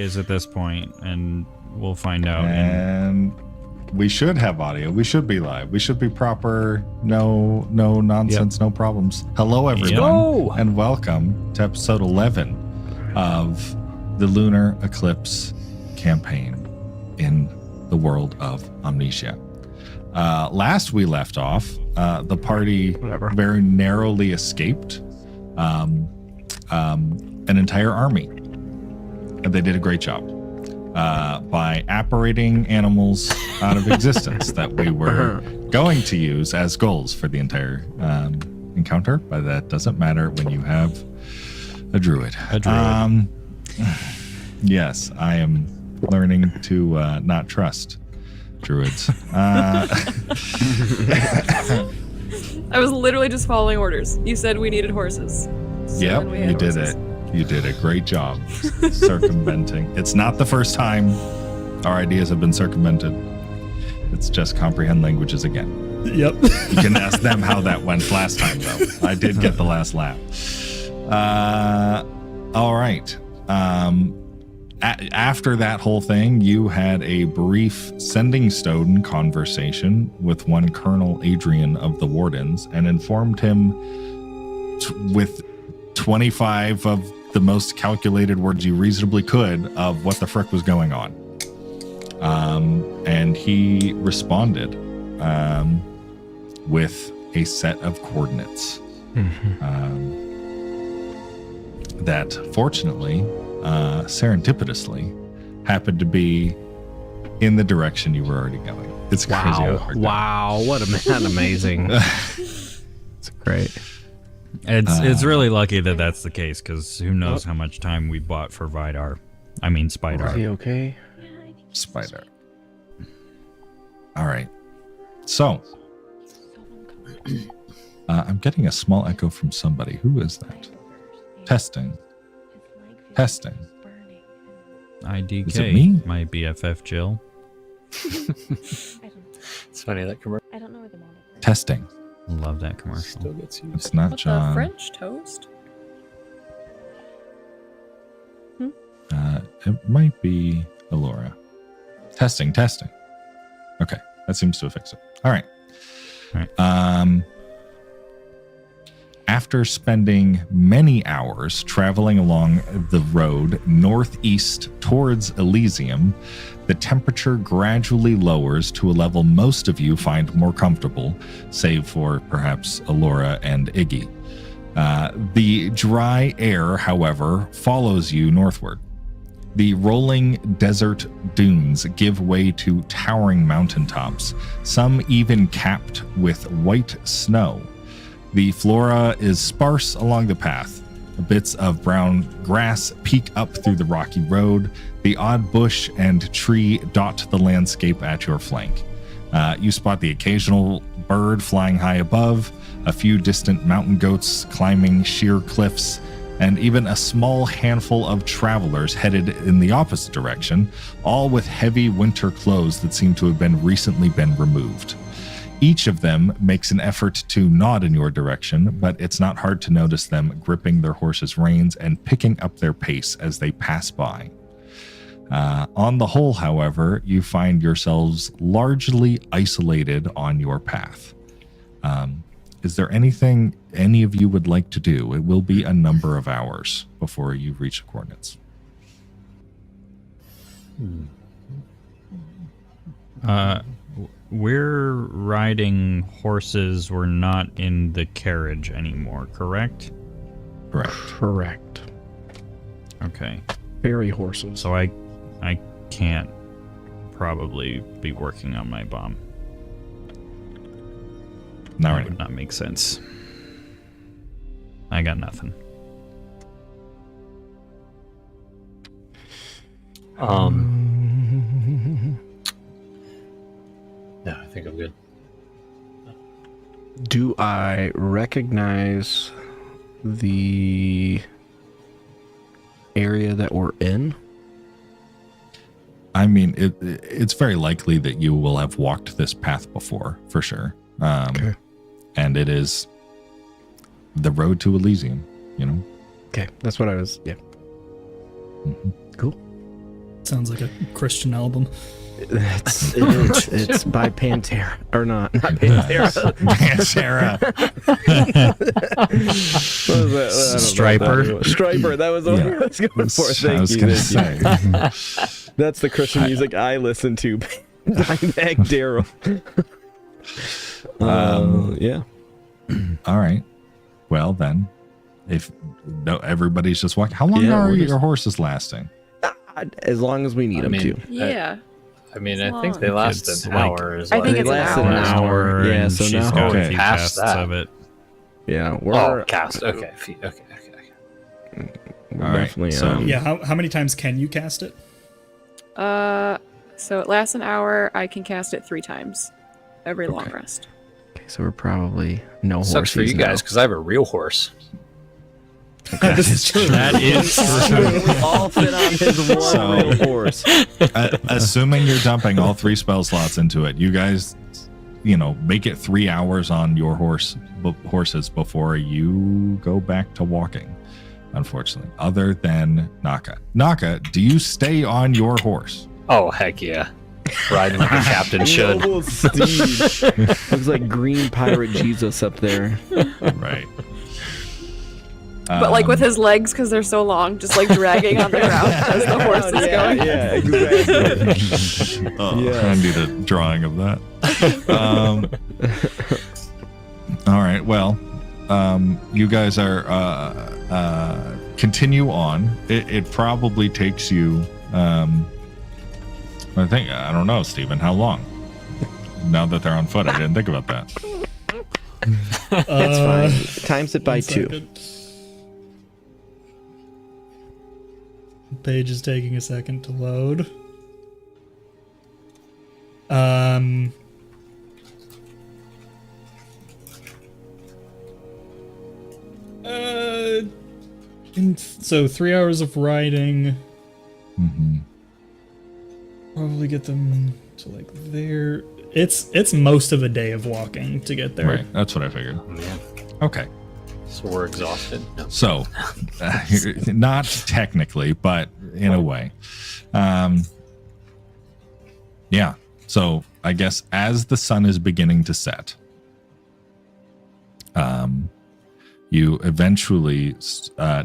is at this point, and we'll find out. And we should have audio. We should be live. We should be proper. No nonsense, no problems. Hello, everyone, and welcome to episode 11 of the Lunar Eclipse campaign in the world of Amnesia. Last we left off, the party very narrowly escaped an entire army. And they did a great job by apparating animals out of existence that we were going to use as goals for the entire encounter. But that doesn't matter when you have a druid. Yes, I am learning to not trust druids. I was literally just following orders. You said we needed horses. So yep, you did it. You did a great job circumventing. It's not the first time our ideas have been circumvented. It's just comprehend languages again. Yep. You can ask them how that went last time, though. I did get the last lap. All right. After that whole thing, you had a brief sending stone conversation with one Colonel Adrian of the Wardens and informed him with 25 of the most calculated words you reasonably could of what the frick was going on. And he responded with a set of coordinates that fortunately, serendipitously, happened to be in the direction you were already going. It's crazy how hard Wow, what a man, amazing. It's great. It's really lucky that that's the case, because who knows how much time we bought for Vidar. I mean, Spidar. Okay. Spider. All right. So, I'm getting a small echo from somebody. Who is that? Testing. IDK. Is it me? My BFF Jill. It's funny that commercial. I don't know where the monitor is. Testing. Love that commercial. Still gets used. It's not What, John. the French toast? It might be Alora. Testing. Okay, that seems to have fixed it. All right. After spending many hours traveling along the road northeast towards Elysium, the temperature gradually lowers to a level most of you find more comfortable, save for perhaps Alora and Iggy. The dry air, however, follows you northward. The rolling desert dunes give way to towering mountaintops, some even capped with white snow. The flora is sparse along the path. Bits of brown grass peek up through the rocky road. The odd bush and tree dot the landscape at your flank. You spot the occasional bird flying high above, a few distant mountain goats climbing sheer cliffs, and even a small handful of travelers headed in the opposite direction, all with heavy winter clothes that seem to have recently been removed. Each of them makes an effort to nod in your direction, but it's not hard to notice them gripping their horses' reins and picking up their pace as they pass by. On the whole, however, you find yourselves largely isolated on your path. Is there anything any of you would like to do? It will be a number of hours before you reach the coordinates. We're riding horses. We're not in the carriage anymore, correct? Correct. Okay. Fairy horses. So I can't probably be working on my bomb. Not That right. would not make sense. I got nothing. No, I think I'm good. Do I recognize the area that we're in? I mean, it's very likely that you will have walked this path before, for sure. Okay. And it is the road to Elysium, you know? Okay, that's what I was, yeah. Mm-hmm. Cool. Sounds like a Christian album. It's by Pantera or not Pantera. Pantera. Striper. That was the one I was going for. I was going to say. That's the Christian music I listen to. Dimebag Daryl. Yeah. All right. Well then, if everybody's just walking, how long are your horses lasting? As long as we need them to. Yeah. I mean, It's I think they long. last It's an like- hour. Is I like, think They it's an lasted hour. an hour. Yeah, and so she's now got a few past casts that. of it. Yeah, we're oh, cast. Okay. Okay. All right, definitely. so- Yeah, how many times can you cast it? So it lasts an hour. I can cast it 3 times every long rest. Okay, so we're probably no horses. Sucks for you guys because I have a real horse. That is true. That is true. We all fit on his one So- real horse. Assuming you're dumping all 3 spell slots into it, you guys, make it 3 hours on your horses before you go back to walking. Unfortunately, other than Naka. Naka, do you stay on your horse? Oh, heck yeah. Riding like a captain should. Noble steed. Looks like green pirate Jesus up there. Right. But like with his legs, because they're so long, just like dragging on the ground as the horse is going. Yeah, exactly. I need a drawing of that. All right. Well, you guys are continue on. It probably takes you. I don't know, Stephen. How long? Now that they're on foot, I didn't think about that. That's fine. Times it by 1 2. second. Page is taking a second to load. So 3 hours of riding. Mm-hmm. Probably get them to like there. It's most of a day of walking to get there. Right. That's what I figured. Man. Okay. So we're exhausted. No. So, not technically, but in a way. Yeah. So, I guess as the sun is beginning to set, you eventually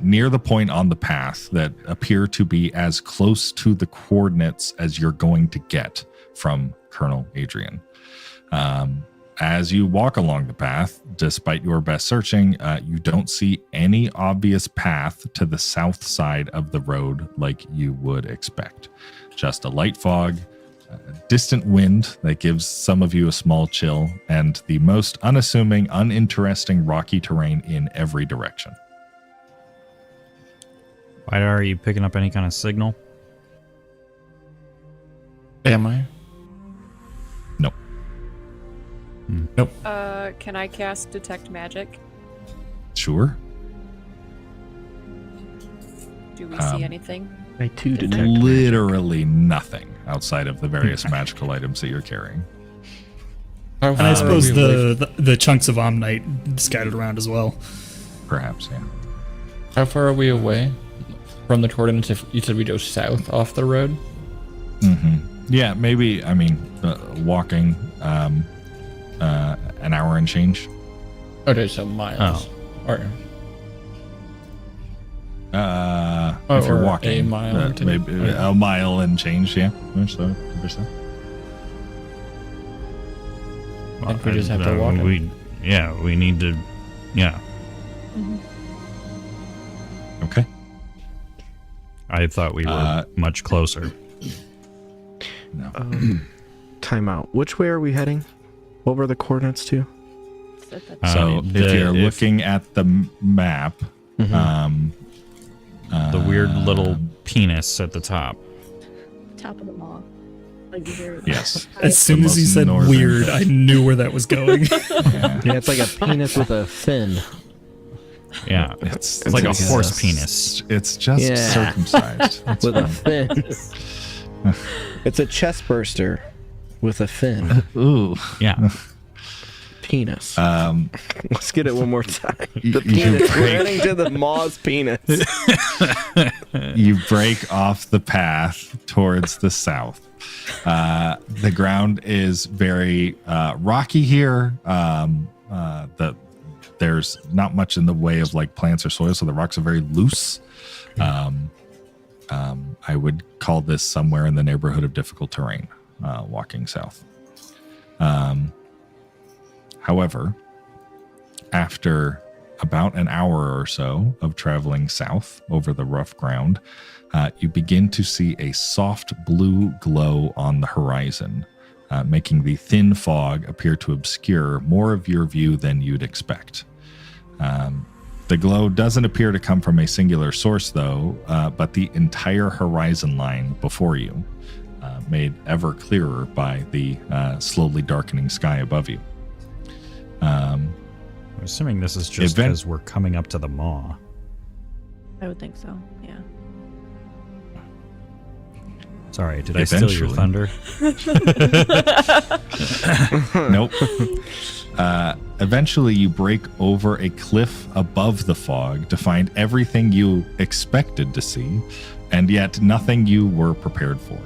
near the point on the path that appear to be as close to the coordinates as you're going to get from Colonel Adrian. As you walk along the path, despite your best searching, you don't see any obvious path to the south side of the road like you would expect. Just a light fog, a distant wind that gives some of you a small chill, and the most unassuming, uninteresting rocky terrain in every direction. Why are you picking up any kind of signal? Am I? Nope. Nope. Can I cast Detect Magic? Sure. Do we see anything? By 2 detect. Literally nothing outside of the various magical items that you're carrying. How And I far are suppose we away- the chunks of Omnite scattered around as well. Perhaps, yeah. How far are we away from the coordinates? If you said we go south off the road. Yeah, maybe, walking an hour and change. Okay, so miles. Or If you're or walking, a mile to- maybe a mile and change, yeah. So, 100%. I think we just have to walk it. We need to. Yeah, Okay. I thought we were much closer. No. Time out. Which way are we heading? What were the coordinates to? So if you're looking at the map, the weird little penis at the top. Top of the mall. yes. As soon The as he most said northern weird, tip. I knew where that was going. Yeah. Yeah, it's like a penis with a fin. Yeah, It's like a like horse a- penis. It's just Yeah. circumcised. That's With a fine. fin. It's a chest burster with a fin. Ooh. Yeah, Penis. Um, Let's get it one more time. You- The you penis. We're break- heading to the maw's penis. you break off the path towards the south. The ground is very rocky here. There's not much in the way of like plants or soil, so the rocks are very loose. I would call this somewhere in the neighborhood of difficult terrain, walking south. However, after about an hour or so of traveling south over the rough ground, you begin to see a soft blue glow on the horizon, making the thin fog appear to obscure more of your view than you'd expect. The glow doesn't appear to come from a singular source, though, but the entire horizon line before you, made ever clearer by the slowly darkening sky above you. I'm assuming this is just Event- because we're coming up to the maw. I would think so. Yeah. Sorry, did I steal your thunder? Nope. Eventually, you break over a cliff above the fog to find everything you expected to see, and yet nothing you were prepared for.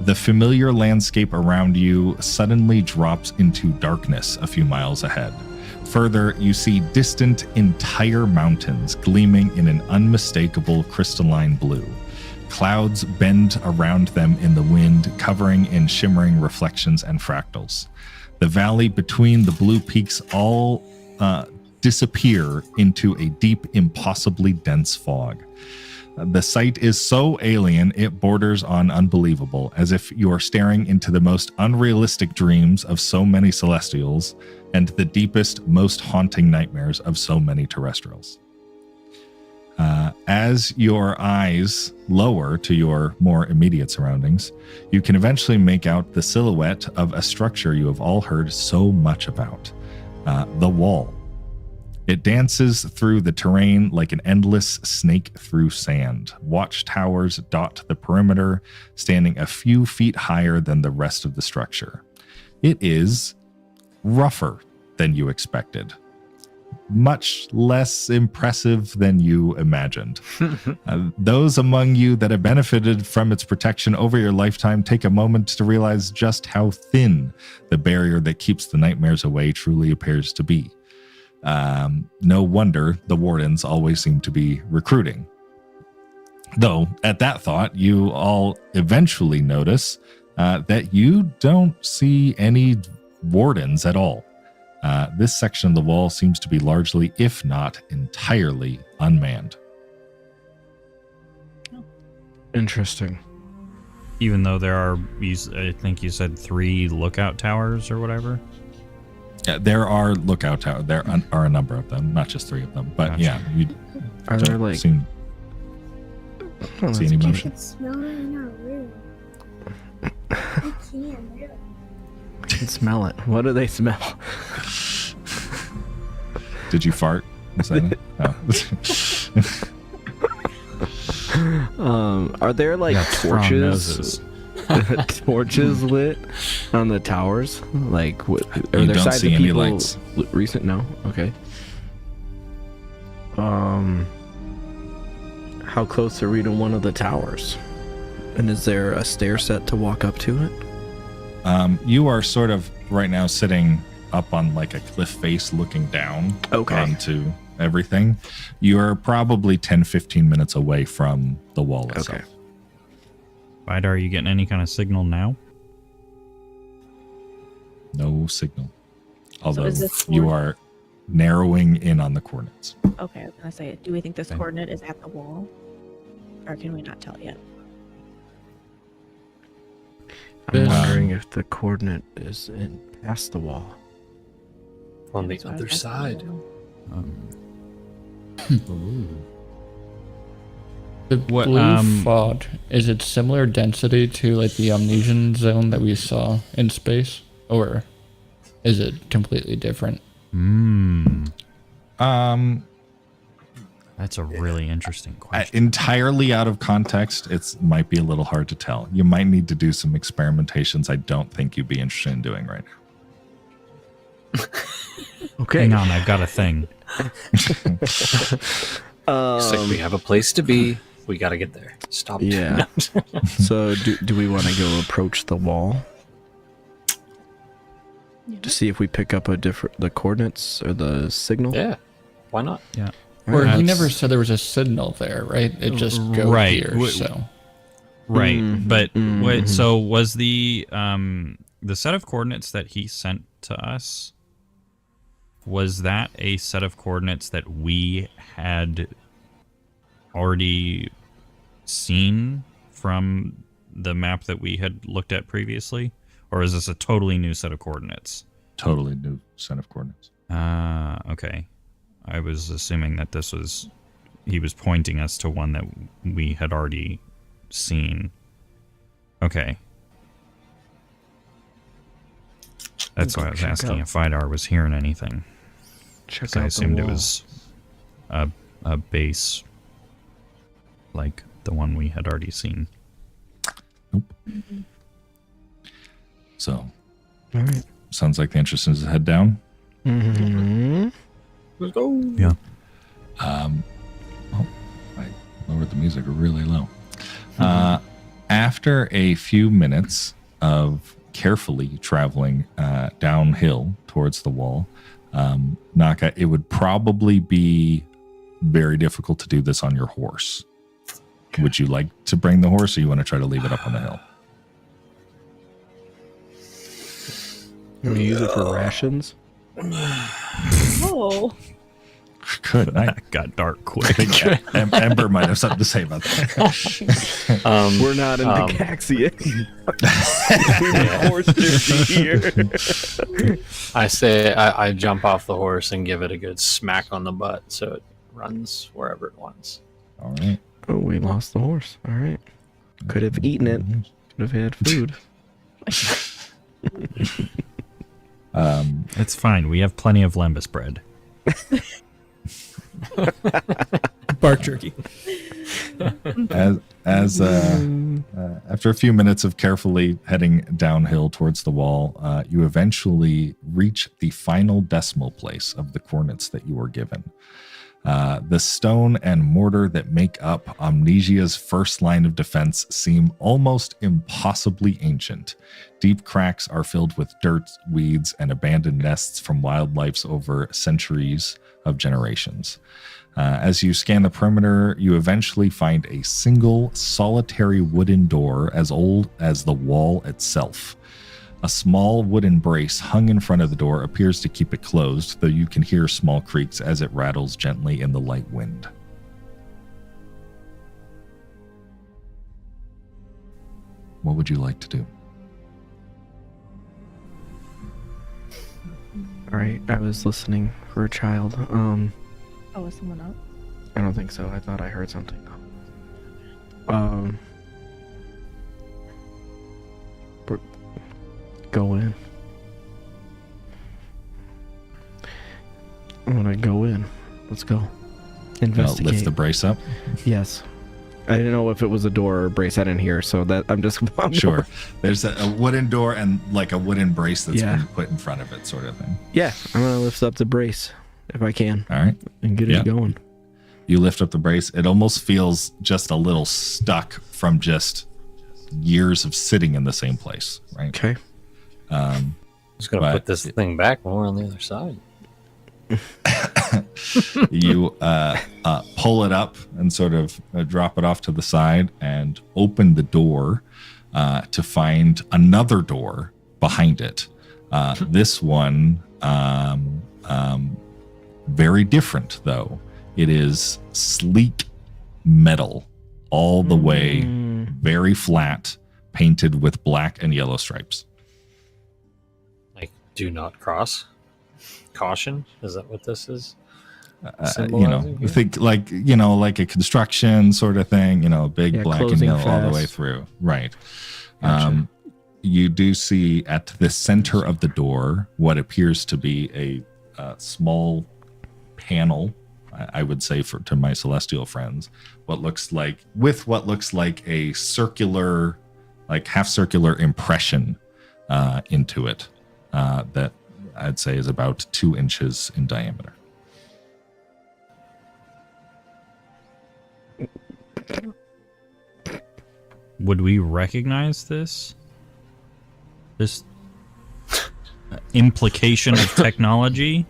The familiar landscape around you suddenly drops into darkness a few miles ahead. Further, you see distant entire mountains gleaming in an unmistakable crystalline blue. Clouds bend around them in the wind, covering in shimmering reflections and fractals. The valley between the blue peaks all disappear into a deep, impossibly dense fog. The sight is so alien, it borders on unbelievable, as if you are staring into the most unrealistic dreams of so many celestials and the deepest, most haunting nightmares of so many terrestrials. As your eyes lower to your more immediate surroundings, you can eventually make out the silhouette of a structure you have all heard so much about, the wall. It dances through the terrain like an endless snake through sand. Watchtowers dot the perimeter, standing a few feet higher than the rest of the structure. It is rougher than you expected. Much less impressive than you imagined. Those among you that have benefited from its protection over your lifetime take a moment to realize just how thin the barrier that keeps the nightmares away truly appears to be. No wonder the wardens always seem to be recruiting. Though, at that thought, you all eventually notice that you don't see any wardens at all. This section of the wall seems to be largely, if not entirely, unmanned. Interesting. Even though there are, I think you said 3 lookout towers or whatever. Yeah, there are lookout towers. There are a number of them, not just 3 of them. But Gotcha. yeah, you Are there like? see Oh, any that's motion. It's smelling in our room. I can't do it. I can smell it. What do they smell? Did you fart? Is that it? Oh. Are there like Got strong torches? noses. Torches lit on the towers? Like, are You there don't signs see of any people lights. recent? No. Okay. How close are we to one of the towers? And is there a stair set to walk up to it? You are sort of right now sitting up on like a cliff face looking down onto everything. You are probably 10-15 minutes away from the wall itself. Okay. Vidar, are you getting any kind of signal now? No signal. Although is this you one- are narrowing in on the coordinates. Okay, I was gonna say, do we think this Okay. coordinate is at the wall? Or can we not tell yet? I'm Um, wondering if the coordinate is in past the wall. On the That's what I other was side. asking. The What, blue fog, is it similar density to like the Omnesian zone that we saw in space? Or is it completely different? That's a really interesting question. Entirely out of context, it might be a little hard to tell. You might need to do some experimentations I don't think you'd be interested in doing right now. Okay. Hang on, I've got a thing. It's like we have a place to be. We got to get there. Stop. Yeah. So do we want to go approach the wall to see if we pick up the coordinates or the signal? Yeah. Why not? Yeah. Or he That's- never said there was a signal there, right? It just goes Right. here, so. Right, but wait, mhm. so was the set of coordinates that he sent to us, was that a set of coordinates that we had already seen from the map that we had looked at previously, or is this a totally new set of coordinates? Totally new set of coordinates. Okay. I was assuming that he was pointing us to one that we had already seen. Okay. That's why I was Check asking out- if Vidar was hearing anything. Check 'Cause I out the assumed it wall. was a base like the one we had already seen. So, All right. sounds like the interest is to head down. Mm-hmm. Let's go. Yeah. I lowered the music really low. After a few minutes of carefully traveling downhill towards the wall, Naka, it would probably be very difficult to do this on your horse. Would you like to bring the horse, or you want to try to leave it up on the hill? Can we use it for rations? Oh. Good. I That got dark quick. think Ember might have something to say about that. We're not in the Caxian. We forced to be here. I say I jump off the horse and give it a good smack on the butt so it runs wherever it wants. All right. Oh, we lost the horse. All right. Could have eaten it. Could have had food. It's fine. We have plenty of lembas bread. Bark jerky. As after a few minutes of carefully heading downhill towards the wall, you eventually reach the final decimal place of the coordinates that you were given. The stone and mortar that make up Amnesia's first line of defense seem almost impossibly ancient. Deep cracks are filled with dirt, weeds, and abandoned nests from wildlife's over centuries of generations. As you scan the perimeter, you eventually find a single solitary wooden door as old as the wall itself. A small wooden brace hung in front of the door appears to keep it closed, though you can hear small creaks as it rattles gently in the light wind. What would you like to do? All right. I was listening for a child. Oh, is someone up? I don't think so. I thought I heard something. We're go in. I'm gonna go in. Let's go. Investigate. Lift the brace up? Yes. I didn't know if it was a door or a brace. I didn't hear, so that I'm just Sure. There's a wooden door and like a wooden brace that's Yeah. been put in front of it, sort of thing. Yeah, I'm gonna lift up the brace if I can All right. and get Yeah. it going. You lift up the brace. It almost feels just a little stuck from just years of sitting in the same place, right? Okay. Just gonna But- put this thing back when we're on the other side. You pull it up and sort of drop it off to the side and open the door to find another door behind it. This one, very different though. It is sleek metal all the way, very flat, painted with black and yellow stripes. Like, do not cross. Caution. Is that what this is? You think like a construction sort of thing, big Yeah, black and closing yellow all the way fast. through. Right. Gotcha. You do see at the center of the door what appears to be a small panel, I would say to my celestial friends, what looks like a circular, like half circular impression into it that I'd say is about 2 inches in diameter. Would we recognize this? This implication of technology?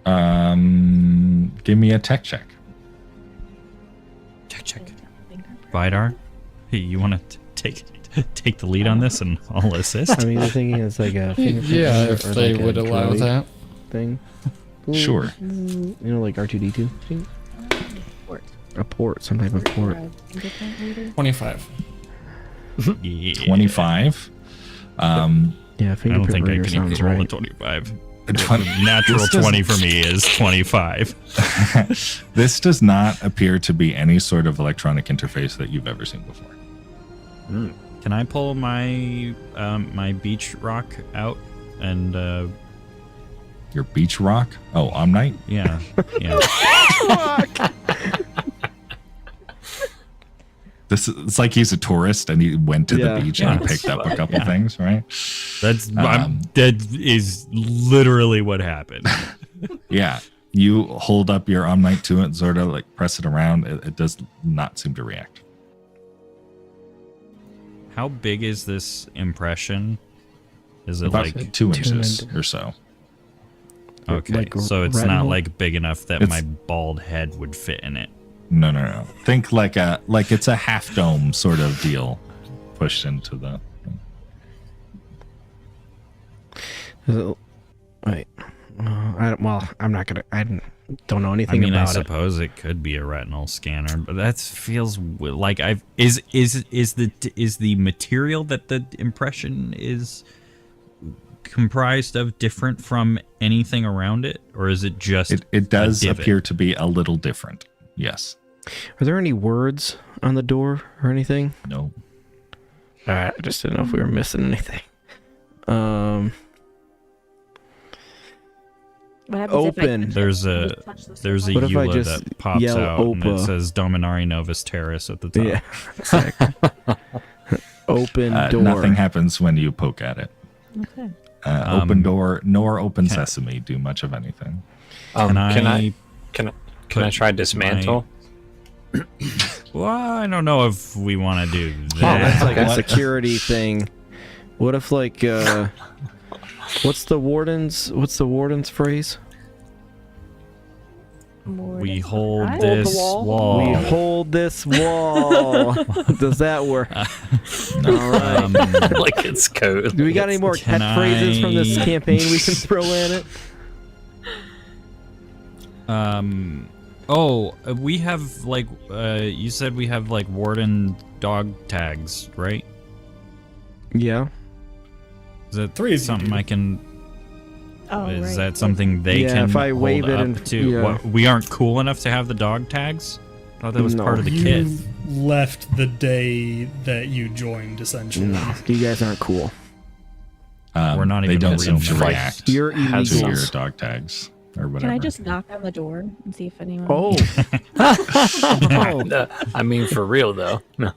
Give me a tech check. Check. Vidar, hey, you want to take the lead on this, and I'll assist. I mean, the thing is like a fingerprint Yeah, reader if or they like a would allow droid that. thing. Sure. You know, like R2D2 thing? A port, some type of port. 25. Yeah. 25. Yeah, I don't fingerprint think I reader can even sounds roll a right. 25. 20 Natural This 20 for me is 25. This does not appear to be any sort of electronic interface that you've ever seen before. Can I pull my my beach rock out and Your beach rock? Oh, Omnite? yeah. It's like he's a tourist and he went to Yeah. the beach and he Yeah. picked up a couple Yeah. things, right? That is literally what happened. Yeah. You hold up your Omnite to it, sort of like press it around. It does not seem to react. How big is this impression? Is it About like 2 inches or so. okay? like So it's retinal? not like big enough that It's- my bald head would fit in it. No. Think like it's a half dome sort of deal pushed into the thing. Wait. I'm not gonna. I don't know I anything mean, I about it. suppose it could be a retinal scanner, but that feels like is the material that the impression is comprised of different from anything around it, or is it just It does divot? appear to be a little different. Yes. Are there any words on the door or anything? No. Alright, I just didn't know if we were missing anything. What happens Open. If I There's a What if I EULA just that pops yell out and it Opa? says Dominari Novus Terrace at the top. Yeah. Exactly. Open door. Nothing happens when you poke at it. Okay. Open door nor open sesame do much of anything. Can I Can I put try dismantle? Well, I don't know if we want to do Oh, that. that's like a Okay. security thing. What if like what's the warden's phrase? We hold Hold this the wall. wall. We hold this wall. Does that work? All right. Like it's code. Do we got any more Can catchphrases from this I- campaign we can throw in it? We have like you said we have like warden dog tags, right? Yeah. Is that 3 of you something do. I can? Oh, Is right. that something they Yeah, can if I hold wave it up and- to? yeah. What, we aren't cool enough to have the dog tags. I thought that was No. part of the You kit. left the day that you joined, essentially. No, you guys aren't cool. We're not They even don't real seem to members. react You're to your illegals. dog tags or whatever. Can I just knock on the door and see if anyone? Oh. Oh. I mean, for real though. No,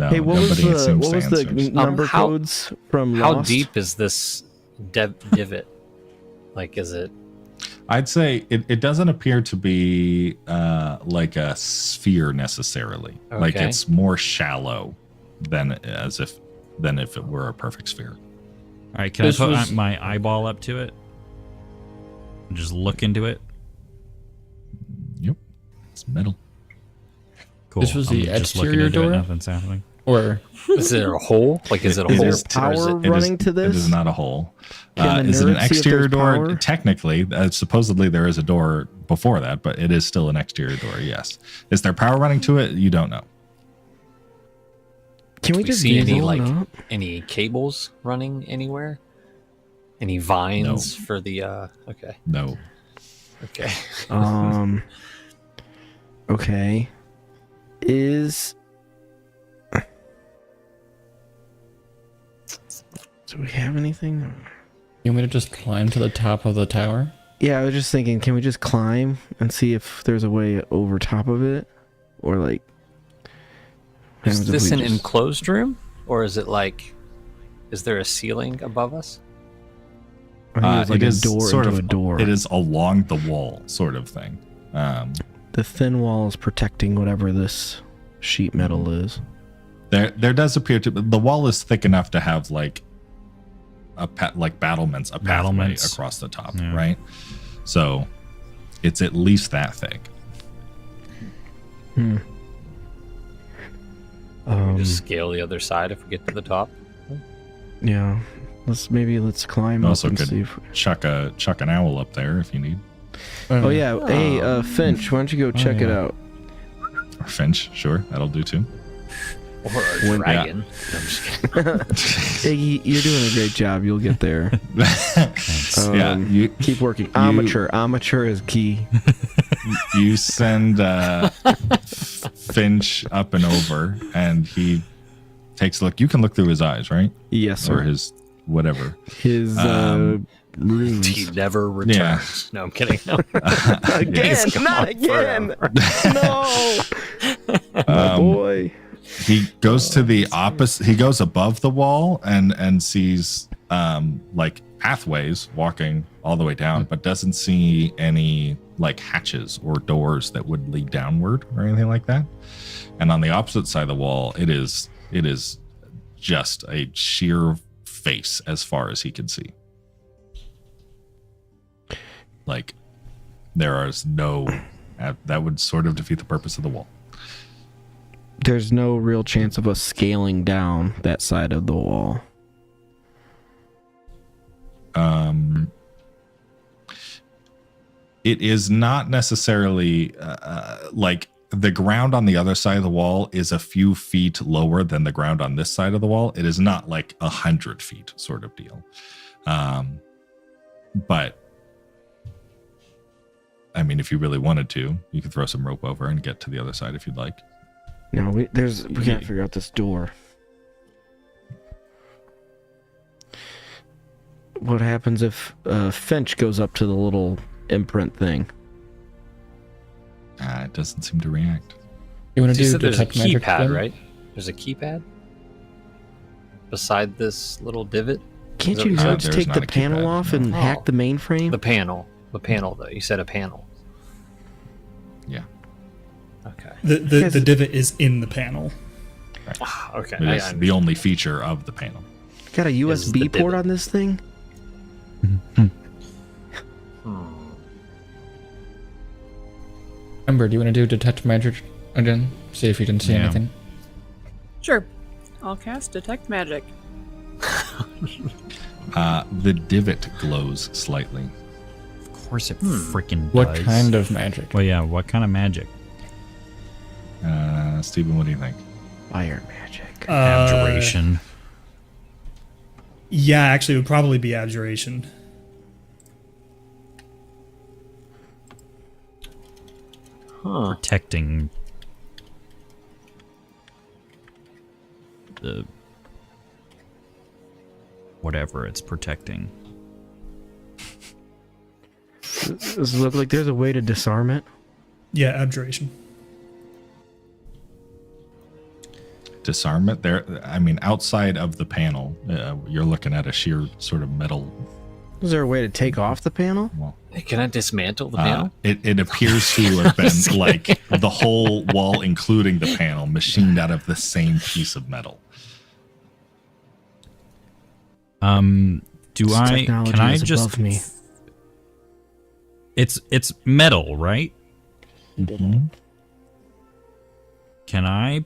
Hey, what was nobody the seems to answer. number how- codes from How Lost? deep is this divot? Like, is it? I'd say it doesn't appear to be like a sphere necessarily. Like Okay. it's more shallow than if it were a perfect sphere. All right, can This I put was- my eyeball up to it? And just look into it. Yep, it's metal. Cool. This was I'm the just looking exterior into it, door? Nothing's happening. Or Is it a hole? Like, is it a It hole? is- Power Or is it- running to this? It is not a hole. Can the Is it an nerds see if exterior there's door? power? Technically, supposedly there is a door before that, but it is still an exterior door. Yes. Is there power running to it? You don't know. Can we Do we just see any diesel like it up? any cables running anywhere? Any vines for the? Okay, No. okay. Okay. Do we have anything? you want me to just climb to the top of the tower? Yeah, I was just thinking, can we just climb and see if there's a way over top of it? Or like Is happens if this we an just- enclosed room, or is it like? Is there a ceiling above us? I think it was like it a is door sort into of a door. It is along the wall, sort of thing. The thin wall is protecting whatever this sheet metal is. There does appear to the wall is thick enough to have like battlements, a pathway Battlements. across the top, Yeah. right? So it's at least that thick. Just scale the other side if we get to the top. Yeah. Let's climb up Also and could see if. chuck an owl up there if you need. Oh yeah. Hey, Finch, why don't you go check it yeah. out? Or Finch, sure, that'll do too. Or a dragon. No, I'm just kidding. Hey, you're doing a great job. You'll get there. Yeah, you Keep working. Amateur is key. you send Finch up and over, and he takes a look. You can look through his eyes, right? Yes, Or sir. his whatever. His runes. He never returns. Yeah. No, I'm kidding. No. Again, He's not gone again. forever. No, my boy. He goes to the opposite. He goes above the wall and sees like pathways walking all the way down, but doesn't see any like hatches or doors that would lead downward or anything like that. And on the opposite side of the wall, it is just a sheer face as far as he can see. Like there is no that would sort of defeat the purpose of the wall. There's no real chance of us scaling down that side of the wall. It is not necessarily like the ground on the other side of the wall is a few feet lower than the ground on this side of the wall. It is not like 100 feet sort of deal. But I mean, if you really wanted to, you could throw some rope over and get to the other side if you'd like. No, we gotta figure out this door. What happens if Finch goes up to the little imprint thing? It doesn't seem to react. You want to You do said there's a detect magic keypad, then? right? There's a keypad beside this little divot. Can't Is you that- just there's take not the a panel keypad, off no. and hack the mainframe? The panel though. You said a panel. Yeah. Okay. The divot is in the panel. Okay. It is the only feature of the panel. Got a the USB port divot. on this thing? Ember, do you want to do detect magic again? See if you can see Yeah. anything. Sure. I'll cast Detect Magic. The divot glows slightly. Of course it freaking does. What kind of magic? Well, yeah, what kind of magic? Steven, what do you think? Fire magic. Abjuration. Yeah, actually, it would probably be abjuration. Protecting the whatever it's protecting. Does it look like there's a way to disarm it? Yeah, abjuration. Disarmament there. I mean, outside of the panel, you're looking at a sheer sort of metal Is there a way to take off the panel? wall. Hey, can I dismantle the panel? It appears to have been like the whole wall, including the panel, machined out of the same piece of metal. Do This I? technology Can I is just? above me. It's metal, right? Mhm. Can I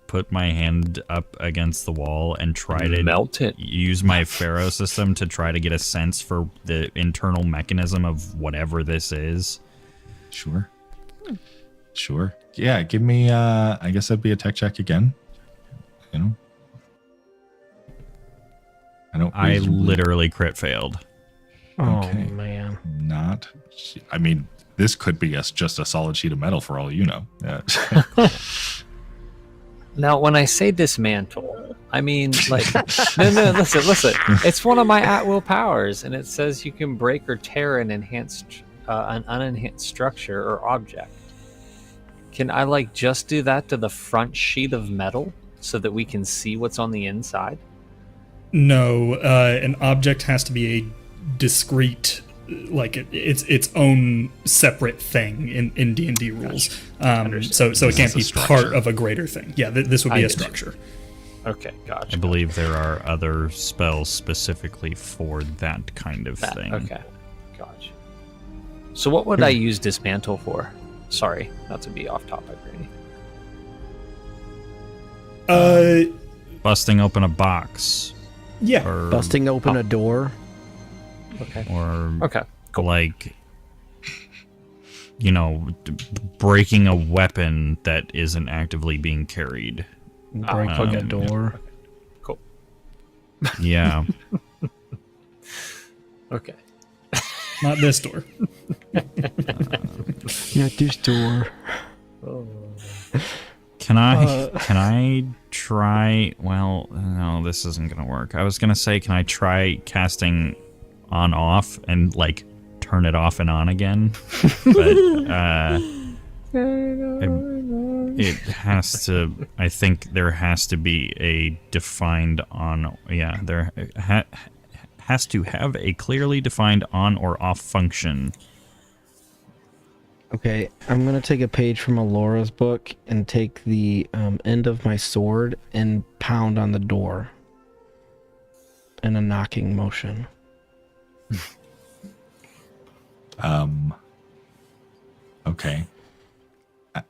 put my hand up against the wall and try to Melt it. use my Pharaoh system to try to get a sense for the internal mechanism of whatever this is? Sure. Sure. Yeah, give me I guess that'd be a tech check again. You know? I reasonably- literally crit failed. Okay. Oh man. not. I mean, this could be just a solid sheet of metal for all you know. Yeah. Now, when I say dismantle, I mean like no. Listen. It's one of my at-will powers, and it says you can break or tear an unenhanced structure or object. Can I like just do that to the front sheet of metal so that we can see what's on the inside? No, an object has to be a discrete, like it's own separate thing in D&D rules. So it can't be part of a greater thing. Yeah, this would be a structure. Okay, gotcha. I believe there are other spells specifically for that kind of thing. Okay, gotcha. So what would I use dismantle for? Sorry, not to be off topic or anything. Busting open a box. Yeah. Or, Busting open a door. Okay. Or Okay. Cool. like, breaking a weapon that isn't actively being carried. Breaking a door. Cool. Yeah. Okay. Not this door. Not this door. Can I try? Well, no, this isn't gonna work. I was gonna say, can I try casting on off and like turn it off and on again? But it has to. I think there has to be a defined on. Yeah, there has to have a clearly defined on or off function. Okay, I'm gonna take a page from Alora's book and take the end of my sword and pound on the door in a knocking motion. Okay.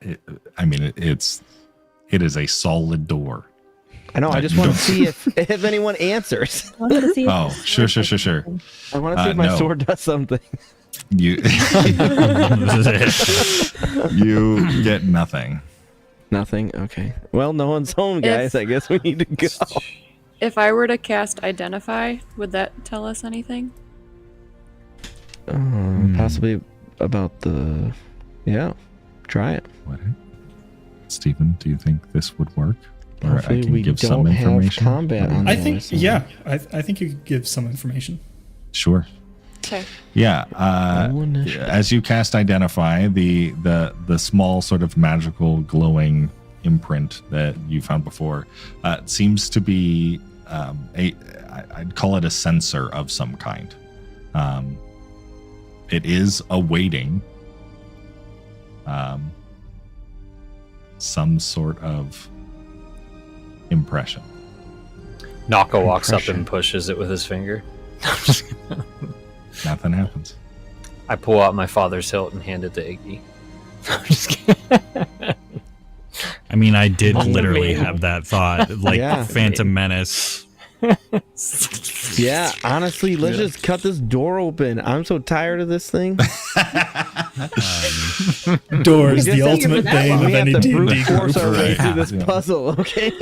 It is a solid door. I know. I just want to see if anyone answers. Oh, sure. I want to see if my no. sword does something. You you get nothing. Nothing. Okay. Well, no one's home, guys. I guess we need to go. If I were to cast Identify, would that tell us anything? Possibly about the. Yeah. Try it. What? Stephen, do you think this would work? Or Hopefully I can we give don't some have information. combat on I the think, other side. yeah, I think you could give some information. Sure. Okay. Yeah. Roll initiative. As you cast Identify, the small sort of magical glowing imprint that you found before seems to be I'd call it a sensor of some kind. It is awaiting some sort of impression. Naka walks up Impression. and pushes it with his finger. Nothing happens. I pull out my father's hilt and hand it to Iggy. I'm just kidding. I mean, I did literally have that thought, like Yeah. Phantom Menace. Yeah, honestly, let's just cut this door open. I'm so tired of this thing. Doors, Just the think ultimate bane we of have any to D&D brute group. force our way Right. through this Yeah. puzzle, okay?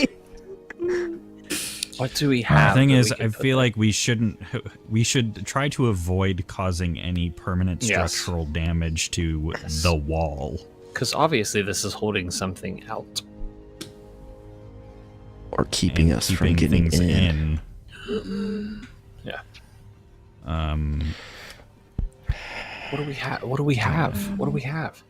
What do we The have? thing that is, we can I put feel there? like we should try to avoid causing any permanent Yes. structural damage to the wall. Because obviously this is holding something out. Or keeping and us from keeping getting things in. Yeah. What do we have? What do we have? What do we have?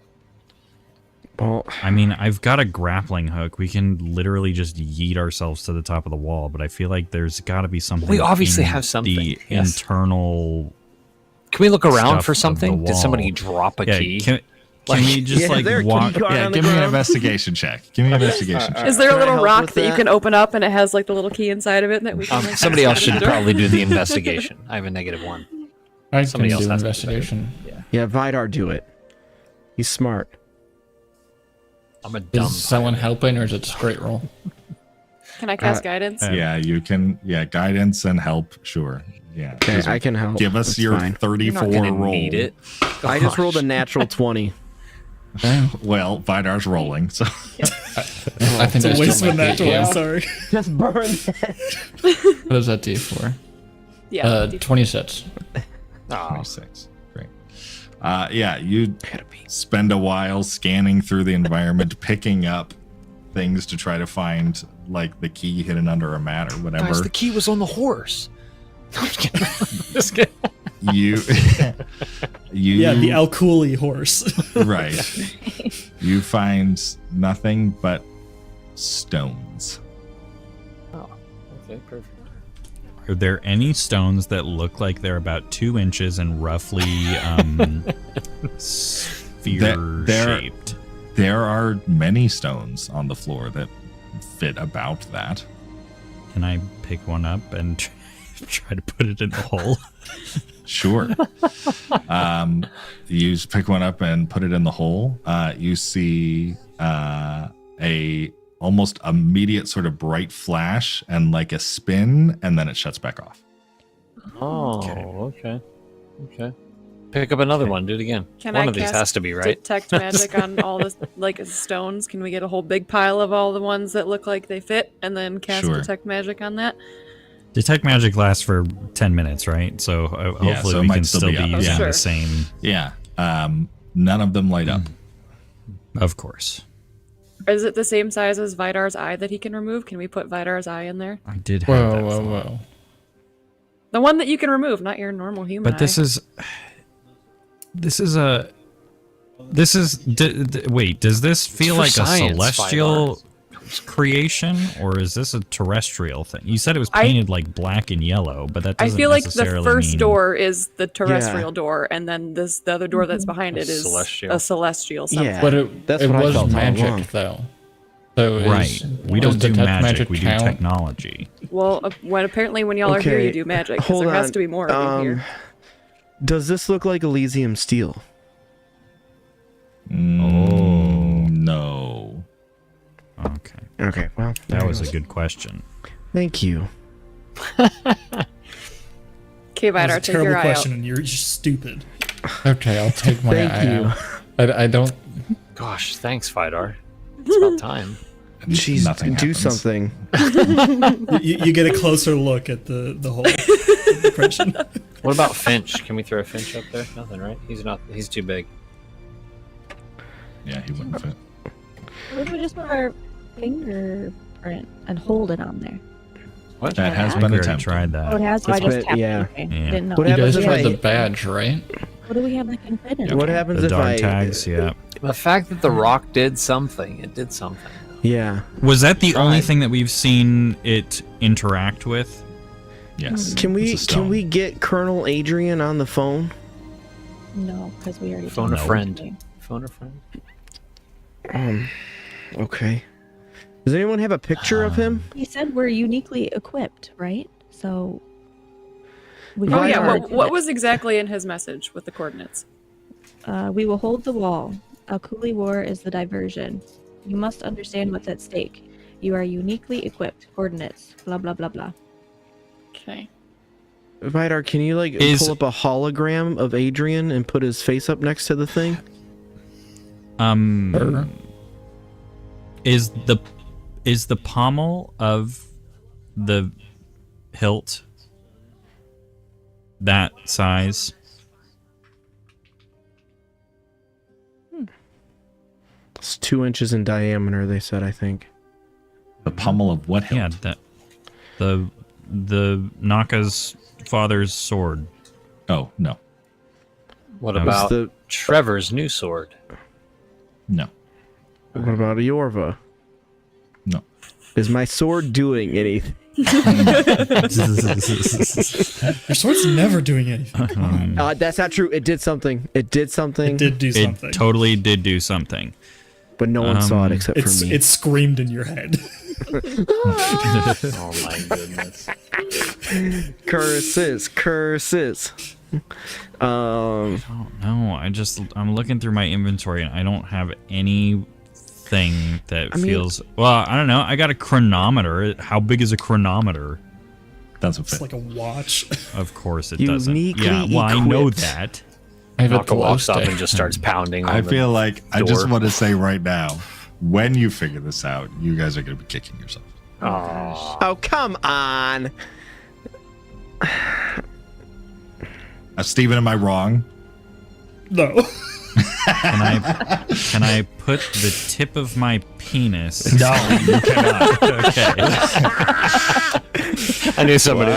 Well, I mean, I've got a grappling hook. We can literally just yeet ourselves to the top of the wall, but I feel like there's got to be something. We obviously in have something, The yes. internal. Can we look around stuff for of the something? Did somebody wall. drop a Yeah, key? Can we just yeah, like there a key walk? card Yeah, on the give me an ground? investigation check. Give me an investigation check. Is there a Can I little help rock with that you that? can open up and it has like the little key inside of it that we can like, Somebody else slide should in the door? probably do the investigation. I have a -1. I Somebody can else do has to do investigation. yeah, Vidar, do it. He's smart. I'm a dumb. Is someone helping or is it straight roll? Can I cast guidance? Yeah, you can. Yeah, guidance and help. Sure. Yeah. Okay, I can help. Give us That's your fine. 34 You're not gonna roll. need it. I just rolled a natural 20. Well, Vidar's rolling, so I think It's a that's waste still of my that D4. toy, sorry. Just burn that. What is that D4? Yeah. 26. Aw. 26. Great. Yeah, you spend a while scanning through the environment, picking up things to try to find like the key hidden under a mat or whatever. Guys, the key was on the horse. I'm just kidding. Just kidding. You Yeah, the Alcooli horse. right. You find nothing but stones. Oh, okay, perfect. are there any stones that look like they're about 2 inches and roughly sphere shaped? There are many stones on the floor that fit about that. Can I pick one up and try to put it in the hole? Sure. You pick one up and put it in the hole. You see a almost immediate sort of bright flash and like a spin, and then it shuts back off. Oh, okay. Pick up another one. Do it again. Can One I of these cast has to be right. Detect magic on all the like stones. Can we get a whole big pile of all the ones that look like they fit, and then cast Sure. detect magic on that? Detect magic lasts for 10 minutes, right? So hopefully so it we might can still still be be up. using Sure. the same. Yeah. None of them light up. Of course. Is it the same size as Vidar's eye that he can remove? Can we put Vidar's eye in there? I did have that. Whoa. The one that you can remove, not your normal human But this eye. wait, does this feel for like a science, celestial creation, or is this a terrestrial thing? You said it was painted like black and yellow, but that I doesn't feel like the necessarily first mean... door is the terrestrial door, and then the other door that's behind it is Celestial. a celestial something. Yeah. But That's it what I was felt all magic, along. though. So Right. We don't do detect magic, we do count? technology. Well, apparently when y'all are here, Okay, you do magic, because hold there has on. to be more of you here. Does this look like Elysium steel? No. Okay. Okay, well, That there was it a good question. Thank you. Okay, That Vidar, was a take your terrible eye question, out. and you're just stupid. Okay, I'll take my Thank eye you. out. I don't. Gosh, thanks, Vidar. It's about time. Jeez, Nothing do happens. something. You get a closer look at the whole impression. What about Finch? Can we throw a Finch up there? Nothing, right? He's too big. Yeah, he wouldn't fit. What if we just put our fingerprint and hold it on there? What? That has I been already attempted. tried Oh, it that. has. So I It's just been- tapped yeah. it. Okay. Yeah. Didn't know. What You happens guys if have I- the badge, right? What do we have that can fit in? What there? happens The if dog I tags, yeah. The fact that the rock did something. It did something. Yeah. Was that the only Tried. thing that we've seen it interact with? Yes. Can we It's a stone. get Colonel Adrian on the phone? No, because we already Phone a did friend. that. Phone a friend. Okay. Does anyone have a picture of him? He said we're uniquely equipped, right? So. We Oh can yeah, charge what it. was exactly in his message with the coordinates? We will hold the wall. A Kuli War is the diversion. You must understand what's at stake. You are uniquely equipped. Coordinates. Blah blah blah blah. Okay. Vidar, can you pull up a hologram of Adrian and put his face up next to the thing? Is the pommel of the hilt that size? It's 2 inches in diameter, they said, I think. The pommel of what hilt? Yeah, the Naka's father's sword. Oh, no. What That was about the- Trevor's new sword? No. What about a Yorva? No. Is my sword doing anything? Your sword's never doing anything. That's not true. It did something. It did something. It did do It something. totally did do something. But no one saw it except for me. It screamed in your head. Oh my goodness. Curses. Oh no, I'm looking through my inventory and I don't have anything that feels well, I don't know. I got a chronometer. How big is a chronometer? That's a It's fit. like a watch. Of course it doesn't. Uniquely Yeah, well, I know equipped. that. I have a Naka walks up glow and stick. just starts pounding. I on the feel like I just door. want to say right now, when you figure this out, you guys are going to be kicking yourself. Aw. Oh, come on. Steven, am I wrong? No. Can I put the tip of my penis? No, you cannot. Okay. I knew somebody.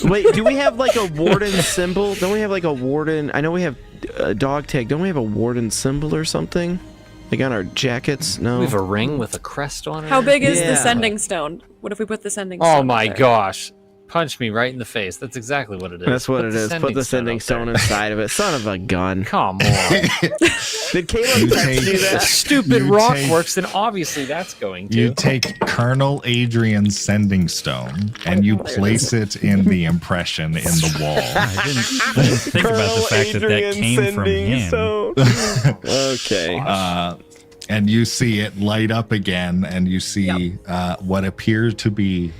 Wait, do we have like a warden symbol? Don't we have like a warden? I know we have a dog tag. Don't we have a warden symbol or something? Like on our jackets? No. We have a ring with a crest on it. How big is Yeah. the sending stone? What if we put the sending stone? Oh up my there? gosh. Punch me right in the face. That's exactly what it is. That's what it is. Put the sending up stone there. inside of it. Son of a gun. Come on. Did Caleb You text take- you The that? stupid You rock take- works, then obviously that's going to. You take Colonel Adrian's sending stone and you place it in the impression in the wall. I didn't think about the fact that that came from him. Okay. And you see it light up again, and you see what appear to be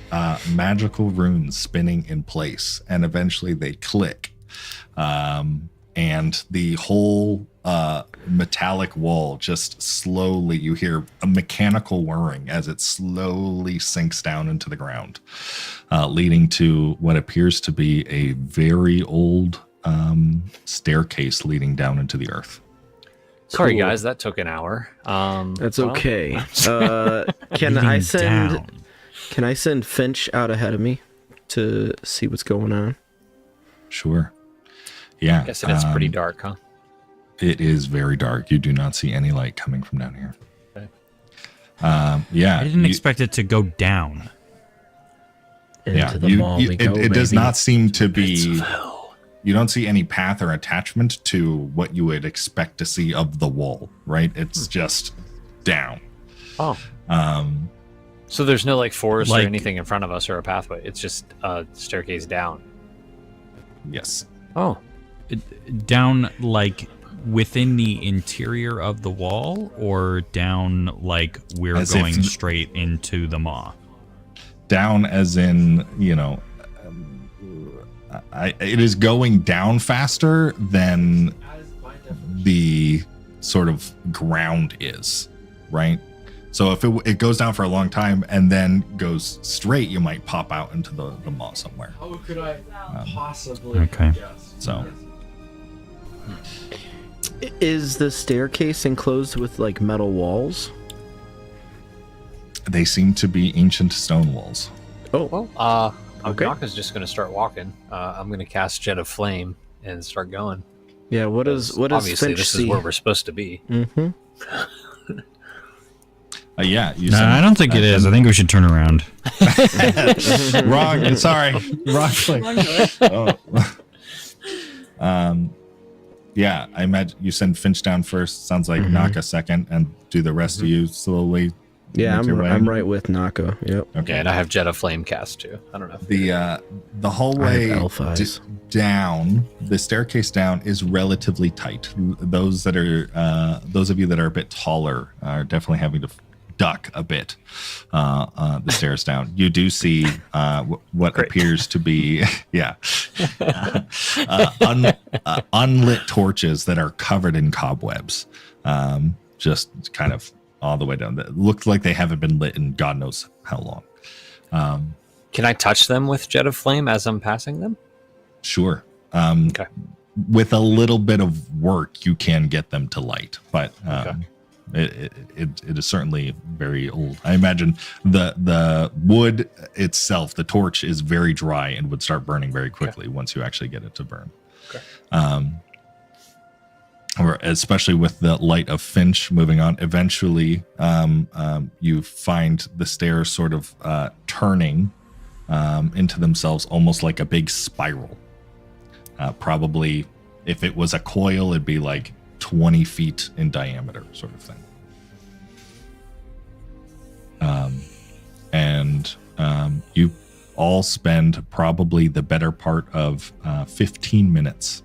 magical runes spinning in place, and eventually they click. And the whole metallic wall just slowly, you hear a mechanical whirring as it slowly sinks down into the ground, leading to what appears to be a very old staircase leading down into the earth. Sorry, Cool. guys, that took an hour. That's well, okay. Can Leading I send down. Can I send Finch out ahead of me to see what's going on? Sure. Yeah. Guessing it's pretty dark, huh? It is very dark. You do not see any light coming from down here. Okay. Yeah. I didn't you- expect it to go down. Into the you- mall you- we go, it does baby. not seem to be. You don't see any path or attachment to what you would expect to see of the wall, right? It's just down. Oh. So there's no like forest or anything in front of us or a pathway. It's just a staircase down. Yes. Oh. Down like within the interior of the wall, or down like we're As if- going straight into the maw? Down as in, it is going down faster than the sort of ground is, right? So if it goes down for a long time and then goes straight, you might pop out into the maw somewhere. How could I possibly Okay. guess? So Is the staircase enclosed with like metal walls? they seem to be ancient stone walls. Oh, Well, Okay. Naka's just going to start walking. I'm going to cast Jet of Flame and start going. yeah. What does Obviously, Finch this see? is where we're supposed to be. Mm-hmm. Yeah, you No, said- I don't think it is. I think we should turn around. Wrong. Sorry, wrong click. Oh. Yeah, I imagine you send Finch down first. Sounds like Naka second, and do the rest of you slowly. Yeah, make your way? I'm right with Naka. Yep. Okay. Yeah, and I have Jet of Flame cast too. I don't know. The hallway I have elf eyes. down, the staircase down is relatively tight. Those of you that are a bit taller are definitely having to duck a bit the stairs down. You do see what appears to be unlit torches that are covered in cobwebs, just kind of all the way down. That looks like they haven't been lit in God knows how long. Can I touch them with Jet of Flame as I'm passing them? Sure. Okay. With a little bit of work, you can get them to light, but it is certainly very old. I imagine the wood itself, the torch, is very dry and would start burning very quickly once you actually get it to burn. Okay. Or especially with the light of Finch moving on, eventually you find the stairs sort of turning into themselves almost like a big spiral. Probably if it was a coil, it'd be like 20 feet in diameter, sort of thing. You all spend probably the better part of 15 minutes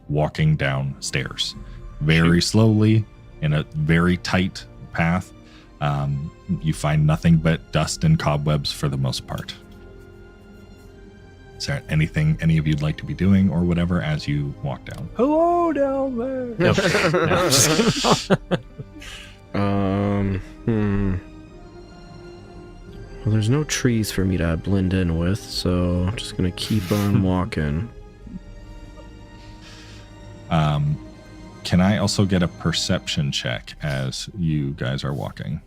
walking downstairs, very slowly in a very tight path. You find nothing but dust and cobwebs for the most part. Is there anything any of you'd like to be doing or whatever as you walk down? Hello down there. Nope. No, just kidding. Well, there's no trees for me to blend in with, so I'm just gonna keep on walking. Can I also get a perception check as you guys are walking?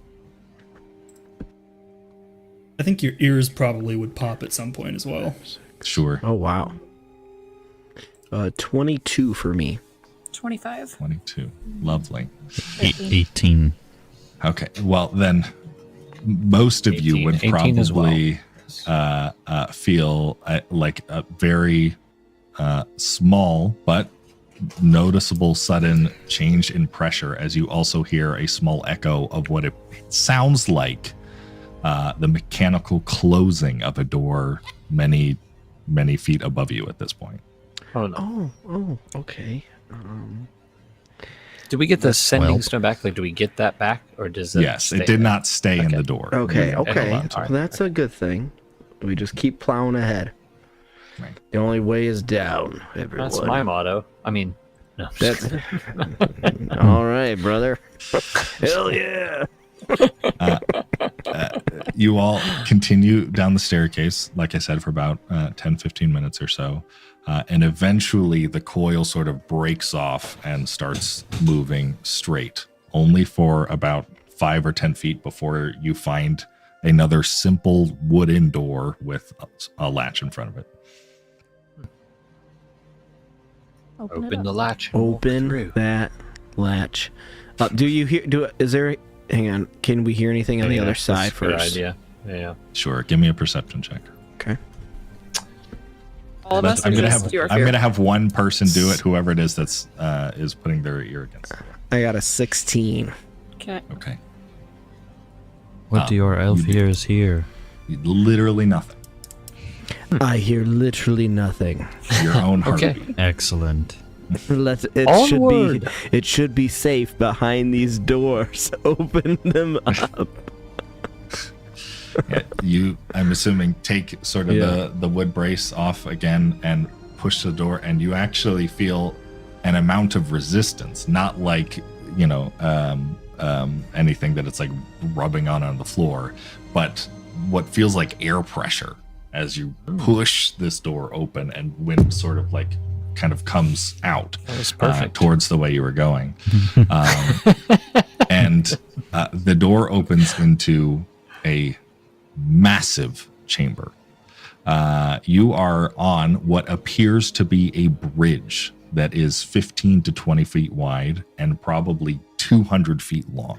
I think your ears probably would pop at some point as well. Sure. Oh wow. 22 for me. 25. 22. Lovely. 18. Okay. Well, then most of you 18 would 18 as well. probably feel like a very small but noticeable sudden change in pressure as you also hear a small echo of what it sounds like the mechanical closing of a door many feet above you at this point. Oh no. Oh, okay. Do we get the sending Well. stone back? Like, do we get that back, or does it? Yes, stay it did there? not stay in Okay. the door. Okay, You okay. held on to it. Alright. That's a good thing. We just keep plowing ahead. Right. The only way is down, everyone. That's my motto. I mean, no. I'm just That's all right, brother. Hell yeah! You all continue down the staircase, like I said, for about 10-15 minutes or so. And eventually the coil sort of breaks off and starts moving straight, only for about 5 or 10 feet before you find another simple wooden door with a latch in front of it. Open the latch. and walk Open through. that latch. Do you hear? Is there? Hang on. Can we hear anything on the Yeah, other that's side a good first? idea. Yeah. Sure, give me a perception check. Okay. All of us, I'm or gonna just have your I'm fear? gonna have one person do it, whoever it is that's is putting their ear against it. I got a 16. Okay. Okay. What do your elf you do. ears hear? Literally nothing. I hear literally nothing. Your own Okay. heartbeat. Excellent. Onward. It should be safe behind these doors. Open them up. Yeah, I'm assuming, take sort of Yeah. the wood brace off again and push the door, and you actually feel an amount of resistance, not like, anything that it's like rubbing on the floor, but what feels like air pressure as you push this door open, and wind sort of like kind of comes out That was perfect. towards the way you were going. And the door opens into a massive chamber. You are on what appears to be a bridge that is 15 to 20 feet wide and probably 200 feet long.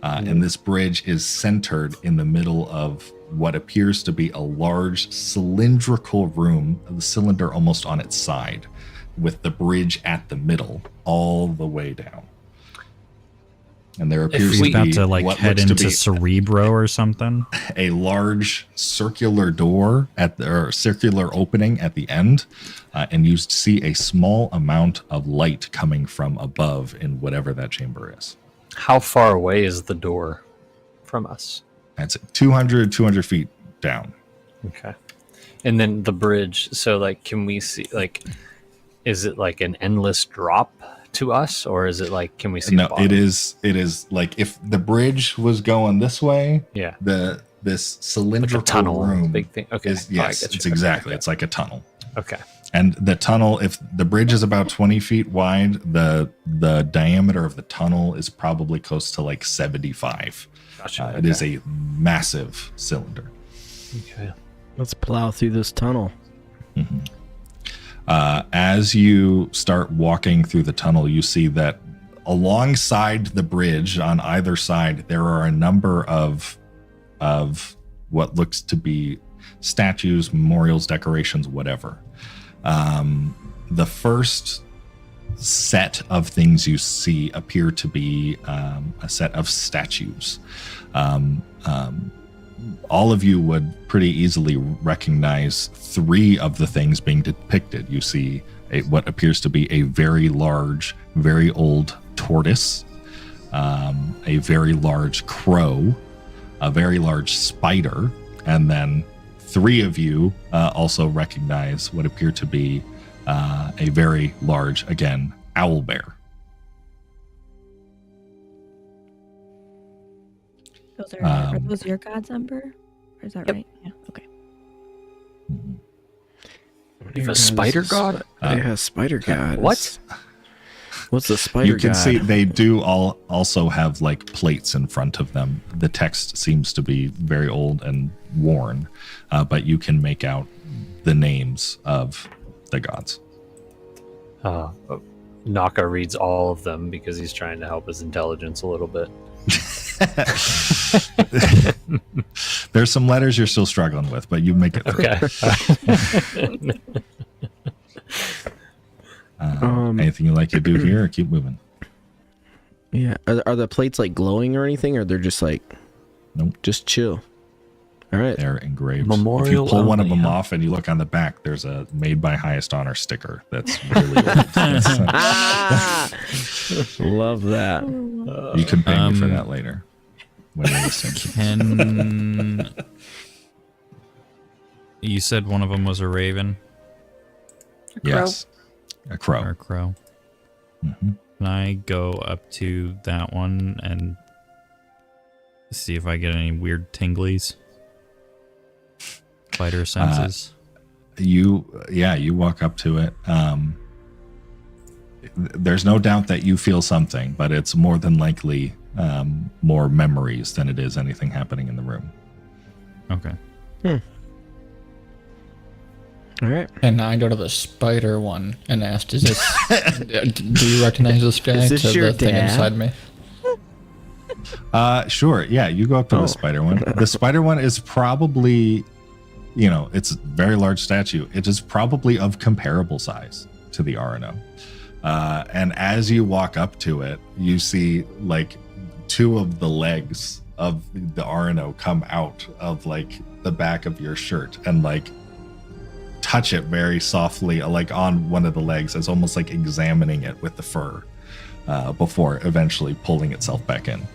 And this bridge is centered in the middle of what appears to be a large cylindrical room, the cylinder almost on its side, with the bridge at the middle all the way down. And there appears He's to about be to like what head looks to into be Cerebro or something. a large circular door or circular opening at the end, and you see a small amount of light coming from above in whatever that chamber is. How far away is the door from us? That's 200 feet down. Okay. And then the bridge. So, like, can we see, like, is it like an endless drop to us, or is it like, can we see? No, the bottom? it is like if the bridge was going this way, Yeah. this Like cylindrical a tunnel, room big thing. Okay. is, Oh, I yes, get you. it's Okay, exactly. okay. It's like a tunnel. Okay. And the tunnel, if the bridge is about 20 feet wide, the diameter of the tunnel is probably close to like 75. Gotcha. It is a massive cylinder. Okay. Let's plow through this tunnel. As you start walking through the tunnel, you see that alongside the bridge on either side, there are a number of what looks to be statues, memorials, decorations, whatever. The first set of things you see appear to be a set of statues. All of you would pretty easily recognize 3 of the things being depicted. You see what appears to be a very large, very old tortoise, a very large crow, a very large spider, and then 3 of you also recognize what appear to be a very large, again, owl bear. Those are Um, those your gods, Ember? Or is that Yep. right? Yeah. Okay. You have a spider god? Yeah, spider god. What? What's the spider You can god? see they do also have like plates in front of them. The text seems to be very old and worn, but you can make out the names of the gods. Naka reads all of them because he's trying to help his intelligence a little bit. There's some letters you're still struggling with, but you make it through. Okay. Anything you like to do here, or keep moving? Yeah. Are the plates like glowing or anything, or they're just like, Nope. just chill? All right. They're engraved. Memorial if you pull one of only, them huh? off and you look on the back, there's a "Made by Highest Honor" sticker. That's really old. Love that. You can pay me for that later. When you're listening. Can you said one of them was a raven A crow. Yes, a or crow. a crow? Mhm. Can I go up to that one and see if I get any weird tinglies? Spider senses. You walk up to it. There's no doubt that you feel something, but it's more than likely more memories than it is anything happening in the room. Okay. All right. And I go to the spider one and ask, "Is this? Do you recognize this guy?" Is this to your the thing dad? inside me. Sure. Yeah, you go up to Oh. the spider one. The spider one is probably, it's a very large statue. It is probably of comparable size to the Arno. And as you walk up to it, you see like two of the legs of the Arno come out of like the back of your shirt and like touch it very softly, like on one of the legs, as almost like examining it with the fur before eventually pulling itself back in.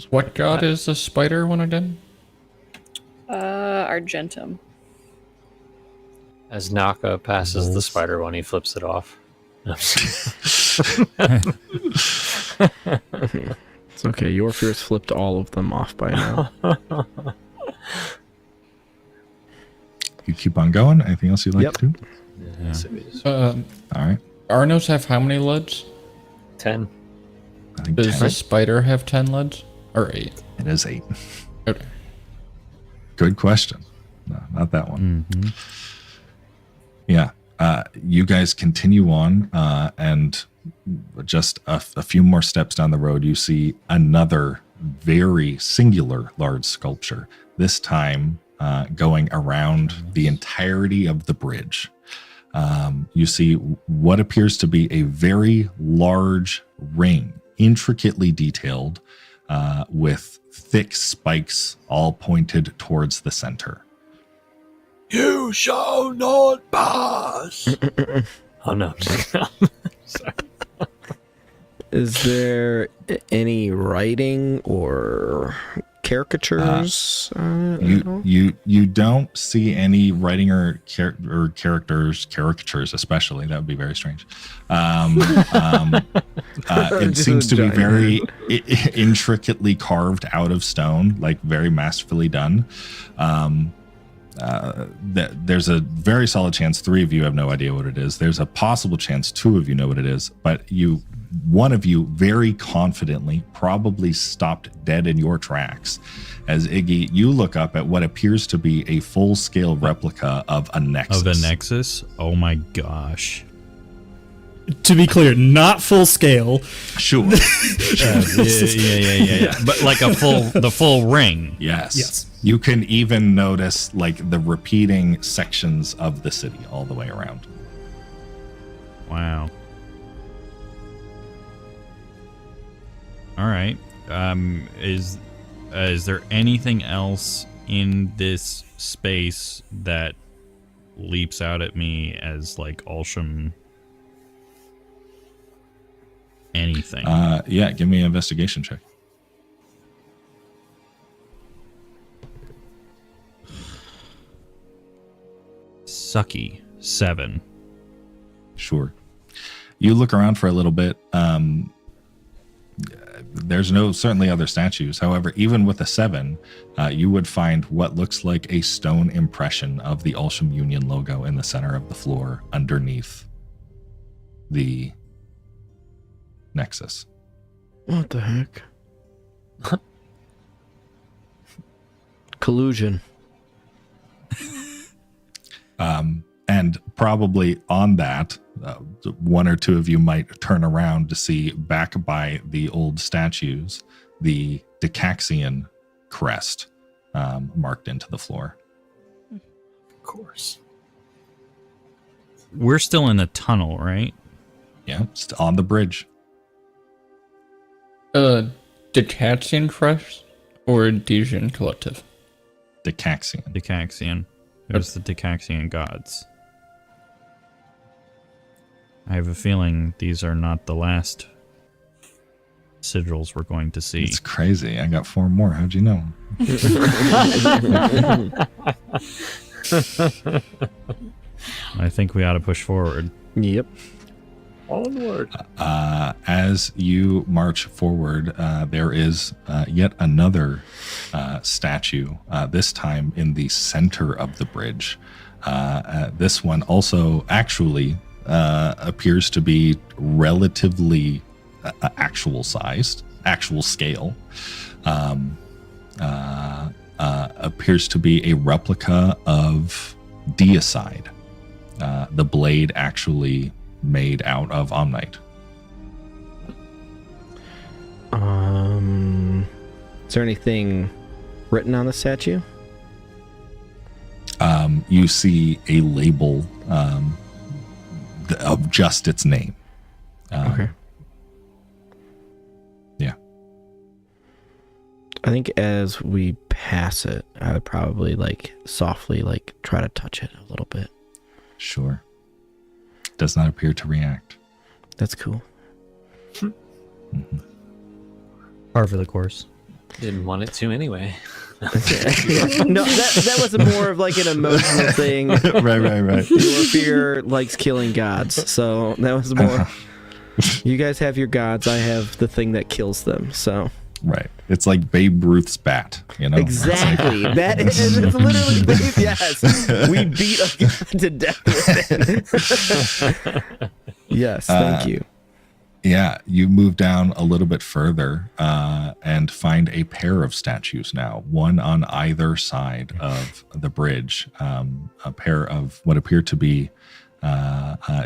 What god is the spider one again? Argentum. As Naka passes the spider one, he flips it off. It's okay. Your fears flipped all of them off by now. You keep on going. Anything else you'd like Yep. to do? All right. Arnos have how many leads? 10. I think Does 10. the spider have 10 leads? Or 8? It is 8. Okay. Good question. No, not that one. Mm-hmm. Yeah. You guys continue on, and just a few more steps down the road, you see another very singular large sculpture, this time going around the entirety of the bridge. You see what appears to be a very large ring, intricately detailed, with thick spikes all pointed towards the center. You shall not pass. Oh no. Sorry. Is there any writing or caricatures? You don't see any writing or caricatures, especially. That would be very strange. It Just seems to be giant very intricately carved out of stone, like very masterfully done. There's a very solid chance 3 of you have no idea what it is. There's a possible chance 2 of you know what it is, but one of you very confidently probably stopped dead in your tracks as Iggy, you look up at what appears to be a full-scale replica of a Nexus. Of the Nexus? Oh my gosh. To be clear, not full scale. Sure. Yeah. But like the full ring. Yes. Yes. You can even notice like the repeating sections of the city all the way around. Wow. All right. Is there anything else in this space that leaps out at me as like Alsham? Anything? Yeah, give me an investigation check. Sucky. 7. Sure. You look around for a little bit. There's certainly other statues. However, even with a 7, you would find what looks like a stone impression of the Alsham Union logo in the center of the floor underneath the Nexus. What the heck? Collusion. And And probably on that, one or two of you might turn around to see back by the old statues the Decaxian crest marked into the floor. Of course. We're still in the tunnel, right? Yeah, it's on the bridge. Decaxian Crest or Desian Collective? Decaxian. Decaxian. There's the Decaxian gods. I have a feeling these are not the last sigils we're going to see. It's crazy. I got 4 more. How'd you know? I think we ought to push forward. Yep. Onward. As you march forward, there is yet another statue, this time in the center of the bridge. This one also actually appears to be relatively actual scale. Appears to be a replica of Deicide, the blade actually made out of Omnite. Is there anything written on the statue? You see a label of just its name. Okay. Yeah. I think as we pass it, I would probably softly try to touch it a little bit. Sure. Does not appear to react. That's cool. Mm-hmm. Par for the course. Didn't want it to anyway. No, that was more of an emotional thing. Right. Your fear likes killing gods, so that was more. You guys have your gods. I have the thing that kills them. So. Right. It's like Babe Ruth's bat, you know? Exactly. That is it's literally Babe. Yes. We beat a god to death with it. Yes. Thank you. Yeah. You move down a little bit further and find a pair of statues now, one on either side of the bridge. A pair of what appear to be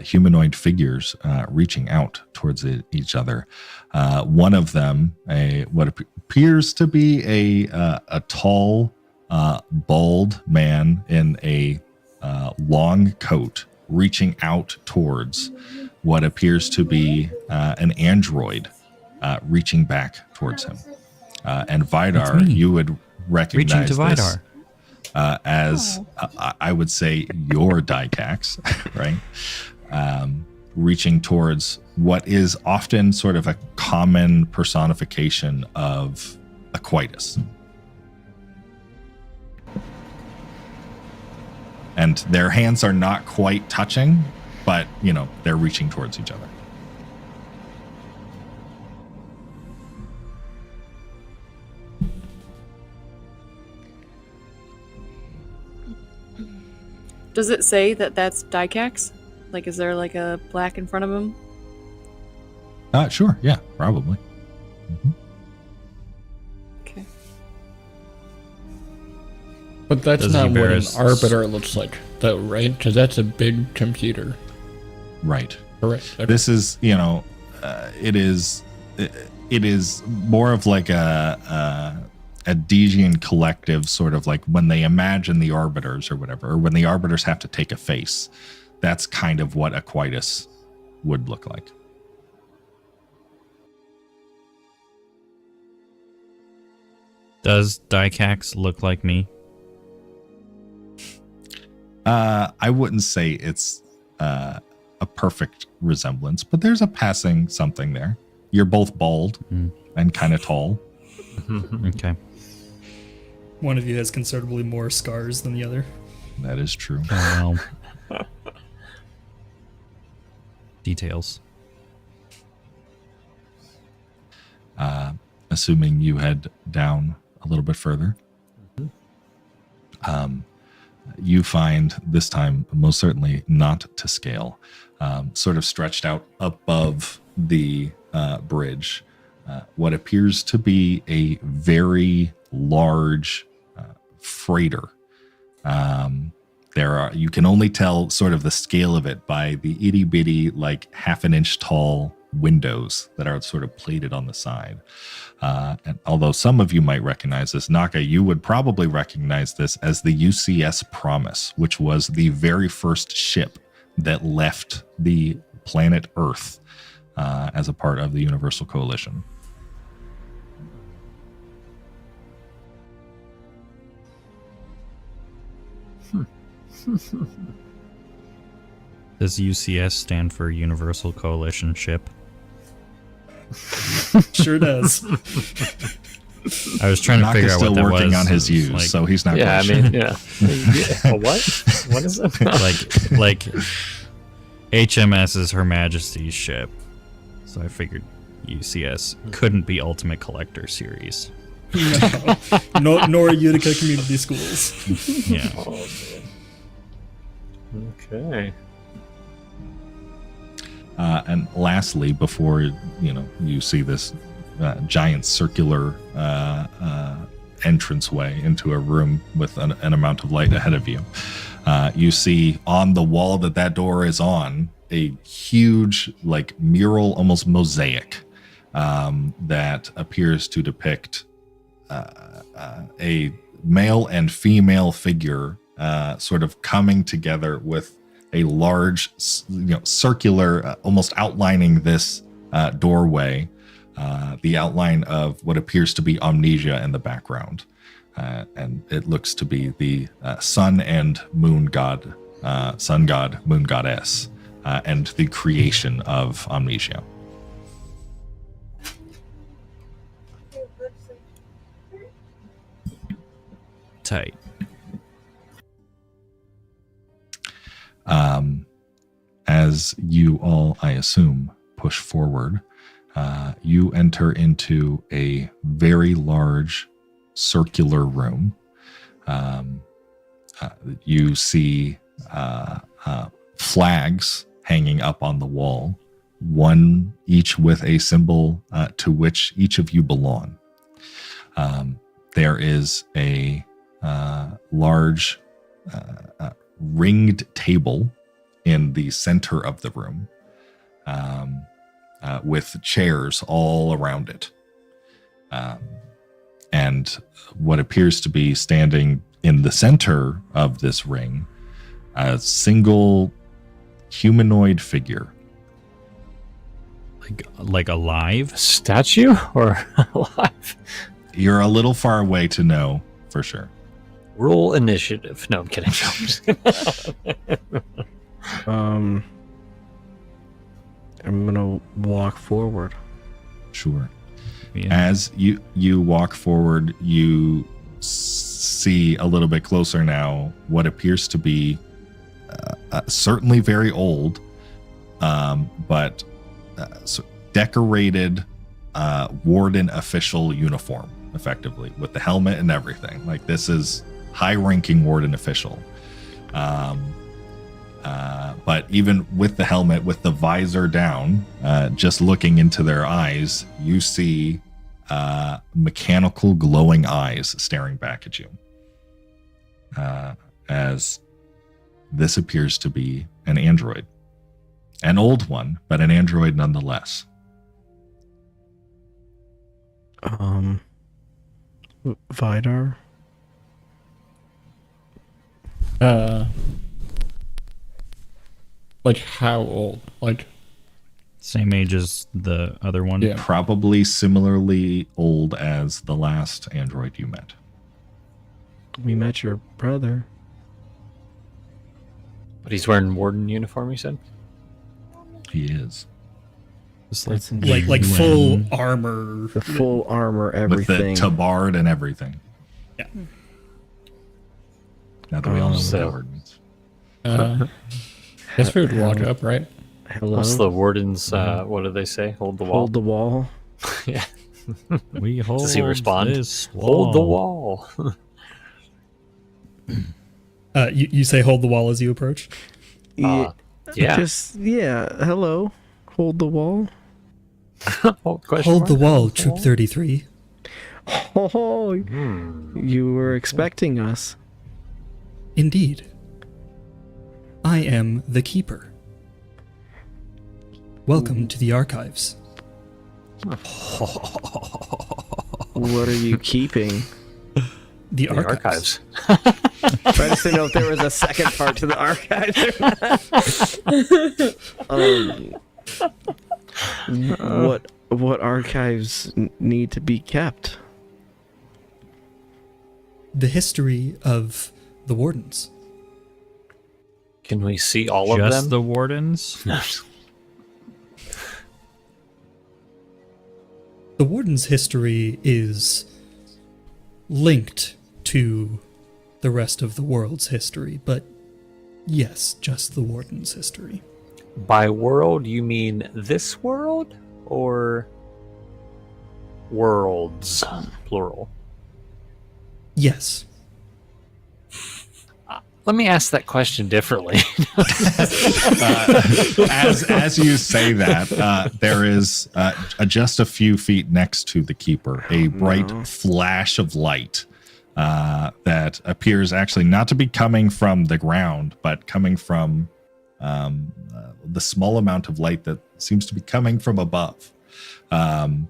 humanoid figures reaching out towards each other. One of them, what appears to be a tall, bald man in a long coat, reaching out towards what appears to be an android, reaching back towards him. And Vidar, you would recognize reaching to Vidar. This as I would say your Dicax, right? Reaching towards what is often sort of a common personification of Aquitus. And their hands are not quite touching, but, they're reaching towards each other. Does it say that that's Dicax? Is there a black in front of him? Sure. Yeah, probably. Mm-hmm. Okay. But that's Does not he what bear an his- arbiter looks like, though, right? Because that's a big computer. Right. Correct. Okay. This is, it is more of a Desian collective, sort of when they imagine the arbiters or whatever, or when the arbiters have to take a face. That's kind of what Aquitus would look like. Does Dicax look like me? I wouldn't say it's a perfect resemblance, but there's a passing something there. You're both bald and kind of tall. Okay. One of you has considerably more scars than the other. That is true. Oh, well. Details. Assuming you head down a little bit further, you find this time most certainly not to scale, sort of stretched out above the bridge, what appears to be a very large freighter, You can only tell sort of the scale of it by the itty bitty, like half an inch tall windows that are sort of plated on the side. And although some of you might recognize this, Naka, you would probably recognize this as the UCS Promise, which was the very first ship that left the planet Earth as a part of the Universal Coalition. Does UCS stand for Universal Coalition Ship? Sure does. I was trying to figure out what that was. Still working on his use, like, so he's not. Yeah, I quite mean, sure. yeah. What? What is it? like HMS is Her Majesty's ship, so I figured UCS couldn't be Ultimate Collector Series. No, nor Utica Community Schools. Yeah. Oh, man. Okay. And lastly, before you see this giant circular entranceway into a room with an amount of light ahead of you, you see on the wall that door is on a huge, like, mural, almost mosaic, that appears to depict a male and female figure sort of coming together with a large, circular, almost outlining this doorway, the outline of what appears to be amnesia in the background. And it looks to be the sun and moon god, sun god, moon goddess, and the creation of amnesia. Tight. As you all, I assume, push forward, you enter into a very large circular room. You see flags hanging up on the wall, one each with a symbol to which each of you belong. There is a large ringed table in the center of the room, with chairs all around it. And what appears to be standing in the center of this ring, a single humanoid figure. Like alive? Statue or alive? You're a little far away to know for sure. Roll initiative. No, I'm kidding. No, I'm just kidding. I'm gonna walk forward. Sure. Yeah. As you walk forward, you see a little bit closer now what appears to be certainly very old, but decorated warden official uniform, effectively, with the helmet and everything. Like, this is high-ranking warden official. But even with the helmet, with the visor down, just looking into their eyes, you see mechanical glowing eyes staring back at you. As this appears to be an android. An old one, but an android nonetheless. Vidar? Like how old? Like Same age as the other one? Yeah. Probably similarly old as the last android you met. We met your brother. But he's wearing warden uniform, you said? He is. It's That's Like full armor. The full armor, With the everything. tabard and everything. Yeah. Now that we all know what So- that word means. guess we would walk up, right? Hello? What's the warden's, what do they say? Hold the wall? Hold the wall. Yeah. We hold Does he respond? this Hold the wall. You say hold the wall as you approach? Yeah. Hello. Hold the wall. Hold the wall, Troop 33. Oh, you were expecting us. Indeed. I am the Keeper. Welcome to the archives. What are you keeping? The The archives. archives. Trying to know if there was a second part to the archives or not. What archives need to be kept? The history of the Wardens. Can we see all of them? Just the wardens? The Warden's history is linked to the rest of the world's history, but yes, just the Warden's history. By world, you mean this world or worlds, plural? Yes. Let me ask that question differently. As you say that, there is just a few feet next to the keeper a bright flash of light that appears actually not to be coming from the ground, but coming from the small amount of light that seems to be coming from above. And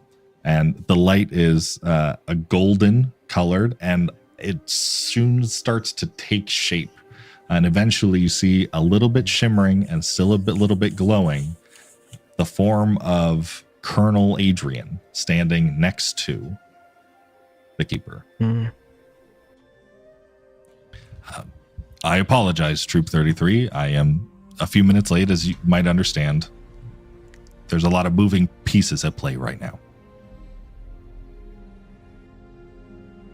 the light is a golden colored, and it soon starts to take shape. And eventually you see a little bit shimmering and still little bit glowing, the form of Colonel Adrian standing next to the keeper. I apologize, Troop 33. I am a few minutes late, as you might understand. There's a lot of moving pieces at play right now.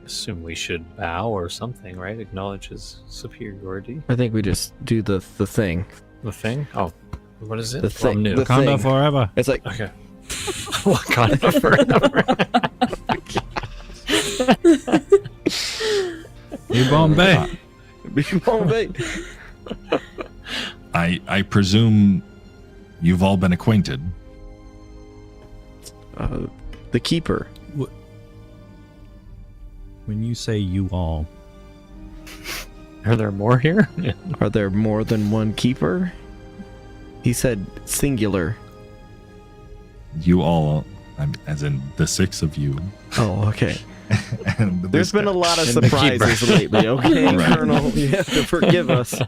Assume we should bow or something, right? Acknowledge his superiority. I think we just do the thing. The thing? Oh, what is it? The thing. New. The Wakanda thing. forever. It's like Okay. Wakanda forever. New Bombay. I presume you've all been acquainted. The keeper. When you say you all, Are there more here? Are there more than one keeper? He said singular. You all, as in the six of you. Oh, okay. And There's been a lot of And the surprises keeper. lately, okay, Right. Colonel? You have to forgive us.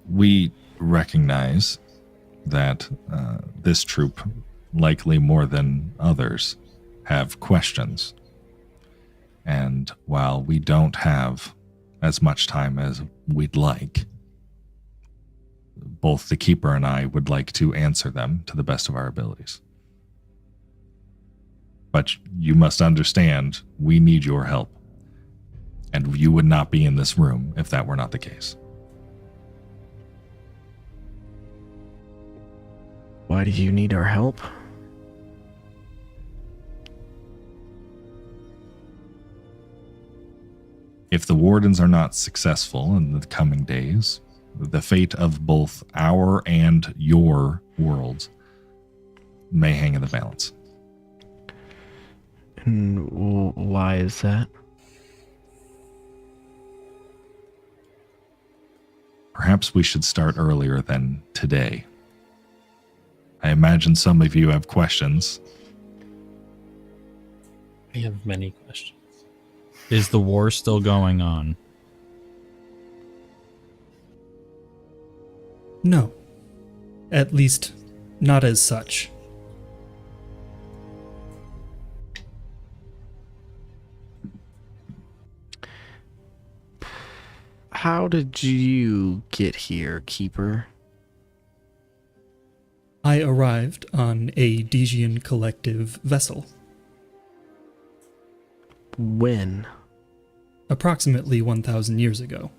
We recognize that this troop, likely more than others, have questions. And while we don't have as much time as we'd like, both the Keeper and I would like to answer them to the best of our abilities. But you must understand, we need your help. And you would not be in this room if that were not the case. Why do you need our help? If the Wardens are not successful in the coming days, the fate of both our and your worlds may hang in the balance. And why is that? Perhaps we should start earlier than today. I imagine some of you have questions. We have many questions. is the war still going on? No. At least, not as such. How did you get here, Keeper? I arrived on a Digian collective vessel. When? Approximately 1,000 years ago.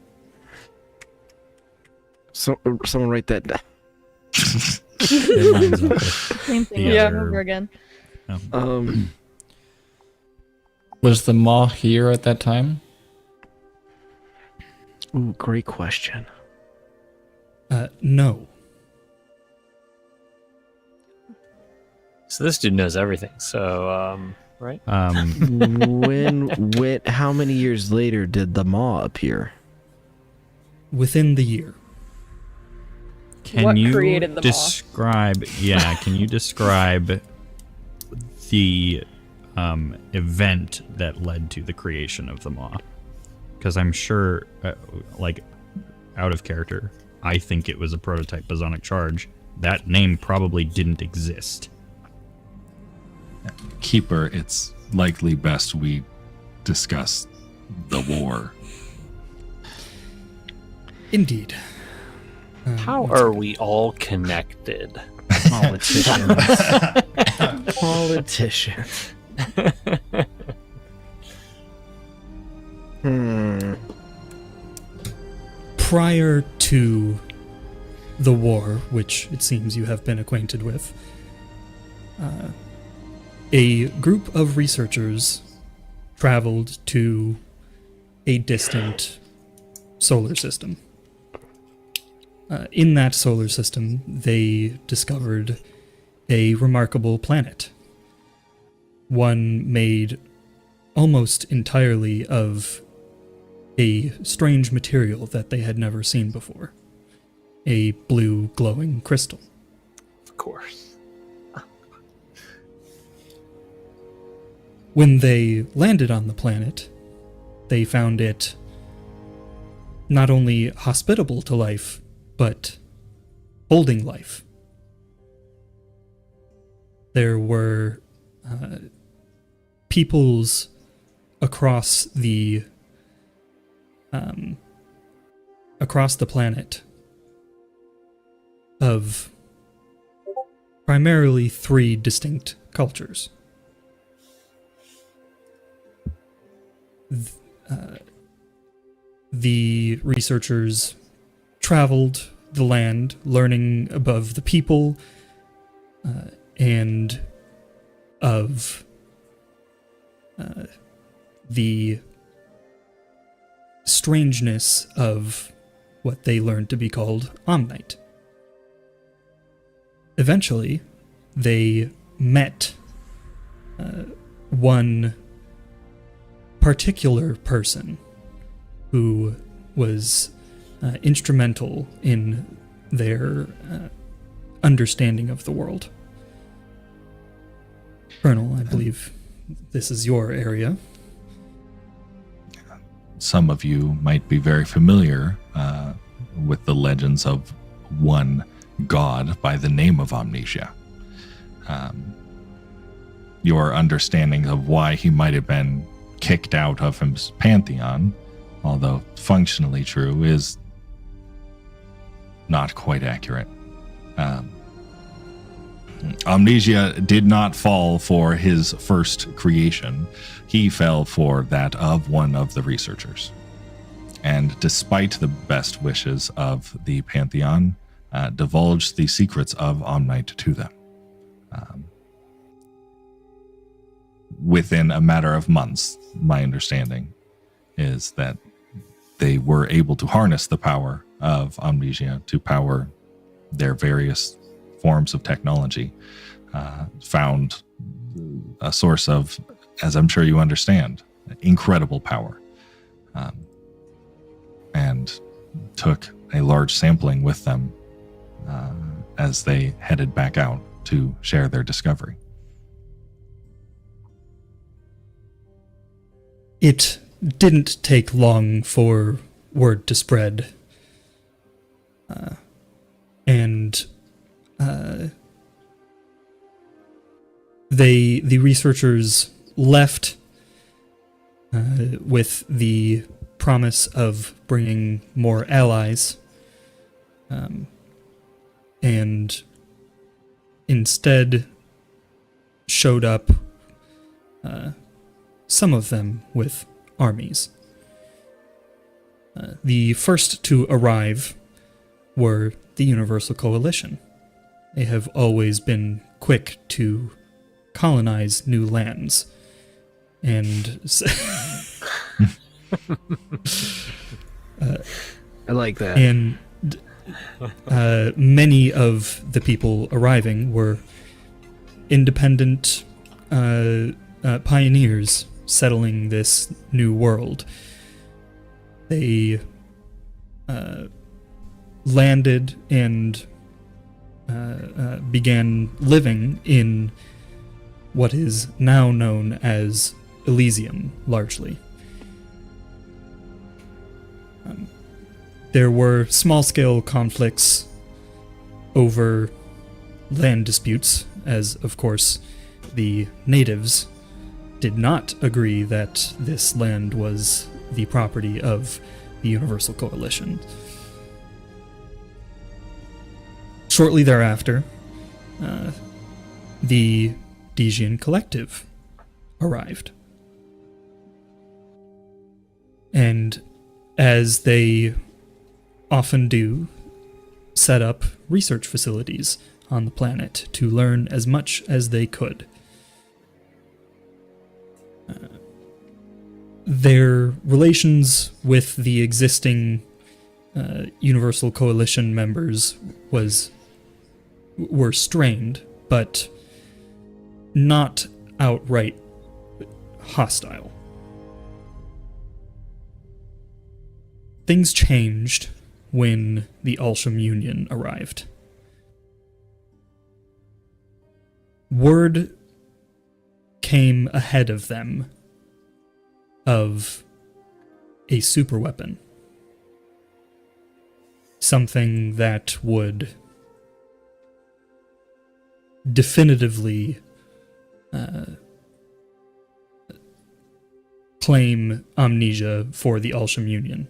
So, someone write that down. It lines up with Same thing the over other- and over again. Was the Maw here at that time? Ooh, great question. No. So this dude knows everything. So, right? When, how many years later did the Maw appear? within the year. Can What you created the maw? describe? Yeah, can you describe the event that led to the creation of the maw? Because I'm sure, like, out of character, I think it was a prototype bosonic charge. That name probably didn't exist. Keeper, it's likely best we discuss the war. Indeed. How are we all connected? Politicians. Politicians. Prior to the war, which it seems you have been acquainted with, a group of researchers traveled to a distant solar system. In that solar system, they discovered a remarkable planet. One made almost entirely of a strange material that they had never seen before. A blue glowing crystal. Of course. When they landed on the planet, they found it not only hospitable to life, but holding life. There were peoples across the planet of primarily 3 distinct cultures. The researchers traveled the land, learning above the people and of the strangeness of what they learned to be called Omnite. Eventually, they met one particular person who was instrumental in their understanding of the world. Colonel, I believe this is your area. Some of you might be very familiar with the legends of one god by the name of Amnesia. Your understanding of why he might have been kicked out of his pantheon, although functionally true, is not quite accurate. Amnesia did not fall for his first creation. He fell for that of one of the researchers. And despite the best wishes of the Pantheon, divulged the secrets of Omnite to them. Within a matter of months, my understanding is that they were able to harness the power of Amnesia to power their various forms of technology, found a source of, as I'm sure you understand, incredible power, and took a large sampling with them as they headed back out to share their discovery. It didn't take long for word to spread, and the researchers left with the promise of bringing more allies, and instead showed up, some of them with armies. The first to arrive were the Universal Coalition. They have always been quick to colonize new lands, and I like that. And many of the people arriving were independent pioneers settling this new world. They landed and began living in what is now known as Elysium, largely. There were small-scale conflicts over land disputes, as, of course, the natives did not agree that this land was the property of the Universal Coalition. Shortly thereafter, the Dijian Collective arrived. And as they often do, set up research facilities on the planet to learn as much as they could. Their relations with the existing Universal Coalition members were strained, but not outright hostile. Things changed when the Alsham Union arrived. Word came ahead of them of a superweapon. Something that would definitively claim amnesia for the Alsham Union.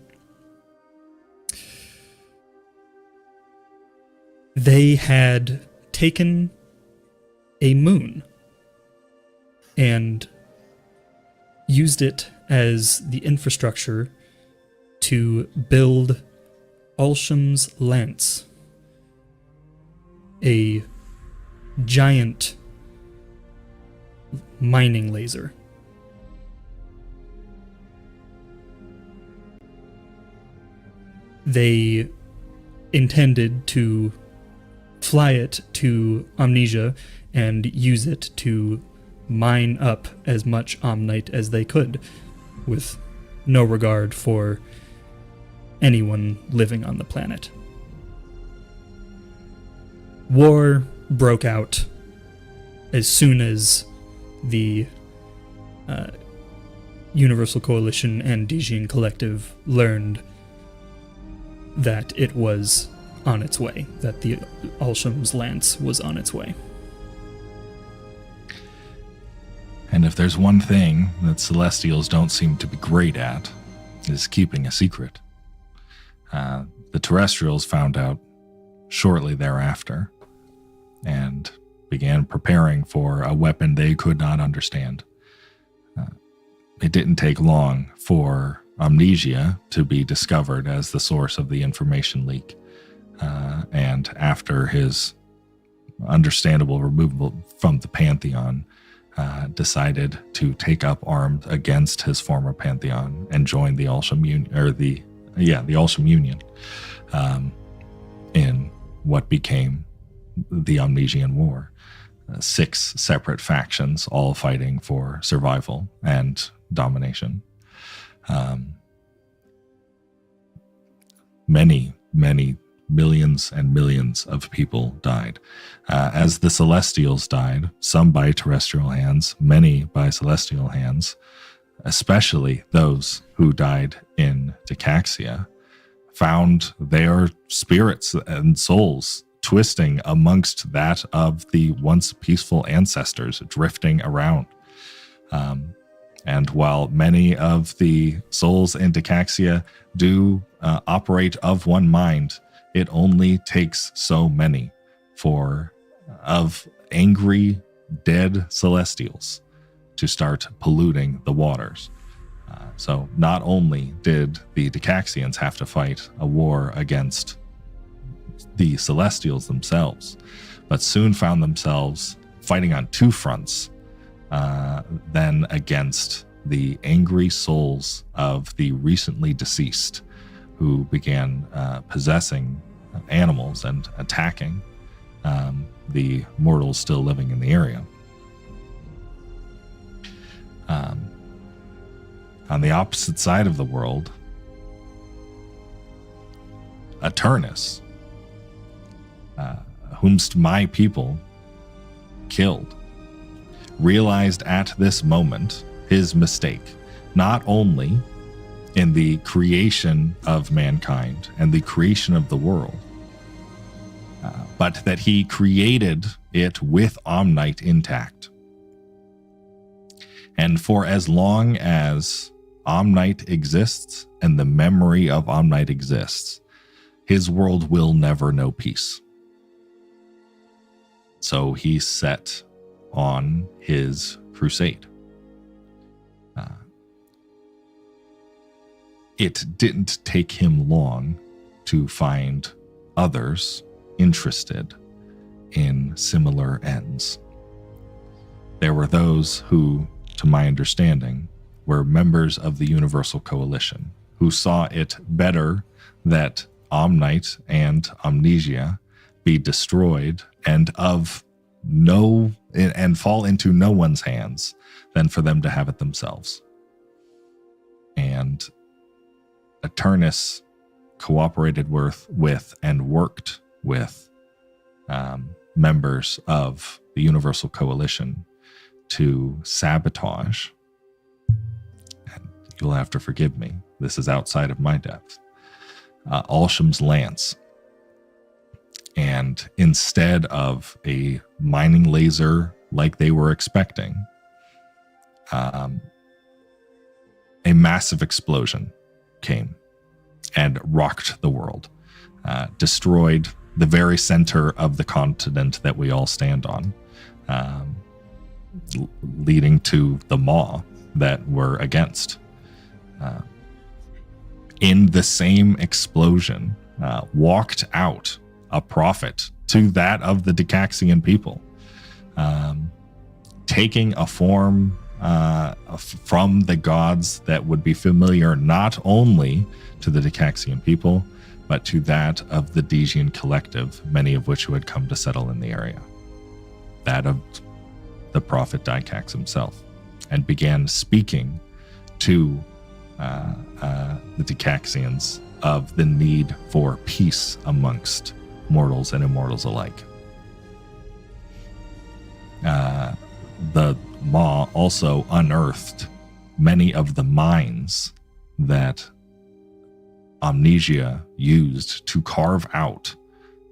They had taken a moon and used it as the infrastructure to build Alsham's Lance, a giant mining laser. They intended to fly it to Amnesia and use it to mine up as much Omnite as they could, with no regard for anyone living on the planet. War broke out as soon as the Universal Coalition and Dijian Collective learned that it was on its way, that the Alsham's Lance was on its way. And if there's one thing that Celestials don't seem to be great at, is keeping a secret. The Terrestrials found out shortly thereafter and began preparing for a weapon they could not understand. It didn't take long for Amnesia to be discovered as the source of the information leak. And after his understandable removal from the Pantheon, decided to take up arms against his former Pantheon and join the Alsham Union, the Alsham Union, in what became the Amnesian War. 6 separate factions, all fighting for survival and domination. Many millions and millions of people died. As the Celestials died, some by terrestrial hands, many by celestial hands, especially those who died in Decaxia, found their spirits and souls twisting amongst that of the once peaceful ancestors drifting around. And while many of the souls in Decaxia do operate of one mind, it only takes so many of angry, dead Celestials to start polluting the waters. So not only did the Decaxians have to fight a war against the Celestials themselves, but soon found themselves fighting on 2 fronts, then against the angry souls of the recently deceased, who began possessing animals and attacking the mortals still living in the area. On the opposite side of the world, Eternus, whomst my people killed, realized at this moment his mistake, not only in the creation of mankind and the creation of the world, but that he created it with Omnite intact. And for as long as Omnite exists and the memory of Omnite exists, his world will never know peace. So he set on his crusade. It didn't take him long to find others interested in similar ends. There were those who, to my understanding, were members of the Universal Coalition who saw it better that Omnite and Amnesia be destroyed and fall into no one's hands than for them to have it themselves. And Eternus cooperated with and worked with members of the Universal Coalition to sabotage, and you'll have to forgive me, this is outside of my depth, Alsham's lance. And instead of a mining laser like they were expecting, a massive explosion came and rocked the world, destroyed the very center of the continent that we all stand on, leading to the Maw that we're against. In the same explosion, walked out a prophet to that of the Decaxian people, taking a form from the gods that would be familiar not only to the Decaxian people, but to that of the Dejian collective, many of which who had come to settle in the area. That of the prophet Dycax himself, and began speaking to the Decaxians of the need for peace amongst mortals and immortals alike. The Maw also unearthed many of the mines that Amnesia used to carve out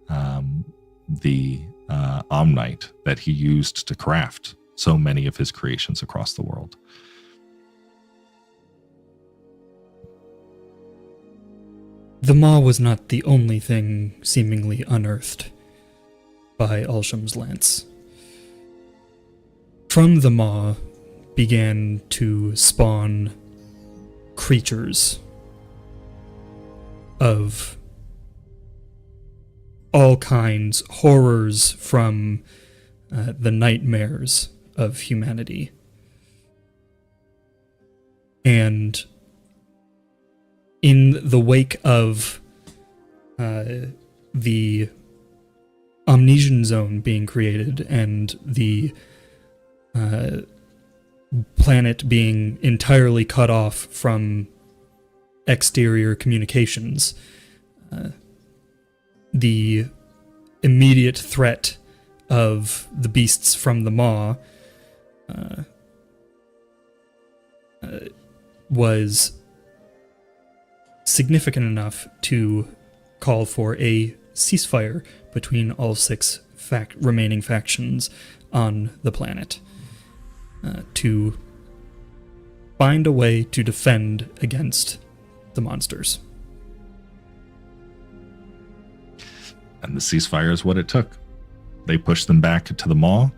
the Omnite that he used to craft so many of his creations across the world. The Maw was not the only thing seemingly unearthed by Alsham's lance. From the Maw began to spawn creatures of all kinds, horrors from the nightmares of humanity. And in the wake of the Omnesian Zone being created and the planet being entirely cut off from exterior communications, the immediate threat of the beasts from the Maw was significant enough to call for a ceasefire between all six remaining factions on the planet, to find a way to defend against the monsters. And the ceasefire is what it took. They pushed them back to the Maw,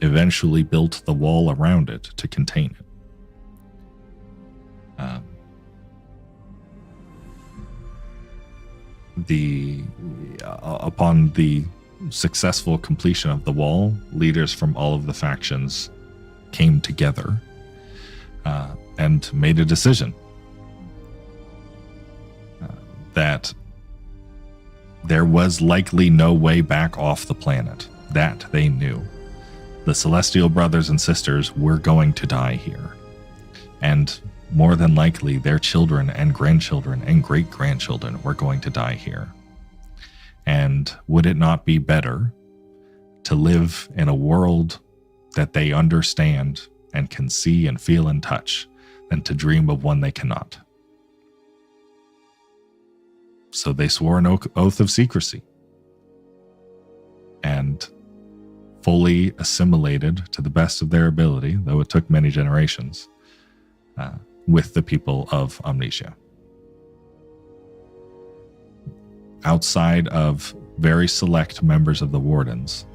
eventually built the wall around it to contain it. Upon the successful completion of the wall, leaders from all of the factions came together and made a decision that there was likely no way back off the planet. That they knew. The Celestial brothers and sisters were going to die here. And more than likely their children and grandchildren and great-grandchildren were going to die here. And would it not be better to live in a world that they understand and can see and feel and touch than to dream of one they cannot? So they swore an oath of secrecy and fully assimilated to the best of their ability, though it took many generations, with the people of Amnesia. Outside of very select members of the Wardens,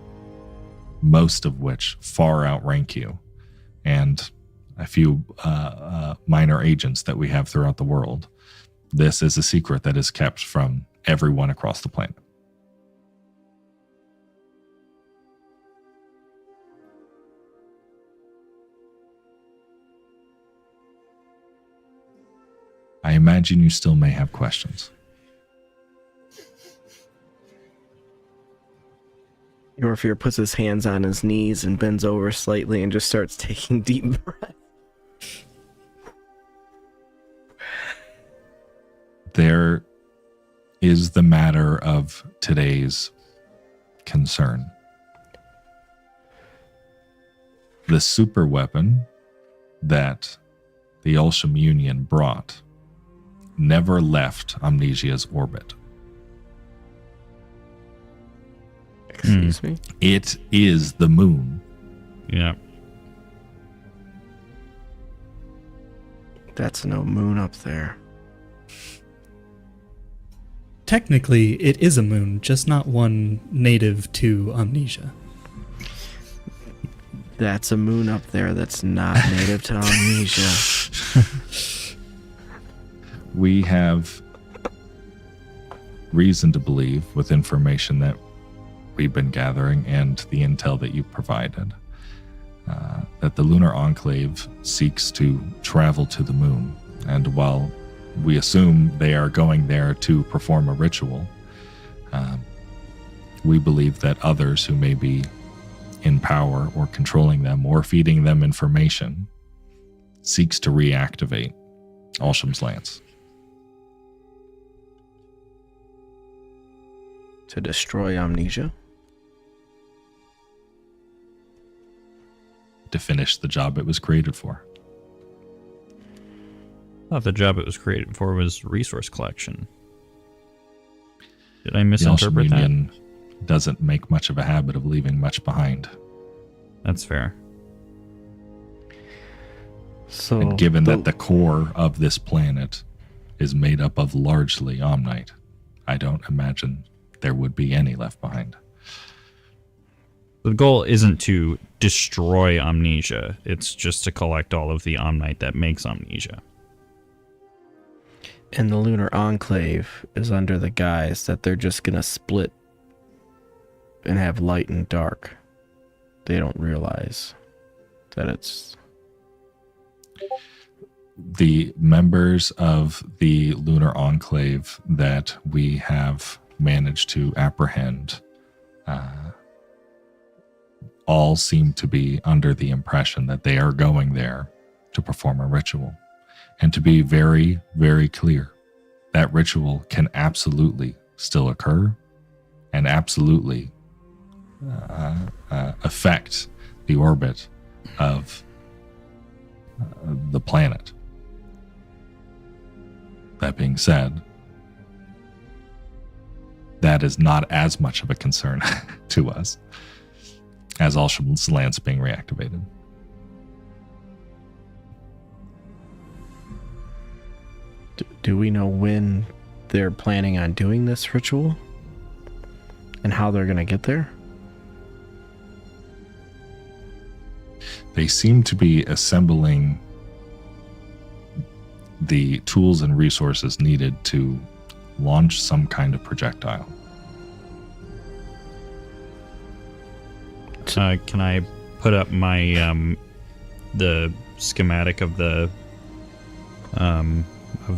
most of which far outrank you, and a few minor agents that we have throughout the world, this is a secret that is kept from everyone across the planet. I imagine you still may have questions. Yorfir puts his hands on his knees and bends over slightly and just starts taking deep breaths. There is the matter of today's concern. The super weapon that the Ulsham Union brought never left Amnesia's orbit. Excuse me? It is the moon. Yeah. That's no moon up there. Technically, it is a moon, just not one native to Amnesia. That's a moon up there that's not native to Amnesia. We have reason to believe, with information that we've been gathering and the intel that you provided, that the Lunar Enclave seeks to travel to the moon. And while we assume they are going there to perform a ritual, we believe that others who may be in power or controlling them or feeding them information seeks to reactivate Alsham's lance. To destroy Amnesia? To finish the job it was created for. I thought the job it was created for was resource collection. Did I The misinterpret Alsham that? Union doesn't make much of a habit of leaving much behind. That's fair. So, And given that the core of this planet is made up of largely Omnite, I don't imagine there would be any left behind. The goal isn't to destroy Amnesia. It's just to collect all of the Omnite that makes Amnesia. And the Lunar Enclave is under the guise that they're just gonna split and have light and dark. They don't realize that it's... The members of the Lunar Enclave that we have managed to apprehend all seem to be under the impression that they are going there to perform a ritual. And to be very, very clear, that ritual can absolutely still occur and absolutely affect the orbit of the planet. That being said, that is not as much of a concern to us as Alsham's lance being reactivated. Do we know when they're planning on doing this ritual? And how they're gonna get there? They seem to be assembling the tools and resources needed to launch some kind of projectile. Can I put up my the schematic of the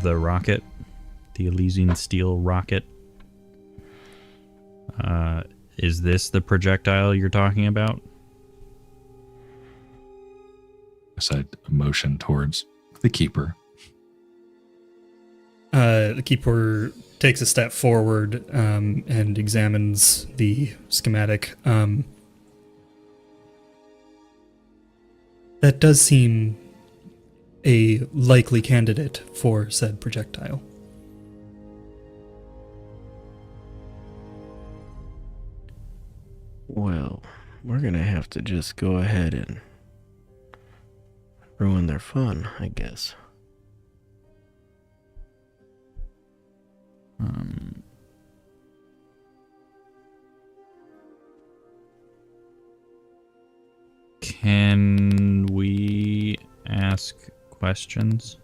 rocket, the Elysian steel rocket? Is this the projectile you're talking about? I said motion towards the keeper. The keeper takes a step forward and examines the schematic. That does seem a likely candidate for said projectile. Well, we're gonna have to just go ahead and ruin their fun, I guess. Can we ask questions?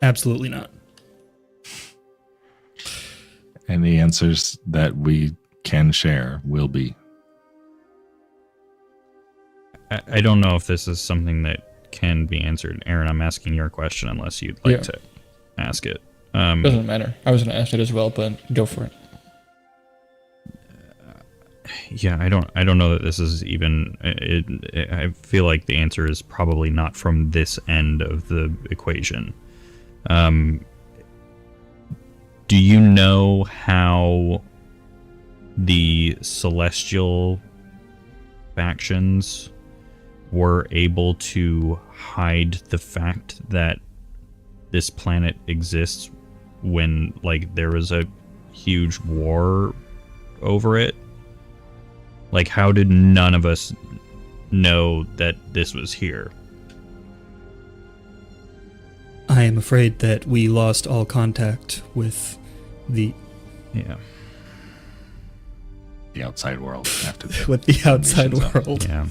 Absolutely not. And the answers that we can share will be. I don't know if this is something that can be answered. Aaron, I'm asking your question unless you'd like to ask it. Doesn't matter. I was going to ask it as well, but go for it. Yeah, I don't know that this is even. I feel like the answer is probably not from this end of the equation. Do you know how the celestial factions were able to hide the fact that this planet exists when, like, there was a huge war over it? Like, how did none of us know that this was here? I am afraid that we lost all contact with the outside world after with the outside nations world. Yeah.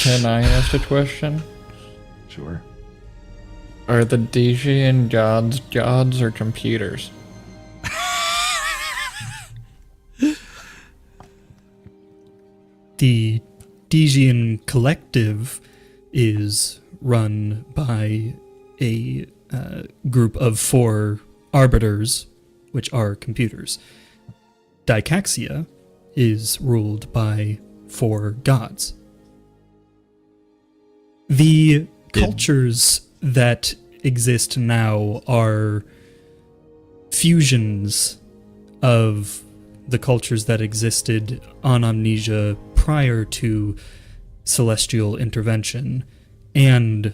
Can I ask a question? Sure. Are the Dijian gods or computers? The Dijian Collective is run by a group of 4 arbiters, which are computers. Dicaxia is ruled by 4 gods. The cultures that exist now are fusions of the cultures that existed on Amnesia prior to celestial intervention and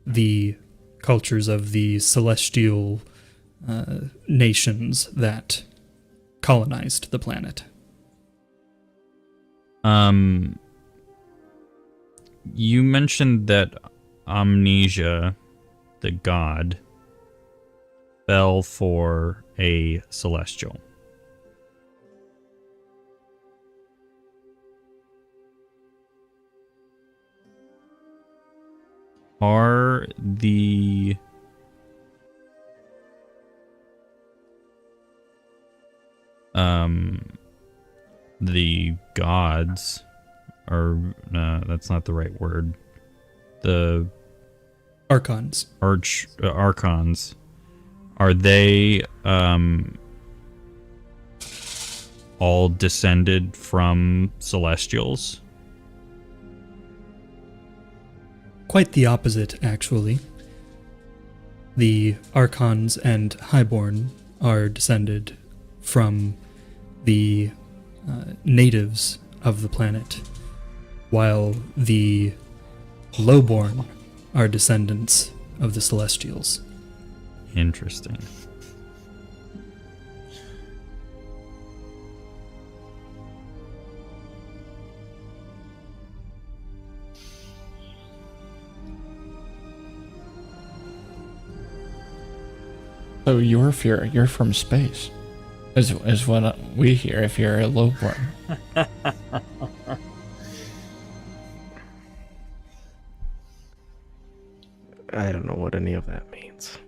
the cultures of the celestial nations that colonized the planet. You mentioned that Amnesia, the god, fell for a celestial. Are the gods, or no, that's not the right word. The Archons. Archons, are they all descended from celestials? Quite the opposite, actually. The Archons and Highborn are descended from the natives of the planet, while the Lowborn are descendants of the Celestials. Interesting. So you're from space, is what we hear if you're a lowborn. I don't know what any of that means.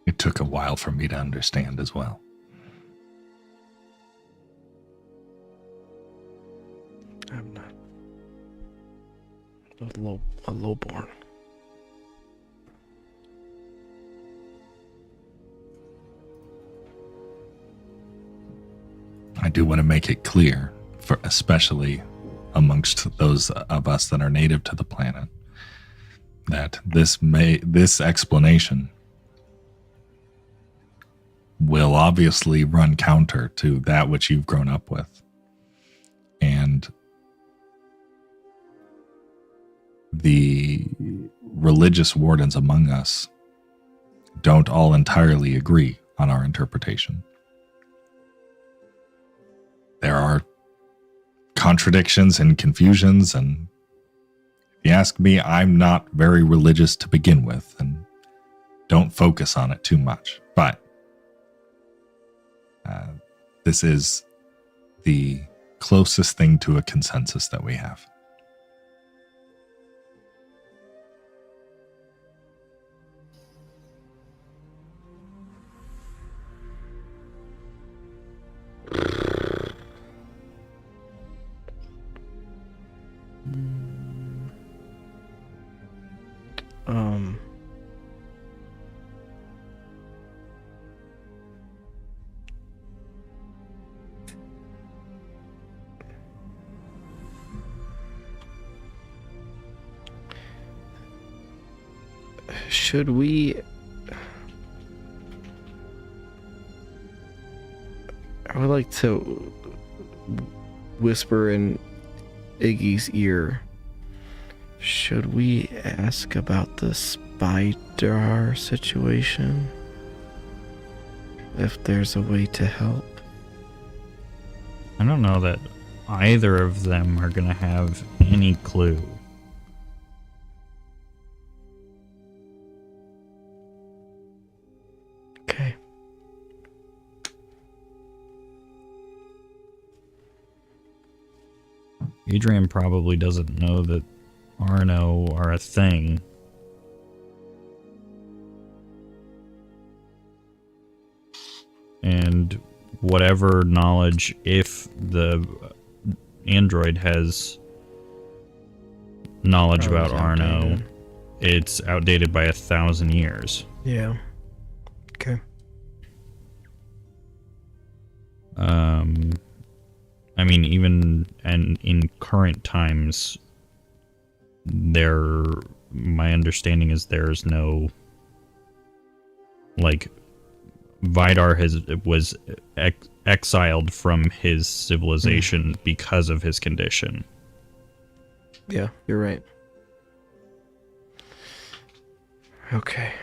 It took a while for me to understand as well. I'm not a lowborn. I do want to make it clear for especially amongst those of us that are native to the planet, that this explanation will obviously run counter to that which you've grown up with. And the religious wardens among us don't all entirely agree on our interpretation. There are contradictions and confusions, and if you ask me, I'm not very religious to begin with and don't focus on it too much. But this is the closest thing to a consensus that we have. Should we... I would like to whisper in Iggy's ear. Should we ask about the spider situation? If there's a way to help? I don't know that either of them are going to have any clue. Okay. Adrian probably doesn't know that Arno are a thing. And whatever knowledge, if the android has knowledge about Arno, outdated. it's outdated by 1,000 years. Yeah. Okay. I mean, even and in current times, my understanding is there's no, like, Vidar was exiled from his civilization because of his condition. Yeah, you're right. Okay.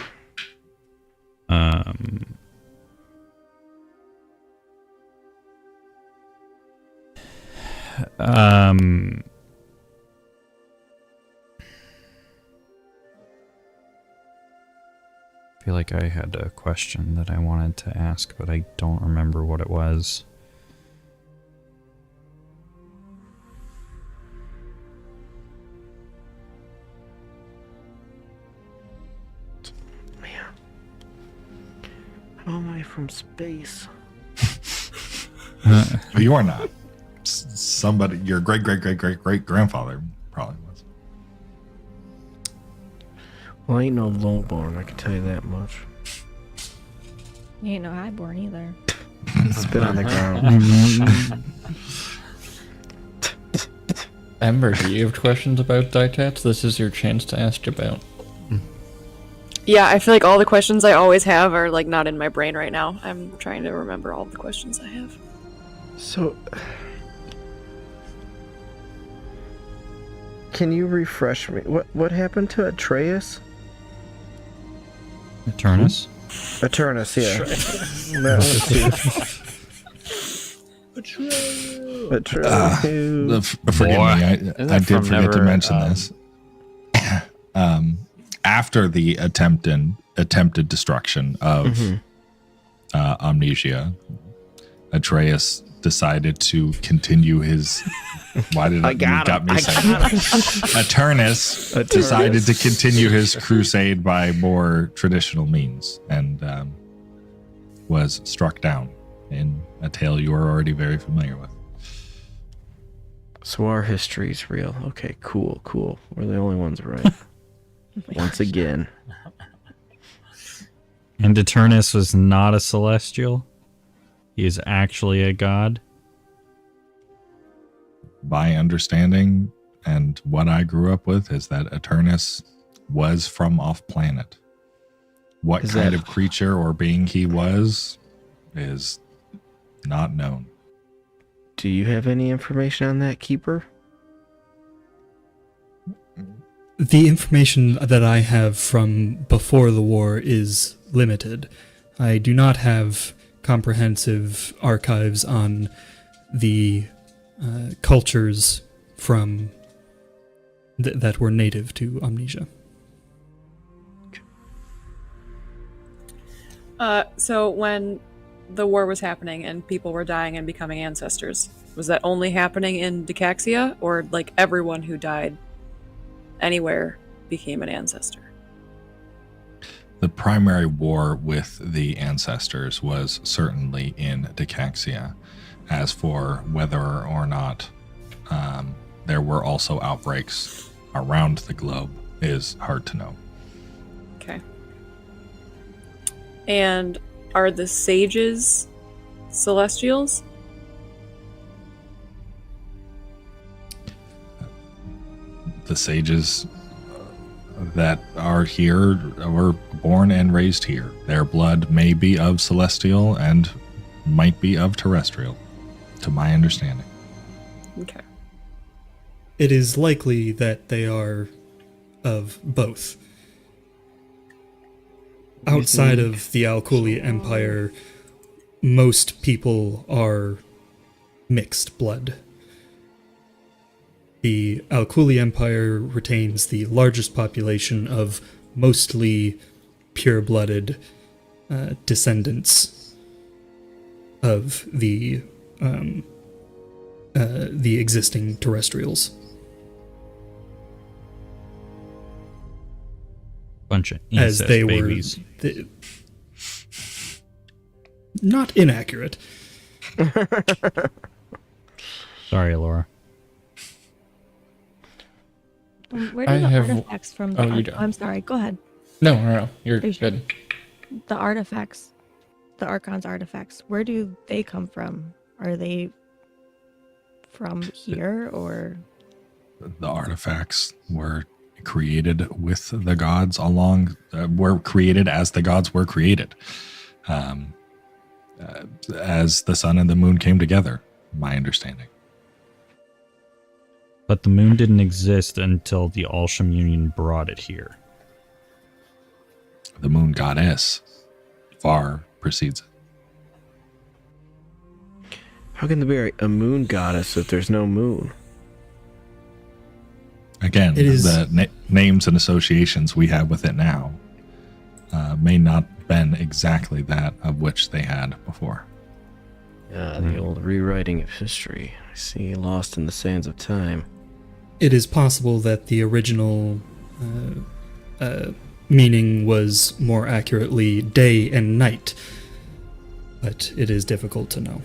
I feel like I had a question that I wanted to ask, but I don't remember what it was. Man. How am I from space? You are not. Somebody, your great grandfather probably was. Well, I ain't no lowborn, I can tell you that much. You ain't no highborn either. Spit on the ground. Ember, do you have questions about Ditats? This is your chance to ask about. Yeah, I feel like all the questions I always have are like not in my brain right now. I'm trying to remember all the questions I have. So, can you refresh me? What happened to Atreus? Eternus? Eternus, yeah. That one too. Forgive me, I did forget to mention this. After the attempted destruction of Amnesia, Atreus decided to continue his. Why did I got me saying that? Eternus decided to continue his crusade by more traditional means and was struck down in a tale you are already very familiar with. So our history's real. Okay, cool. We're the only ones right. Once again. And Eternus was not a celestial? He is actually a god? my understanding and what I grew up with is that Eternus was from off planet. What Is kind that- of creature or being he was is not known. Do you have any information on that, Keeper? The information that I have from before the war is limited. I do not have comprehensive archives on the cultures from that were native to Amnesia. So when the war was happening and people were dying and becoming ancestors, was that only happening in Decaxia, or like everyone who died anywhere became an ancestor? The primary war with the ancestors was certainly in Decaxia. As for whether or not there were also outbreaks around the globe is hard to know. Okay. And are the sages celestials? The sages that are here were born and raised here. Their blood may be of celestial and might be of terrestrial, to my understanding. Okay. It is likely that they are of both. Outside of the Alkuli Empire, most people are mixed blood. The Alkuli Empire retains the largest population of mostly pure-blooded descendants of the existing terrestrials. Bunch of As incest they babies. were not inaccurate. Sorry, Laura. Where do I the have- artifacts from the oh, you don't. I'm sorry, go ahead. No. You're Are you sure? good. The artifacts, the Archon's artifacts, where do they come from? Are they from here or? The artifacts were created with the gods were created as the gods were created. As the sun and the moon came together, my understanding. But the moon didn't exist until the Alsham Union brought it here. The moon goddess far precedes it. How can there be a moon goddess if there's no moon? Again, It is- the names and associations we have with it now may not been exactly that of which they had before. The old rewriting of history. I see, lost in the sands of time. It is possible that the original meaning was more accurately day and night, but it is difficult to know.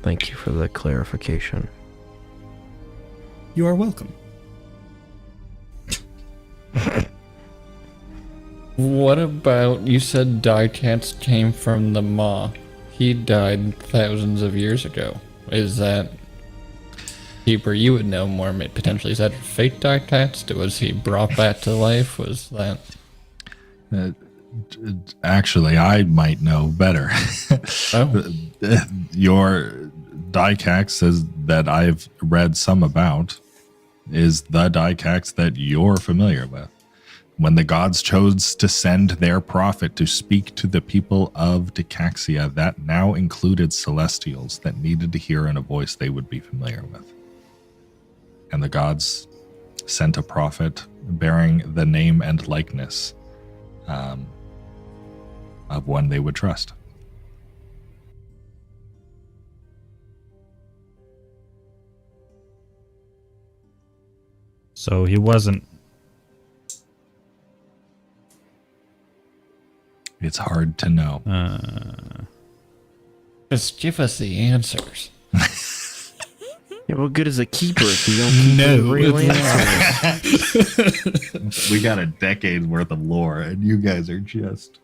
Thank you for the clarification. You are welcome. What about, you said Dicats came from the Maw. He died thousands of years ago. Is that... Keeper, you would know more, potentially. Is that fake Dicats? Was he brought back to life? Was that... Actually, I might know better. Oh. Your Dicax that I've read some about is the Dicax that you're familiar with. When the gods chose to send their prophet to speak to the people of Decaxia, that now included celestials that needed to hear in a voice they would be familiar with. And the gods sent a prophet bearing the name and likeness of one they would trust. So he wasn't. It's hard to know. Just give us the answers. Yeah, what good is a keeper if you don't keep the real answers? We got a decade worth of lore, and you guys are just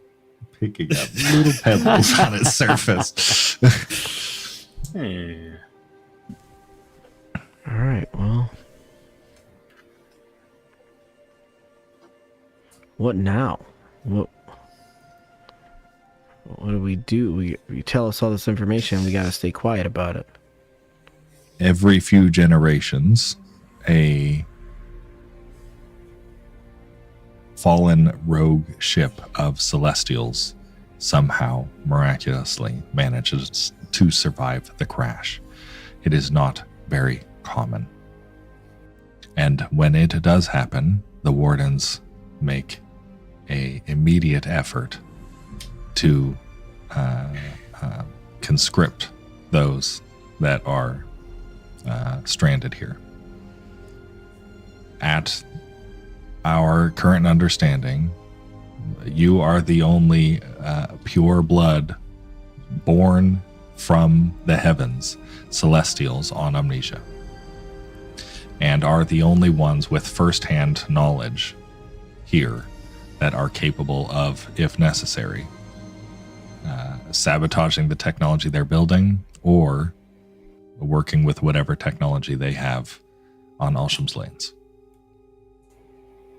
picking up little pebbles on its surface. All right, well. What now? What do we do? You tell us all this information, we gotta stay quiet about it. Every few generations, a fallen rogue ship of Celestials somehow miraculously manages to survive the crash. It is not very common. And when it does happen, the Wardens make a immediate effort to conscript those that are stranded here. At our current understanding, you are the only pure blood born from the heavens, Celestials on Amnesia, and are the only ones with first-hand knowledge here that are capable of, if necessary, sabotaging the technology they're building or working with whatever technology they have on Alsham's lanes.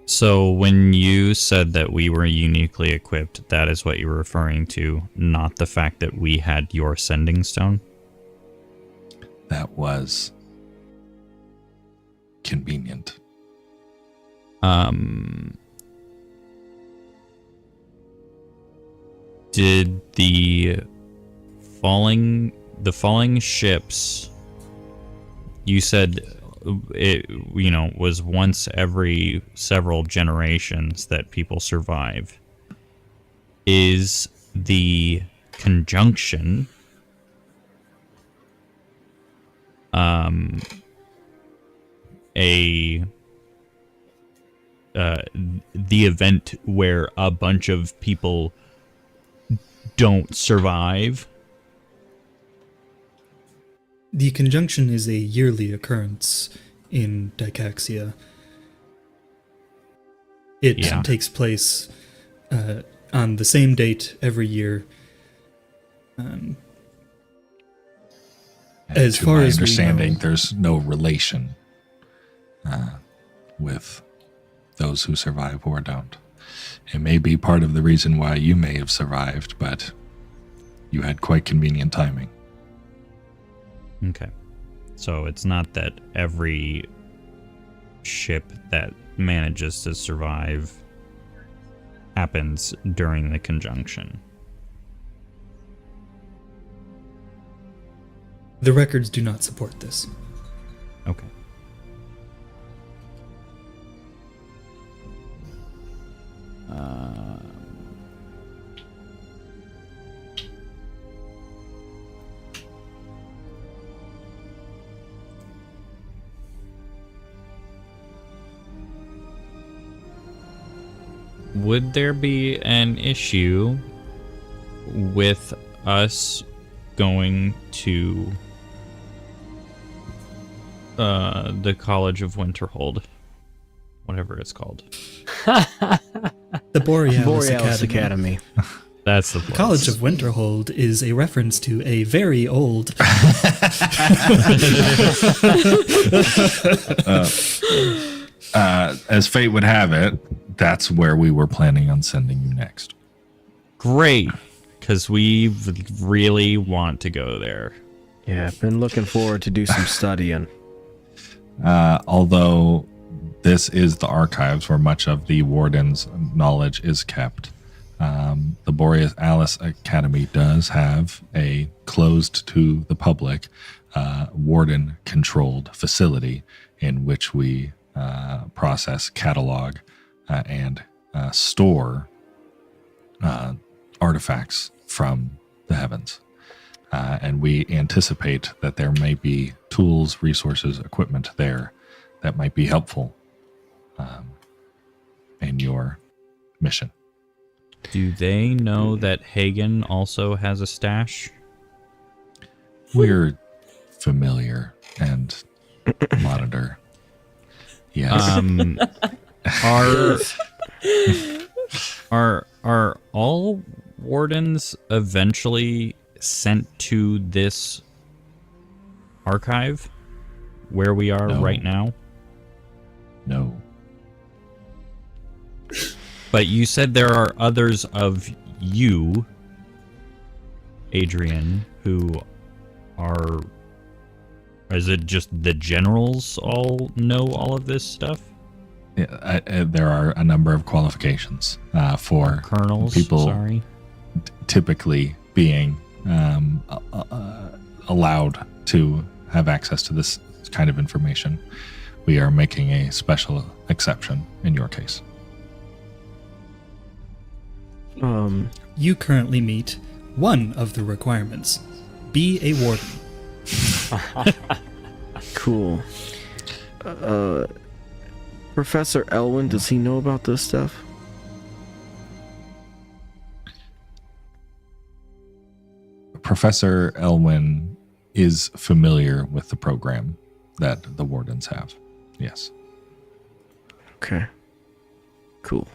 So when you said that we were uniquely equipped, that is what you were referring to, not the fact that we had your sending stone? That was convenient. Did the falling ships, you said it, was once every several generations that people survive. Is the conjunction the event where a bunch of people don't survive? The conjunction is a yearly occurrence in Dicaxia. It takes place on the same date every year. As to far my as we understanding, know, there's no relation with those who survive or don't. It may be part of the reason why you may have survived, but you had quite convenient timing. Okay. So it's not that every ship that manages to survive happens during the conjunction. the records do not support this. Okay. Would there be an issue with us going to the College of Winterhold? Whatever it's called. The Borealis Academy. That's the place. College of Winterhold is a reference to a very old... As fate would have it, that's where we were planning on sending you next. Great, because we really want to go there. Yeah, I've been looking forward to do some studying. Although this is the archives where much of the warden's knowledge is kept, the Borealis Academy does have a closed to the public warden-controlled facility in which we process, catalog, and store artifacts from the heavens. And we anticipate that there may be tools, resources, equipment there that might be helpful in your mission. Do they know that Hagen also has a stash? We're familiar and monitor. Yes. Are all wardens eventually sent to this archive where we are No. right now? No. But you said there are others of you, Adrian, who are... Is it just the generals all know all of this stuff? Yeah, there are a number of qualifications for Colonels, people sorry. typically being allowed to have access to this kind of information. We are making a special exception in your case. You currently meet one of the requirements. Be a warden. Cool. Professor Elwin, does he know about this stuff? Professor Elwin is familiar with the program that the wardens have. Yes. Okay. Cool.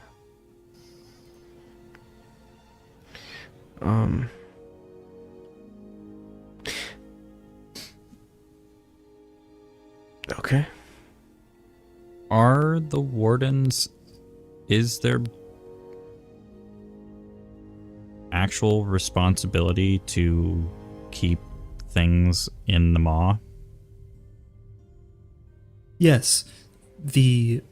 Okay. Are the wardens... Is there actual responsibility to keep things in the maw? Yes, the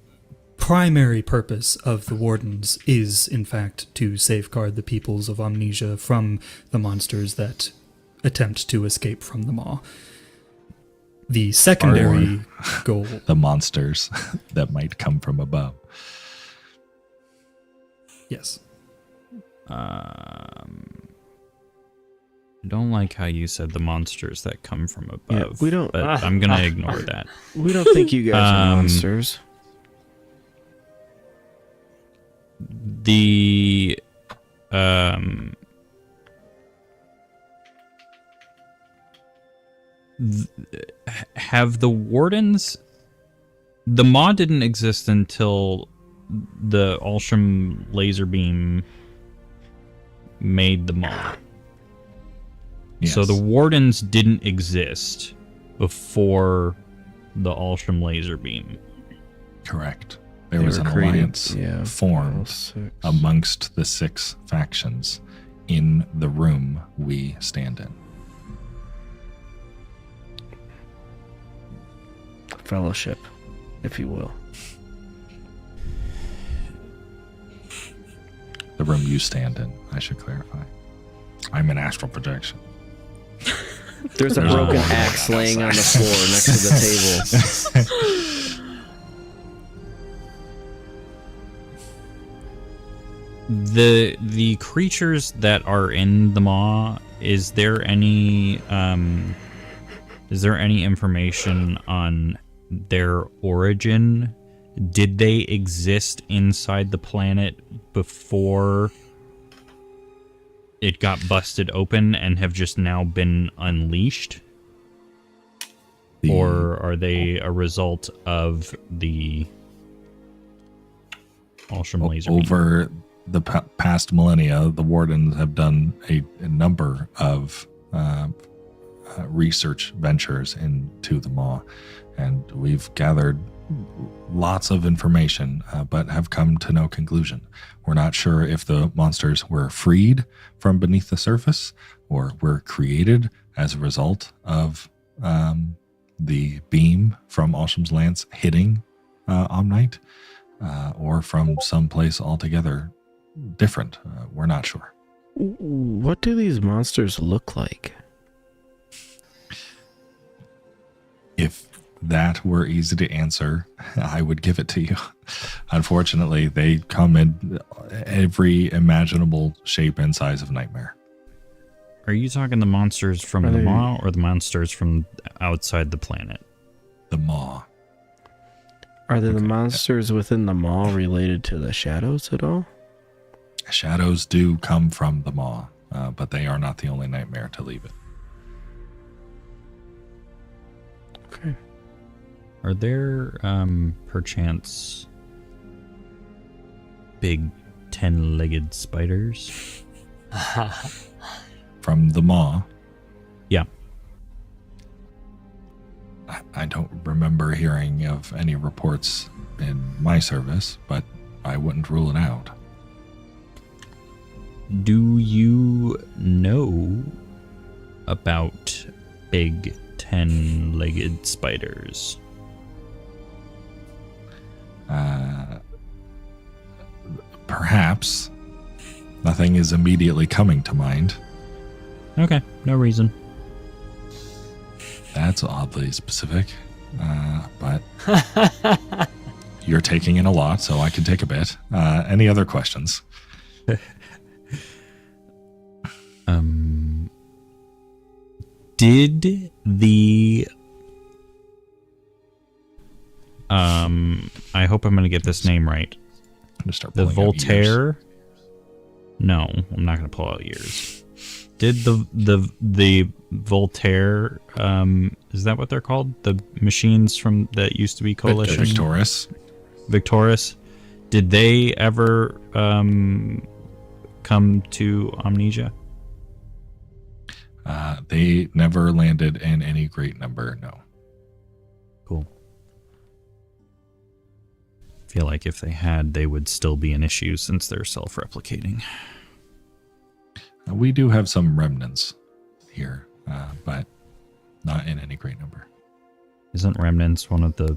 primary purpose of the wardens is, in fact, to safeguard the peoples of Amnesia from the monsters that attempt to escape from the maw. The secondary goal... The monsters that might come from above. Yes. I don't like how you said the monsters that come from above. we don't- But I'm gonna ignore that. We don't think you guys are monsters. The have the wardens... The maw didn't exist until the Alsham laser beam made the maw. Yes. So the wardens didn't exist before the Alsham laser beam. Correct. There They was were an created- alliance yeah, formed 6. amongst the 6 factions in the room we stand in. Fellowship, if you will. The room you stand in, I should clarify. I'm an astral projection. There's a No. broken axe laying on the floor next to the table. The creatures that are in the maw, is there any information on their origin? Did they exist inside the planet before it got busted open and have just now been unleashed? Or are they a result of the Alsham laser beam? Over the past millennia, the Wardens have done a number of research ventures into the Maw, and we've gathered lots of information, but have come to no conclusion. We're not sure if the monsters were freed from beneath the surface or were created as a result of the beam from Alsham's lance hitting Omnite, or from someplace altogether different. We're not sure. What do these monsters look like? If that were easy to answer, I would give it to you. Unfortunately, they come in every imaginable shape and size of nightmare. Are you talking the monsters from Are the they- Maw or the monsters from outside the planet? The Maw. Are the Okay. monsters within the mall related to the shadows at all? Shadows do come from the Maw, but they are not the only nightmare to leave it. Okay. Are there, perchance, big 10-legged spiders? From the Maw, Yeah. I don't remember hearing of any reports in my service, but I wouldn't rule it out. Do you know about big 10-legged spiders? Perhaps. Nothing is immediately coming to mind. Okay, no reason. That's oddly specific. But you're taking in a lot, so I can take a bit. Any other questions? Did the I hope I'm going to get this name right. I'm gonna start The pulling out years. Voltaire. No, I'm not going to pull out years. Did the Voltaire? Is that what they're called? The machines from that used to be Coalition. Victoris. Did they ever come to Amnesia? They never landed in any great number. No. Cool. I feel like if they had, they would still be an issue since they're self-replicating. We do have some remnants here, but not in any great number. Isn't Remnants one of the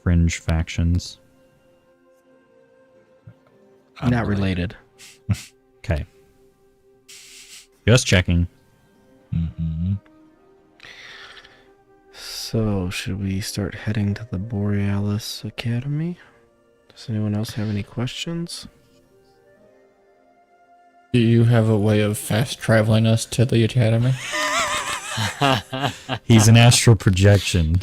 fringe factions? Not related. Okay. Just checking. Mm-hmm. So, should we start heading to the Borealis Academy? Does anyone else have any questions? Do you have a way of fast traveling us to the academy? He's an astral projection.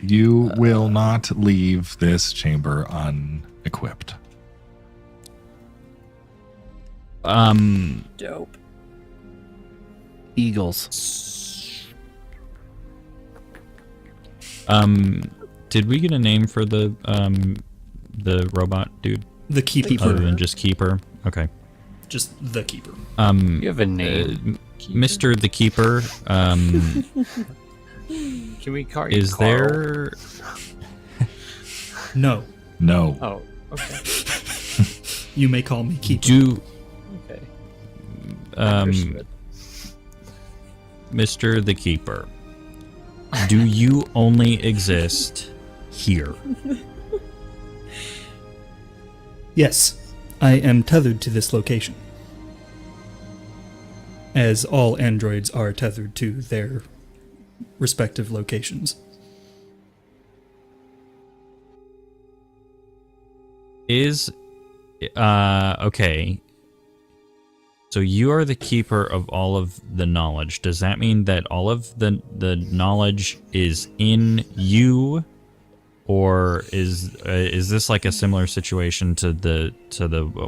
You will not leave this chamber unequipped. Dope. Eagles. Did we get a name for the robot dude? The keeper. Other than just Keeper? Okay. Just the keeper. You have a name. Mr. the Keeper, Can we call you is Carl? there... No. No. Oh, okay. You may call me keeper. Do... Okay. Understood. Mr. the Keeper, do you only exist here? Yes, I am tethered to this location. As all androids are tethered to their respective locations. Is... okay. So you are the keeper of all of the knowledge. Does that mean that all of the knowledge is in you, or is this like a similar situation to the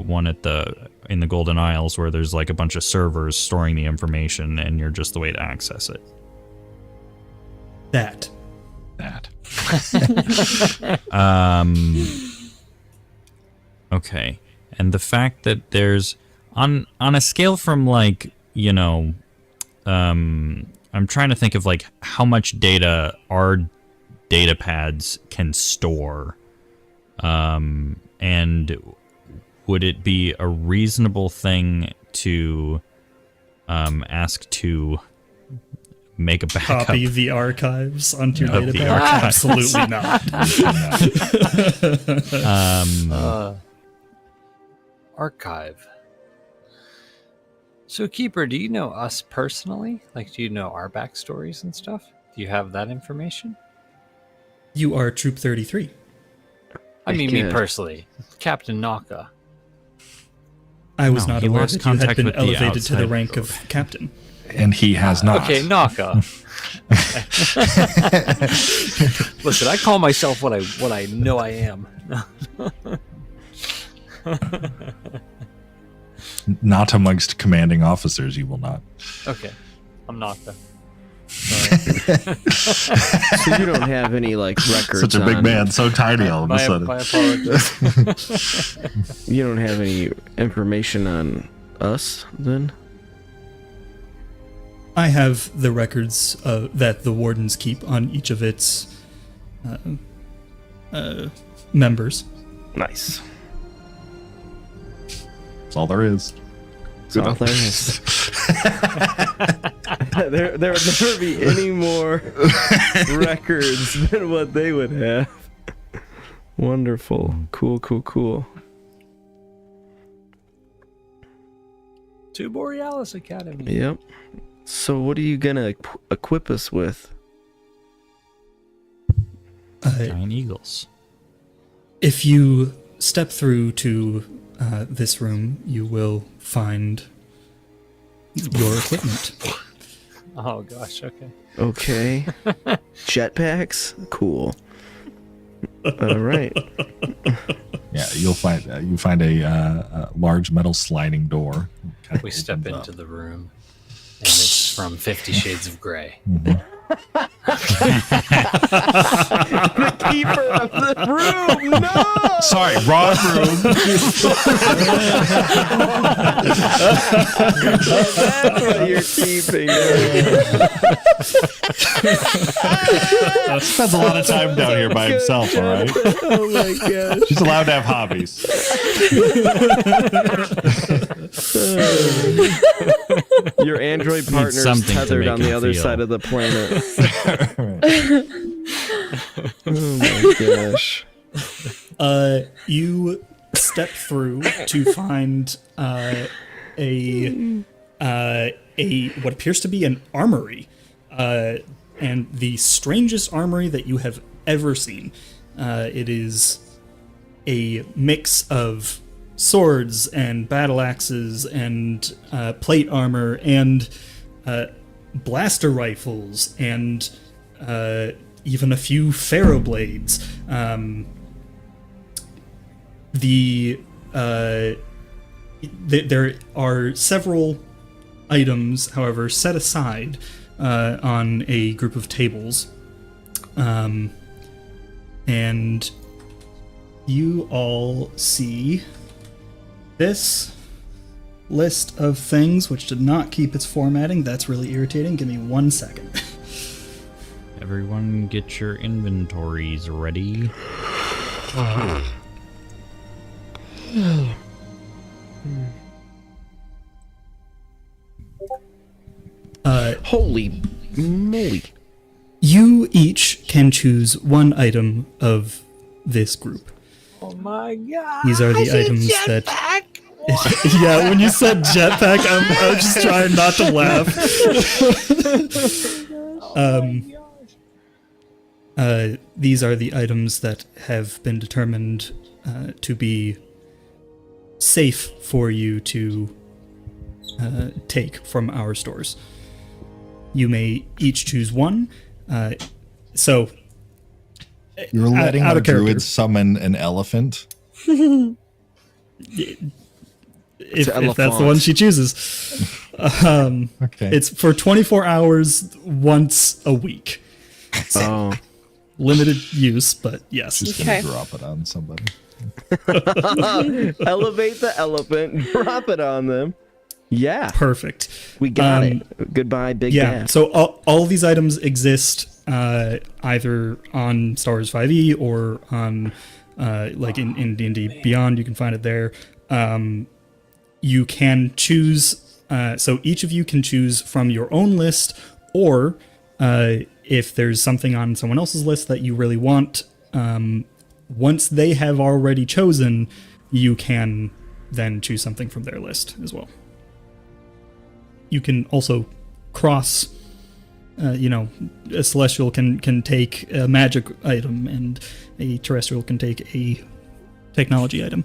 one in the Golden Isles where there's like a bunch of servers storing the information and you're just the way to access it? That. Okay, and the fact that there's on a scale from like, you know, I'm trying to think of like how much data our data pads can store, and would it be a reasonable thing to ask to make a backup? Copy the archives onto your Of the database? archives. Absolutely not. Archive. So, Keeper, do you know us personally? Like, do you know our backstories and stuff? Do you have that information? You are Troop 33. I mean, me personally. Captain Naka. I was No, not he aware lost that you had contact been with the elevated to the outside rank world. of captain. And he has not. Okay, Naka. Listen, I call myself what I know I am. Not amongst commanding officers, you will not. Okay, I'm Naka. So you don't have any like records. Such a big on- man, so tiny all of a sudden. My apologies. You don't have any information on us, then? I have the records that the wardens keep on each of its members. Nice. That's all there is. That's all there is. there would never be any more records than what they would have. Wonderful. Cool. To Borealis Academy. Yep. So what are you gonna equip us with? Giant eagles. If you step through to this room, you will find your equipment. Oh gosh, okay. Okay. Jetpacks? Cool. All right. Yeah, you find a large metal sliding door. Kind of We step opens into up. the room, and it's from 50 Shades of Grey. Mhm. The keeper of the room. No. Sorry, wrong room. That's what you're keeping. Spends a lot of time down here by himself. All right. Oh my gosh. He's allowed to have hobbies. Your android partner is something to tethered make on the him other feel. side of the planet. Oh my gosh. You step through to find a what appears to be an armory, and the strangest armory that you have ever seen. It is a mix of swords and battle axes and plate armor and blaster rifles and even a few pharaoh blades. There are several items, however, set aside on a group of tables, and you all see this list of things, which did not keep its formatting. That's really irritating. Give me 1 second. Everyone get your inventories ready. Holy moly. You each can choose one item of this group. Oh my god. These are the items that. Yeah, when you said jetpack, I was just trying not to laugh. These are the items that have been determined to be safe for you to take from our stores. You may each choose one. So, You're letting out our of character. druid summon an elephant. If that's the one she chooses. Okay. It's for 24 hours once a week. Oh. Limited use, but yes. Just Okay. gonna drop it on somebody. Elevate the elephant, drop it on them. Yeah, Perfect. we got it. Goodbye, Big Yeah, Dad. so all of these items exist either on Stars 5e or on like in D&D Beyond. You can find it there. You can choose, so each of you can choose from your own list, or if there's something on someone else's list that you really want, once they have already chosen, you can then choose something from their list as well. You can also cross, a celestial can take a magic item, and a terrestrial can take a technology item.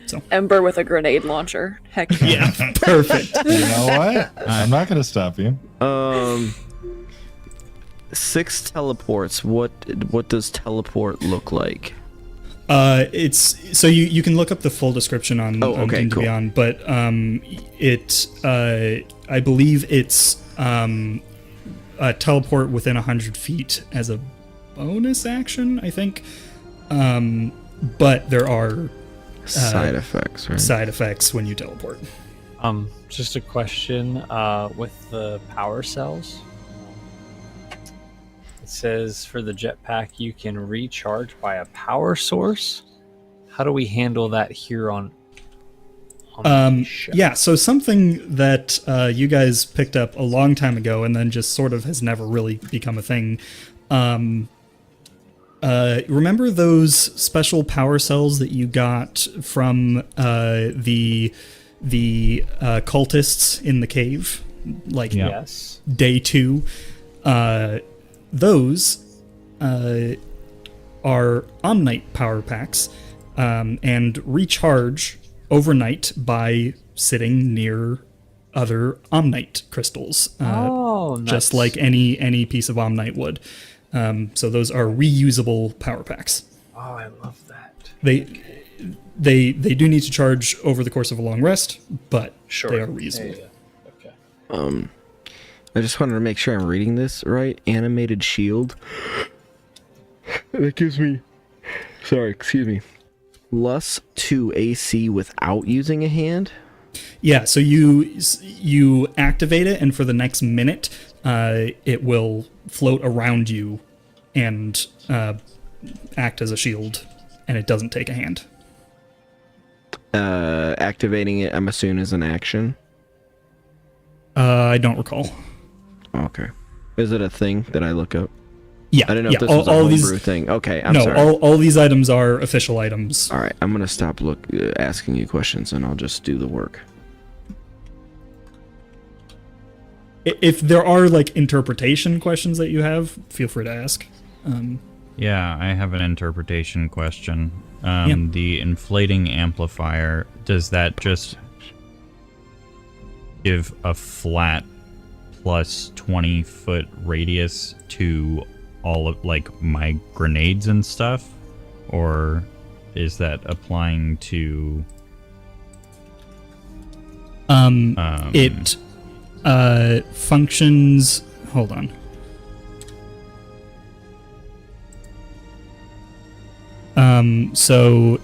So Ember with a grenade launcher. Heck yeah. yeah, perfect. You know what? I'm not gonna stop you. 6 teleports. What does teleport look like? It's so you can look up the full description on okay, D&D cool. Beyond, but I believe it's a teleport within 100 feet as a bonus action, I think. But there are Side effects, right? side effects when you teleport. Just a question with the power cells. It says for the jetpack you can recharge by a power source. How do we handle that here on the show? Yeah, so something that you guys picked up a long time ago and then just sort of has never really become a thing. Remember those special power cells that you got from the cultists in the cave? Like Yes. day 2? Those are Omnite power packs and recharge overnight by sitting near other Omnite crystals. Oh, nice. Just like any piece of Omnite would. So those are reusable power packs. Oh, I love that. They do need to charge over the course of a long rest, but Sure. they are reusable. Yeah. Okay. I just wanted to make sure I'm reading this right. Animated shield. That gives me... Sorry, excuse me. +2 AC without using a hand? Yeah, so you activate it, and for the next minute, it will float around you and act as a shield, and it doesn't take a hand. Activating it, I'm assuming, is an action. I don't recall. Okay. Is it a thing that I look up? Yeah, I don't know yeah, if this was a all homebrew these thing. Okay, I'm no, sorry. all these items are official items. All right, I'm gonna stop asking you questions, and I'll just do the work. If there are like interpretation questions that you have, feel free to ask. Yeah, I have an interpretation question. Yeah. The inflating amplifier, does that just give a flat plus 20-foot radius to all of, like, my grenades and stuff? Or is that applying to... It functions... Hold on. So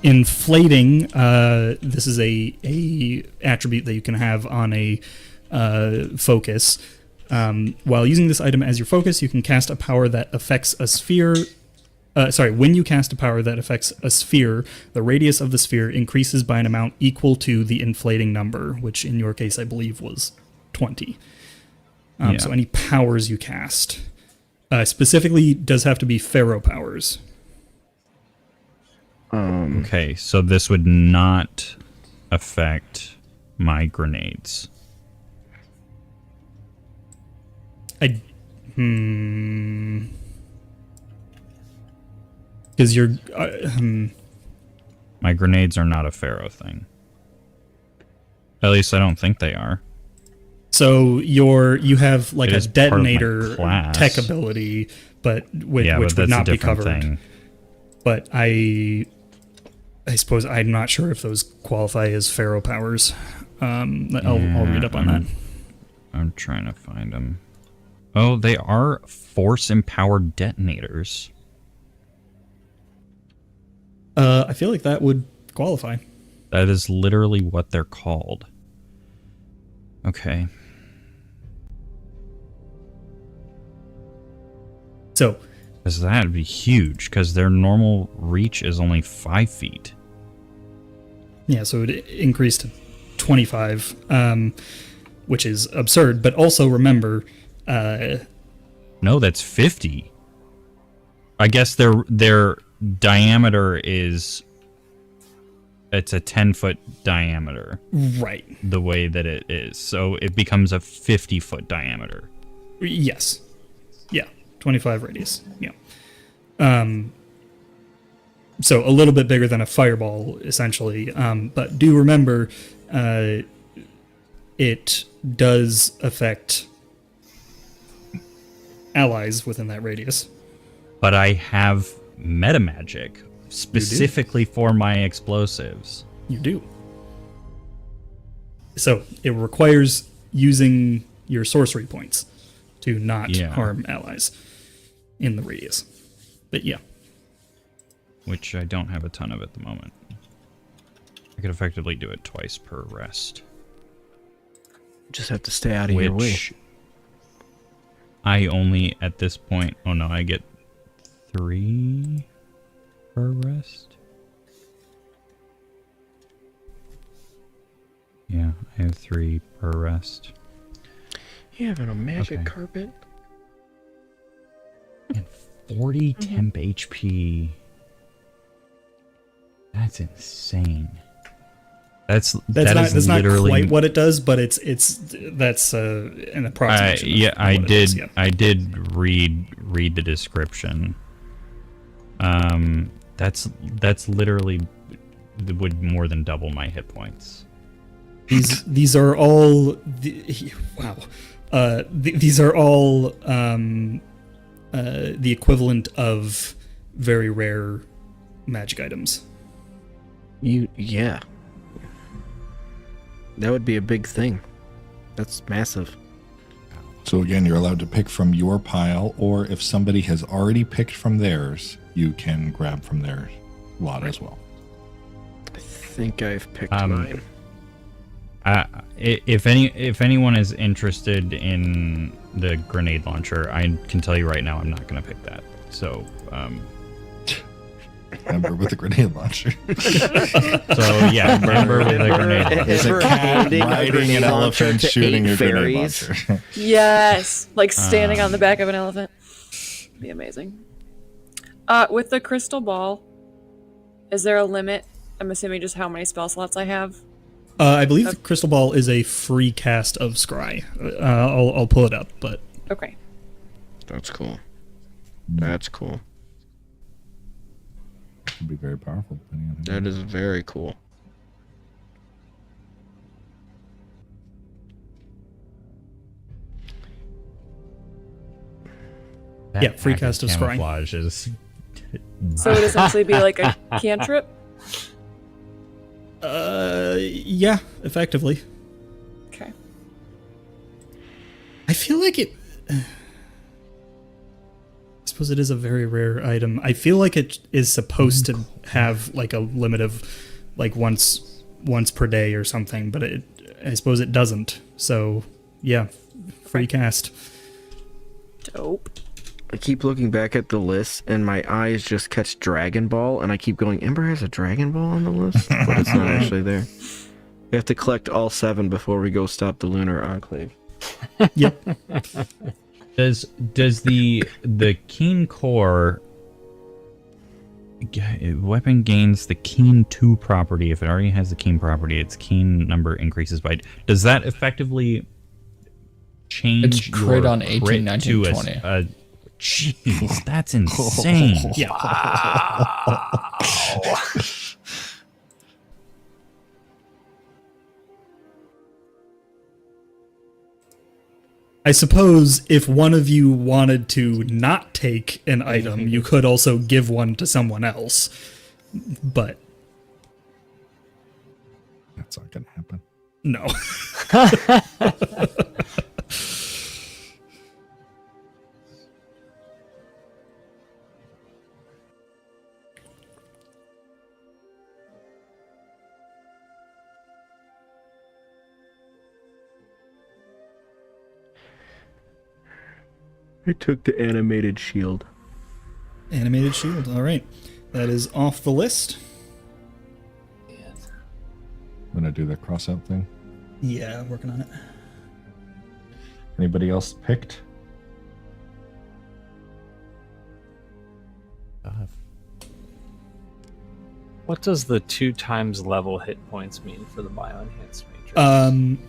inflating, this is a attribute that you can have on a focus. While using this item as your focus, you can cast a power that affects a sphere. When you cast a power that affects a sphere, the radius of the sphere increases by an amount equal to the inflating number, which in your case I believe was 20. So any powers you cast. Specifically, does have to be Pharaoh powers. Okay, so this would not affect my grenades. Because you're... My grenades are not a Pharaoh thing. At least I don't think they are. So you have like It a is part of my detonator class. tech ability, but which but would that's not a be different covered. thing. But I suppose I'm not sure if those qualify as Pharaoh powers. I'll read up on that. I'm trying to find them. Oh, they are force-empowered detonators. I feel like that would qualify. That is literally what they're called. Okay. So, Because that would be huge, because their normal reach is only 5 feet. yeah, so it increased to 25, which is absurd. But also remember, No, that's 50. I guess their diameter is... It's a 10-foot diameter. right? The way that it is. So it becomes a 50-foot diameter. Yes, yeah, 25 radius. Yeah. So a little bit bigger than a fireball, essentially. But do remember, it does affect allies within that radius. But I have meta magic specifically for my explosives. You do. So it requires using your sorcery points to not harm allies in the radius. But yeah. Which I don't have a ton of at the moment. I could effectively do it twice per rest. Just have to stay out of your way. which I only at this point. Oh no, I get 3 per rest. Yeah, I have 3 per rest. You having a magic Okay. carpet? And 40 temp HP. That's insane. That's That's not literally quite what it does, but that's an approximation. of yeah, I what it did. is, yeah. I did read the description. That's literally would more than double my hit points. These are all wow. These are all the equivalent of very rare magic items. Yeah. That would be a big thing. That's massive. So again, you're allowed to pick from your pile, or if somebody has already picked from theirs, you can grab from their lot as well. I think I've picked mine. If anyone is interested in the grenade launcher, I can tell you right now, I'm not going to pick that. So, Ember with a grenade launcher. so yeah, Ember with a grenade launcher. There's a cat riding an elephant shooting your grenade launcher. Yes, like standing on the back of an elephant. Be amazing. With the crystal ball, is there a limit? I'm assuming just how many spell slots I have. I believe the crystal ball is a free cast of Scry. I'll pull it up, but Okay. That's cool. That's cool. Could be very powerful. Depending on who That is very cool. That Yeah, free active cast of scrying. camouflage is. So it would essentially be like a cantrip. yeah, effectively. Okay. I feel like it. I suppose it is a very rare item. I feel like it is supposed to have like a limit of like once per day or something, but I suppose it doesn't. So yeah, free cast. Dope. I keep looking back at the list, and my eyes just catch Dragon Ball, and I keep going, Ember has a Dragon Ball on the list? But it's not actually there. We have to collect all 7 before we go stop the Lunar Enclave. Yep. Does the keen core weapon gains the keen 2 property? If it already has the keen property, its keen number increases by. Does that effectively change It's crit your on 18, crit 19, to 20. Jeez, that's insane. Yeah. I suppose if one of you wanted to not take an item, you could also give one to someone else. But That's not going to happen. no. I took the animated shield. Animated shield. All right. That is off the list. I'm going to do the cross out thing. Yeah, working on it. Anybody else picked? What does the 2 times level hit points mean for the bioenhanced matrix?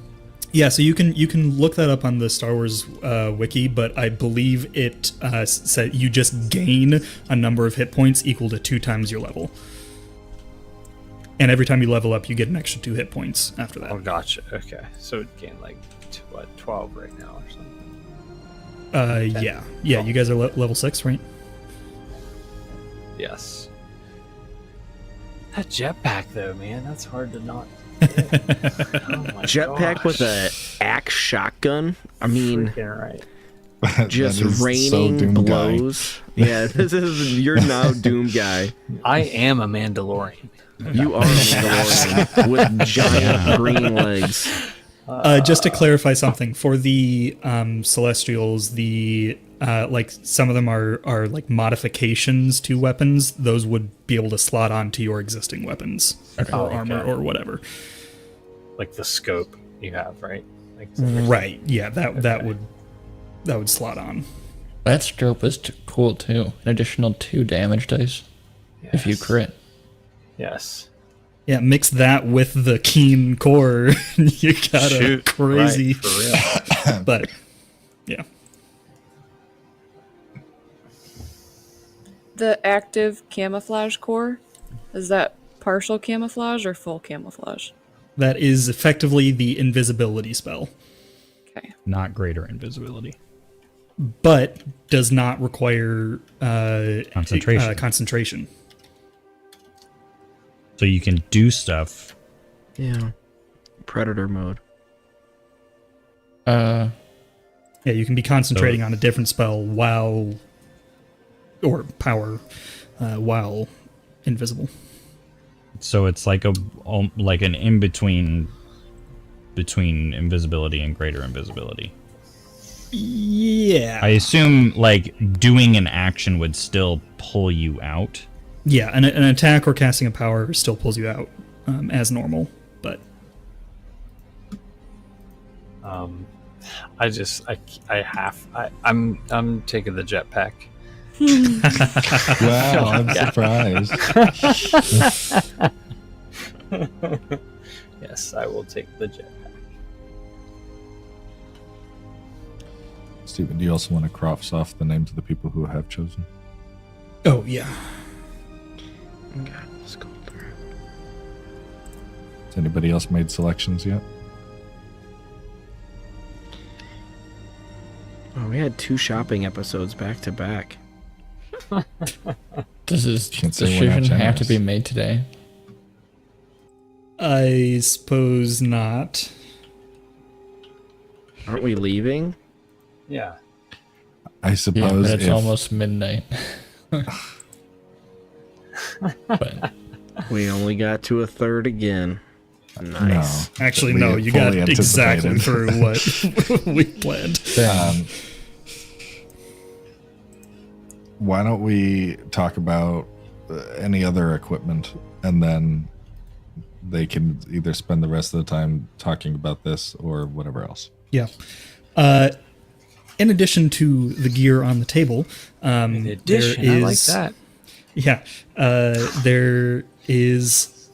Yeah, so you can look that up on the Star Wars wiki, but I believe it said you just gain a number of hit points equal to 2 times your level. And every time you level up, you get an extra 2 hit points after that. Oh, gotcha. Okay, so it gained like 12 right now or something. Yeah, you guys are level 6, right? Yes. That jetpack though, man, that's hard to not. Jetpack with a axe shotgun? I mean, Freaking right. just That is so raining Doom Guy. blows. Yeah, this is you're now Doom Guy. I am a Mandalorian. You are a Mandalorian with giant green legs. Just to clarify something, for the Celestials, the like some of them are like modifications to weapons. Those would be able to slot onto your existing weapons or armor or whatever. Like the scope you have, right? Like, Right. Yeah. That would slot on. That strobe is cool too. An additional 2 damage dice if you crit. Yes. Yeah. Mix that with the keen core, you got a crazy. Right, for real. But yeah. The active camouflage core, is that partial camouflage or full camouflage? That is effectively the invisibility spell, Okay. Not greater invisibility. but does not require Concentration. concentration. So you can do stuff. Yeah. Predator mode. Yeah, you can be concentrating on a different spell while invisible. So it's like an in between invisibility and greater invisibility. Yeah. I assume like doing an action would still pull you out. Yeah, an attack or casting a power still pulls you out as normal, but I'm taking the jetpack. Wow, I'm surprised. Yes, I will take the jetpack. Stephen, do you also want to cross off the names of the people who have chosen? oh yeah. Okay, let's go through. Has anybody else made selections yet? Oh, we had 2 shopping episodes back to back. Does this Can't say we're not decision have to generous. be made today? I suppose not. Aren't we leaving? Yeah. I Yeah, suppose but it's if almost midnight. But We only got to a third again. Nice. Actually, We no, you got fully exactly anticipated. through what we planned. Why don't we talk about any other equipment, and then they can either spend the rest of the time talking about this or whatever else. Yeah. In addition to the gear on the table, In there addition, I like that. Yeah, there is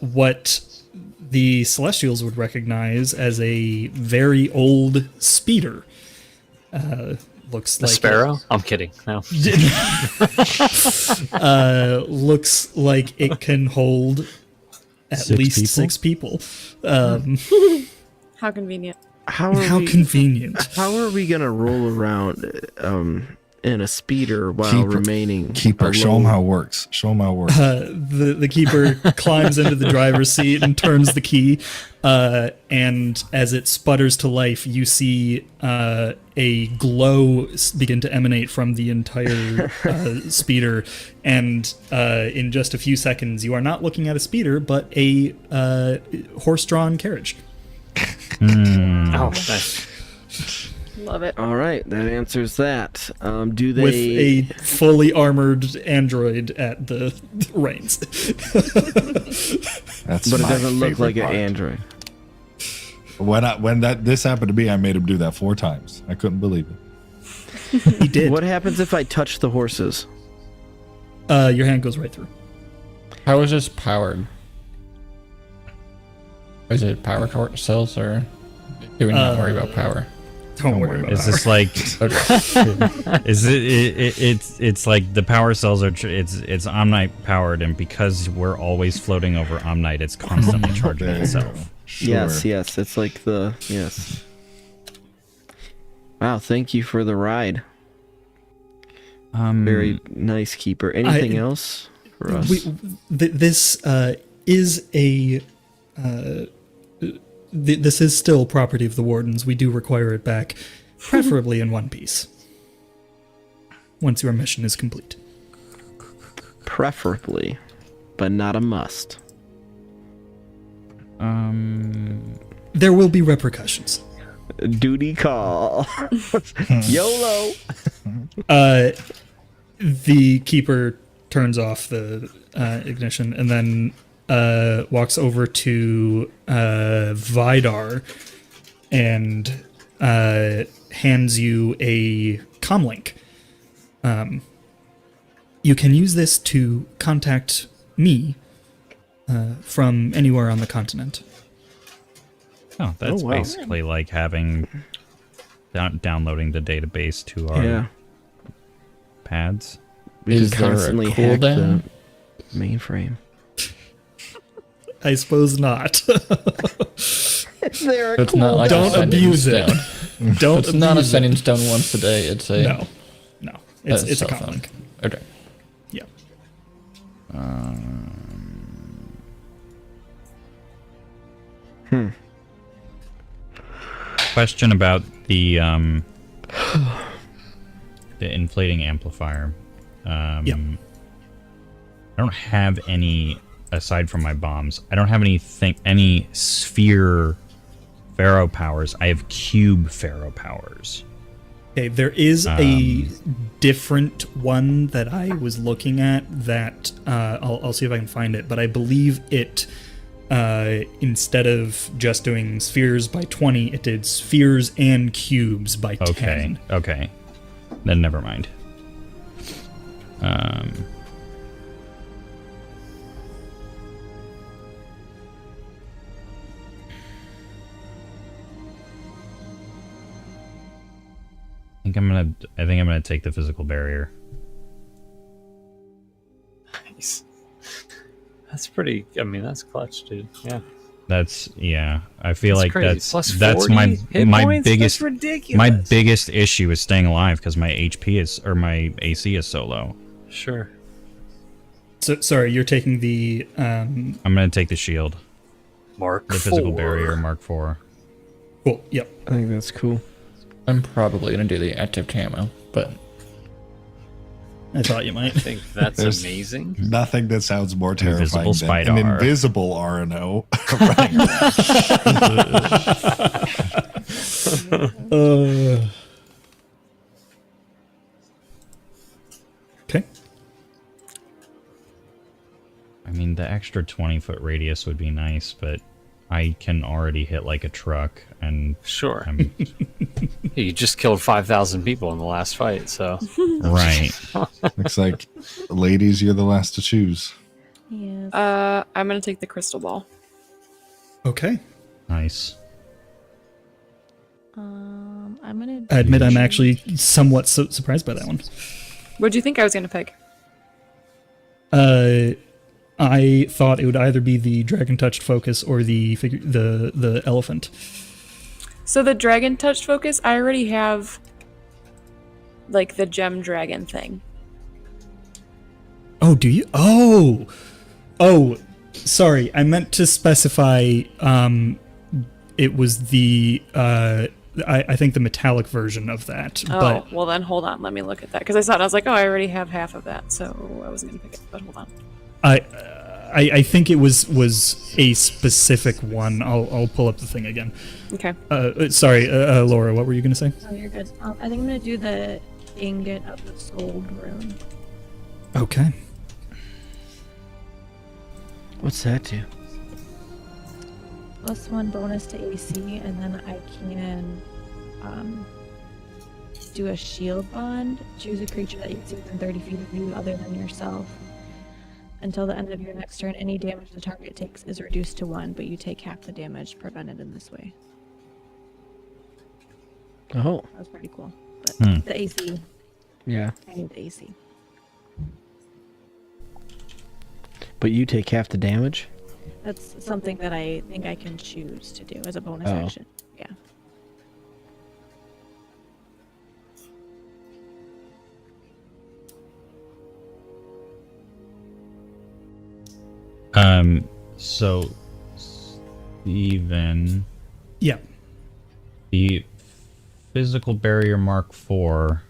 what the Celestials would recognize as a very old speeder. Looks The like sparrow? I'm kidding. No. looks like it can hold at 6 least people? 6 people. How convenient. How are How we? convenient. How are we gonna roll around in a speeder while Keeper- remaining? Keeper, show them alone? how it works. Show them how it works. The keeper climbs into the driver's seat and turns the key, and as it sputters to life, you see a glow begin to emanate from the entire speeder, and in just a few seconds, you are not looking at a speeder, but a horse-drawn carriage. Oh, nice. Love it. All right, that answers that. Do they? With a fully armored android at the reins. That's But it my doesn't look favorite like an part. android. When this happened to me, I made him do that 4 times. I couldn't believe it. He did. What happens if I touch the horses? Your hand goes right through. how is this powered? Is it power cells, or do we not worry about power? Don't worry about Is it. this like? Okay. Is it's like the power cells are it's Omnite powered, and because we're always floating over Omnite, it's constantly charging There you itself. go. Sure. Yes. It's like the yes. Wow, thank you for the ride. Very nice, Keeper. Anything else for us? This is a. This is still property of the Wardens. We do require it back, preferably in one piece. Once your mission is complete. Preferably, but not a must. There will be repercussions. Duty call. YOLO. The keeper turns off the ignition and then walks over to Vidar and hands you a comlink. You can use this to contact me from anywhere on the continent. Oh, that's wow. basically like having downloading the database to our pads. We Is can there a constantly hack the cooldown? mainframe. I suppose not. It's not like Don't a setting abuse it. stone. Don't It's not a abuse it. setting stone once a day. It's a No. It's a cell phone. comlink. Okay. Yeah. Question about the inflating amplifier. I don't have any aside from my bombs. I don't have any sphere pharaoh powers. I have cube pharaoh powers. Okay, there is a different one that I was looking at that I'll see if I can find it, but I believe it instead of just doing spheres by 20, it did spheres and cubes by 10. Okay. Then never mind. I think I'm gonna take the physical barrier. Nice. That's pretty. I mean, that's clutch, dude. Yeah. I feel That's like crazy. that's Plus that's 40 my hit my points? biggest That's ridiculous. my biggest issue is staying alive because my HP is or my AC is so low. Sure. So sorry, you're taking the I'm gonna take the shield, Mark the physical 4. barrier, Mark 4. cool. Yep. I think that's cool. I'm probably gonna do the active camo, but I thought you might. I think that's There's- amazing. Nothing that sounds more Invisible terrifying than an Spidar. invisible RNO running. Okay. I mean, the extra 20-foot radius would be nice, but I can already hit like a truck, and Sure. I'm You just killed 5,000 people in the last fight, so. right. Looks like, ladies, you're the last to choose. Yes. I'm gonna take the crystal ball. Okay. Nice. I'm gonna. I admit I'm actually somewhat surprised by that one. What do you think I was gonna pick? I thought it would either be the dragon touched focus or the elephant. So the dragon touched focus, I already have like the gem dragon thing. Oh, do you? Oh, sorry. I meant to specify. It was the I think the metallic version of that. Oh, But well then hold on, let me look at that. Because I thought, I was like, oh, I already have half of that, so I wasn't going to pick it, but hold on. I think it was a specific one. I'll pull up the thing again. Okay. Sorry, Laura, what were you going to say? Oh, you're good. I think I'm gonna do the ingot of the souled rune. Okay. What's that do? +1 bonus to AC, and then I can do a shield bond. Choose a creature that you see within 30 feet of you other than yourself. Until the end of your next turn, any damage the target takes is reduced to 1, but you take half the damage prevented in this way. Oh, That was pretty cool. But Hmm. the AC, yeah. I need the AC. But you take half the damage? That's something that I think I can choose to do as a bonus Oh. action. Yeah. So Steven, Yeah. the physical barrier Mark 4,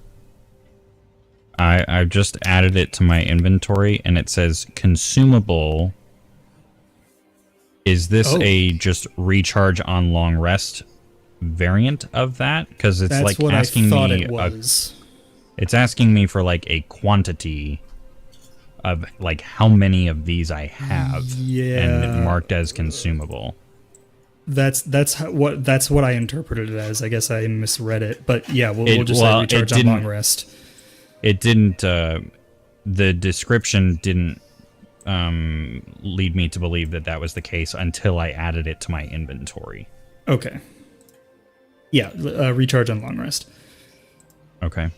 I've just added it to my inventory, and it says consumable Is this Oh. a just recharge on long rest variant of that? Because it's That's like what asking I thought me it was. it's asking me for like a quantity of like how many of these I have Yeah. and marked as consumable. That's what I interpreted it as. I guess I misread it, but yeah, we'll just say recharge on long rest. It didn't. The description didn't lead me to believe that that was the case until I added it to my inventory. Okay. Yeah, recharge on long rest. Okay.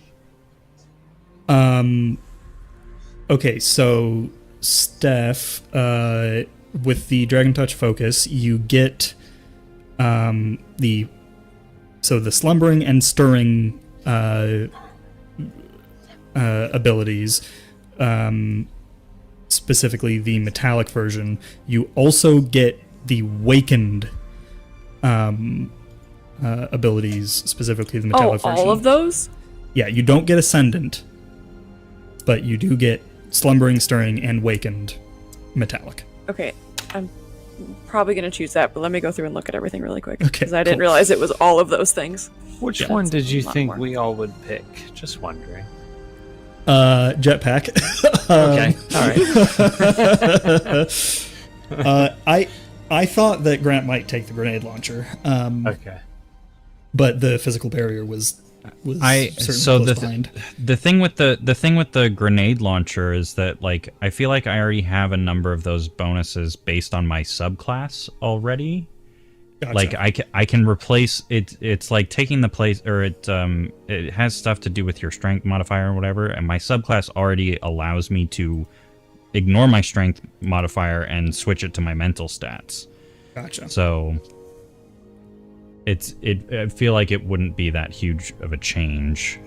Okay, so Steph, with the Dragon Touch focus, you get the slumbering and stirring abilities, specifically the metallic version. You also get the wakened abilities, specifically the metallic version. All of those? Yeah, you don't get ascendant, but you do get slumbering, stirring, and wakened metallic. Okay, I'm probably going to choose that, but let me go through and look at everything really quick. Okay, Because I didn't cool. realize it was all of those things. Which Yeah, one it's did you a lot think more. we all would pick? Just wondering. Jetpack. Okay, all right. I thought that Grant might take the grenade launcher. Okay. But the physical barrier was behind. The thing with the grenade launcher is that like I feel like I already have a number of those bonuses based on my subclass already. Gotcha. Like I can replace it. It's like taking the place, or it has stuff to do with your strength modifier or whatever. And my subclass already allows me to ignore my strength modifier and switch it to my mental stats. Gotcha. So I feel like it wouldn't be that huge of a change.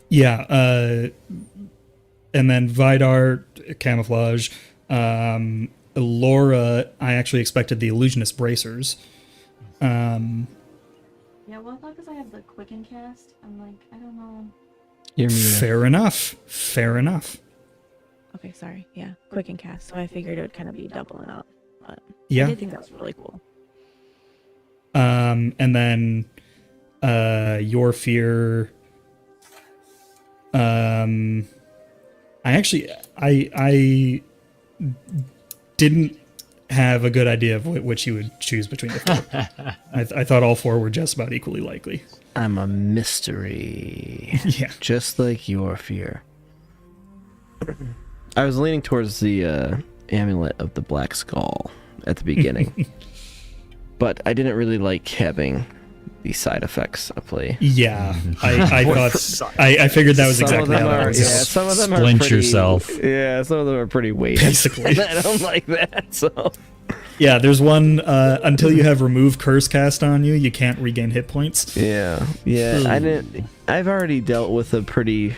Yeah. And then Vidar camouflage. Laura, I actually expected the illusionist bracers. Yeah, well, I thought because I have the quicken cast, I'm like, I don't know. You're muted. Fair enough. Okay, sorry. Yeah, quicken cast. So I figured it would kind of be doubling up. But Yeah. I did think that was really cool. And then your fear. I didn't have a good idea of which you would choose between the four. I thought all four were just about equally likely. I'm a mystery. Yeah. Just like your fear. I was leaning towards the amulet of the Black Skull at the beginning. But I didn't really like having the side effects of play. Yeah, I thought I figured that was exactly how that was. Some of them are Splint pretty, yourself. Yeah, some of them are pretty weighted. Basically. And I don't like that. So Yeah, there's one until you have remove curse cast on you, you can't regain hit points. yeah. I've already dealt with a pretty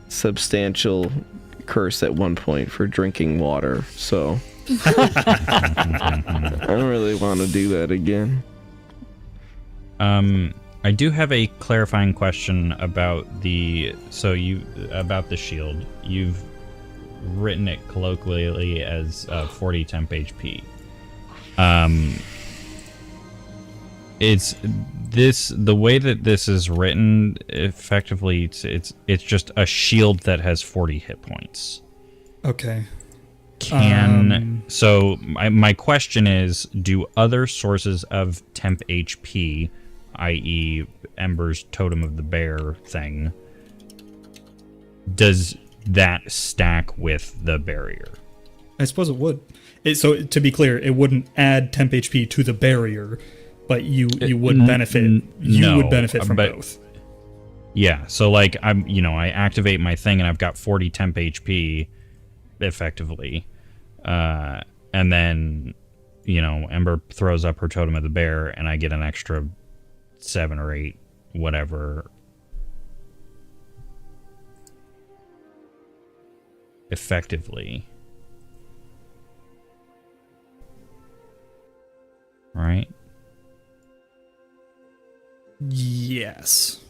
substantial curse at one point for drinking water, so I don't really want to do that again. I do have a clarifying question about the shield. You've written it colloquially as 40 temp HP. It's the way that this is written, effectively it's just a shield that has 40 hit points. Okay. So my question is, do other sources of temp HP, i.e. Ember's Totem of the Bear thing, does that stack with the barrier? I suppose it would. So to be clear, it wouldn't add temp HP to the barrier, but you would benefit. You would benefit from both. Yeah. So like I activate my thing and I've got 40 temp HP, effectively, and then Ember throws up her Totem of the Bear and I get an extra 7 or 8, whatever. Effectively. Right? Yes.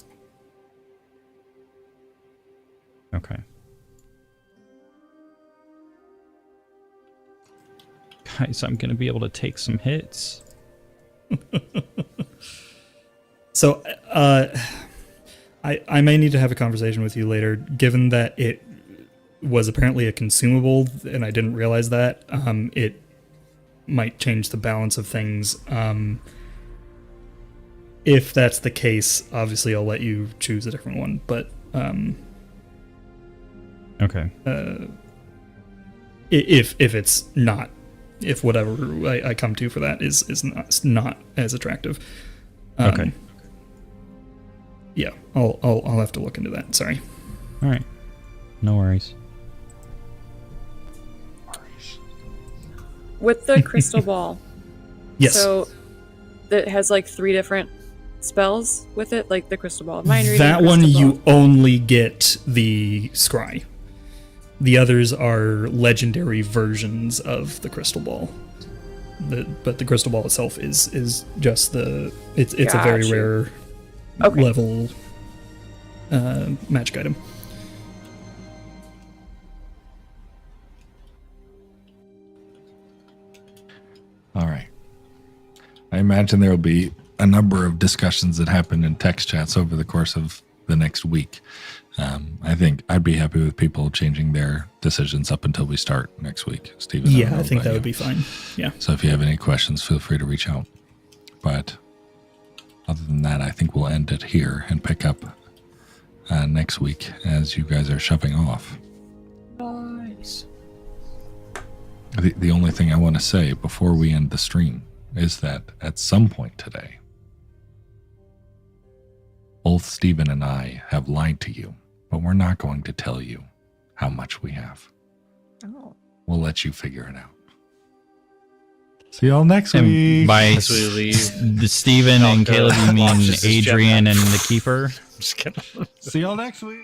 Okay. Guys, I'm gonna be able to take some hits. So, I may need to have a conversation with you later, given that it was apparently a consumable, and I didn't realize that. It might change the balance of things. If that's the case, obviously I'll let you choose a different one. But Okay. If it's not, if whatever I come to for that is not as attractive. Okay. Yeah, I'll have to look into that. Sorry. All right. No worries. With the crystal ball. Yes. So it has like 3 different spells with it, like the crystal ball. Mind reading, That one crystal you ball. only get the scry. The others are legendary versions of the crystal ball. But the crystal ball itself is just the it's a very Gotcha. rare Okay. level magic item. All right. I imagine there will be a number of discussions that happen in text chats over the course of the next week. I think I'd be happy with people changing their decisions up until we start next week. Steven, Yeah, I think that would be fine. Yeah. So if you have any questions, feel free to reach out. But other than that, I think we'll end it here and pick up next week as you guys are shoving off. Nice. The only thing I want to say before we end the stream is that at some point today, both Steven and I have lied to you, but we're not going to tell you how much we have. Oh. We'll let you figure it out. See y'all next And week. by As we leave. the Steven and Doctor Caleb, you mean launches his Adrian jetpack. and the Keeper? Just kidding. See y'all next week.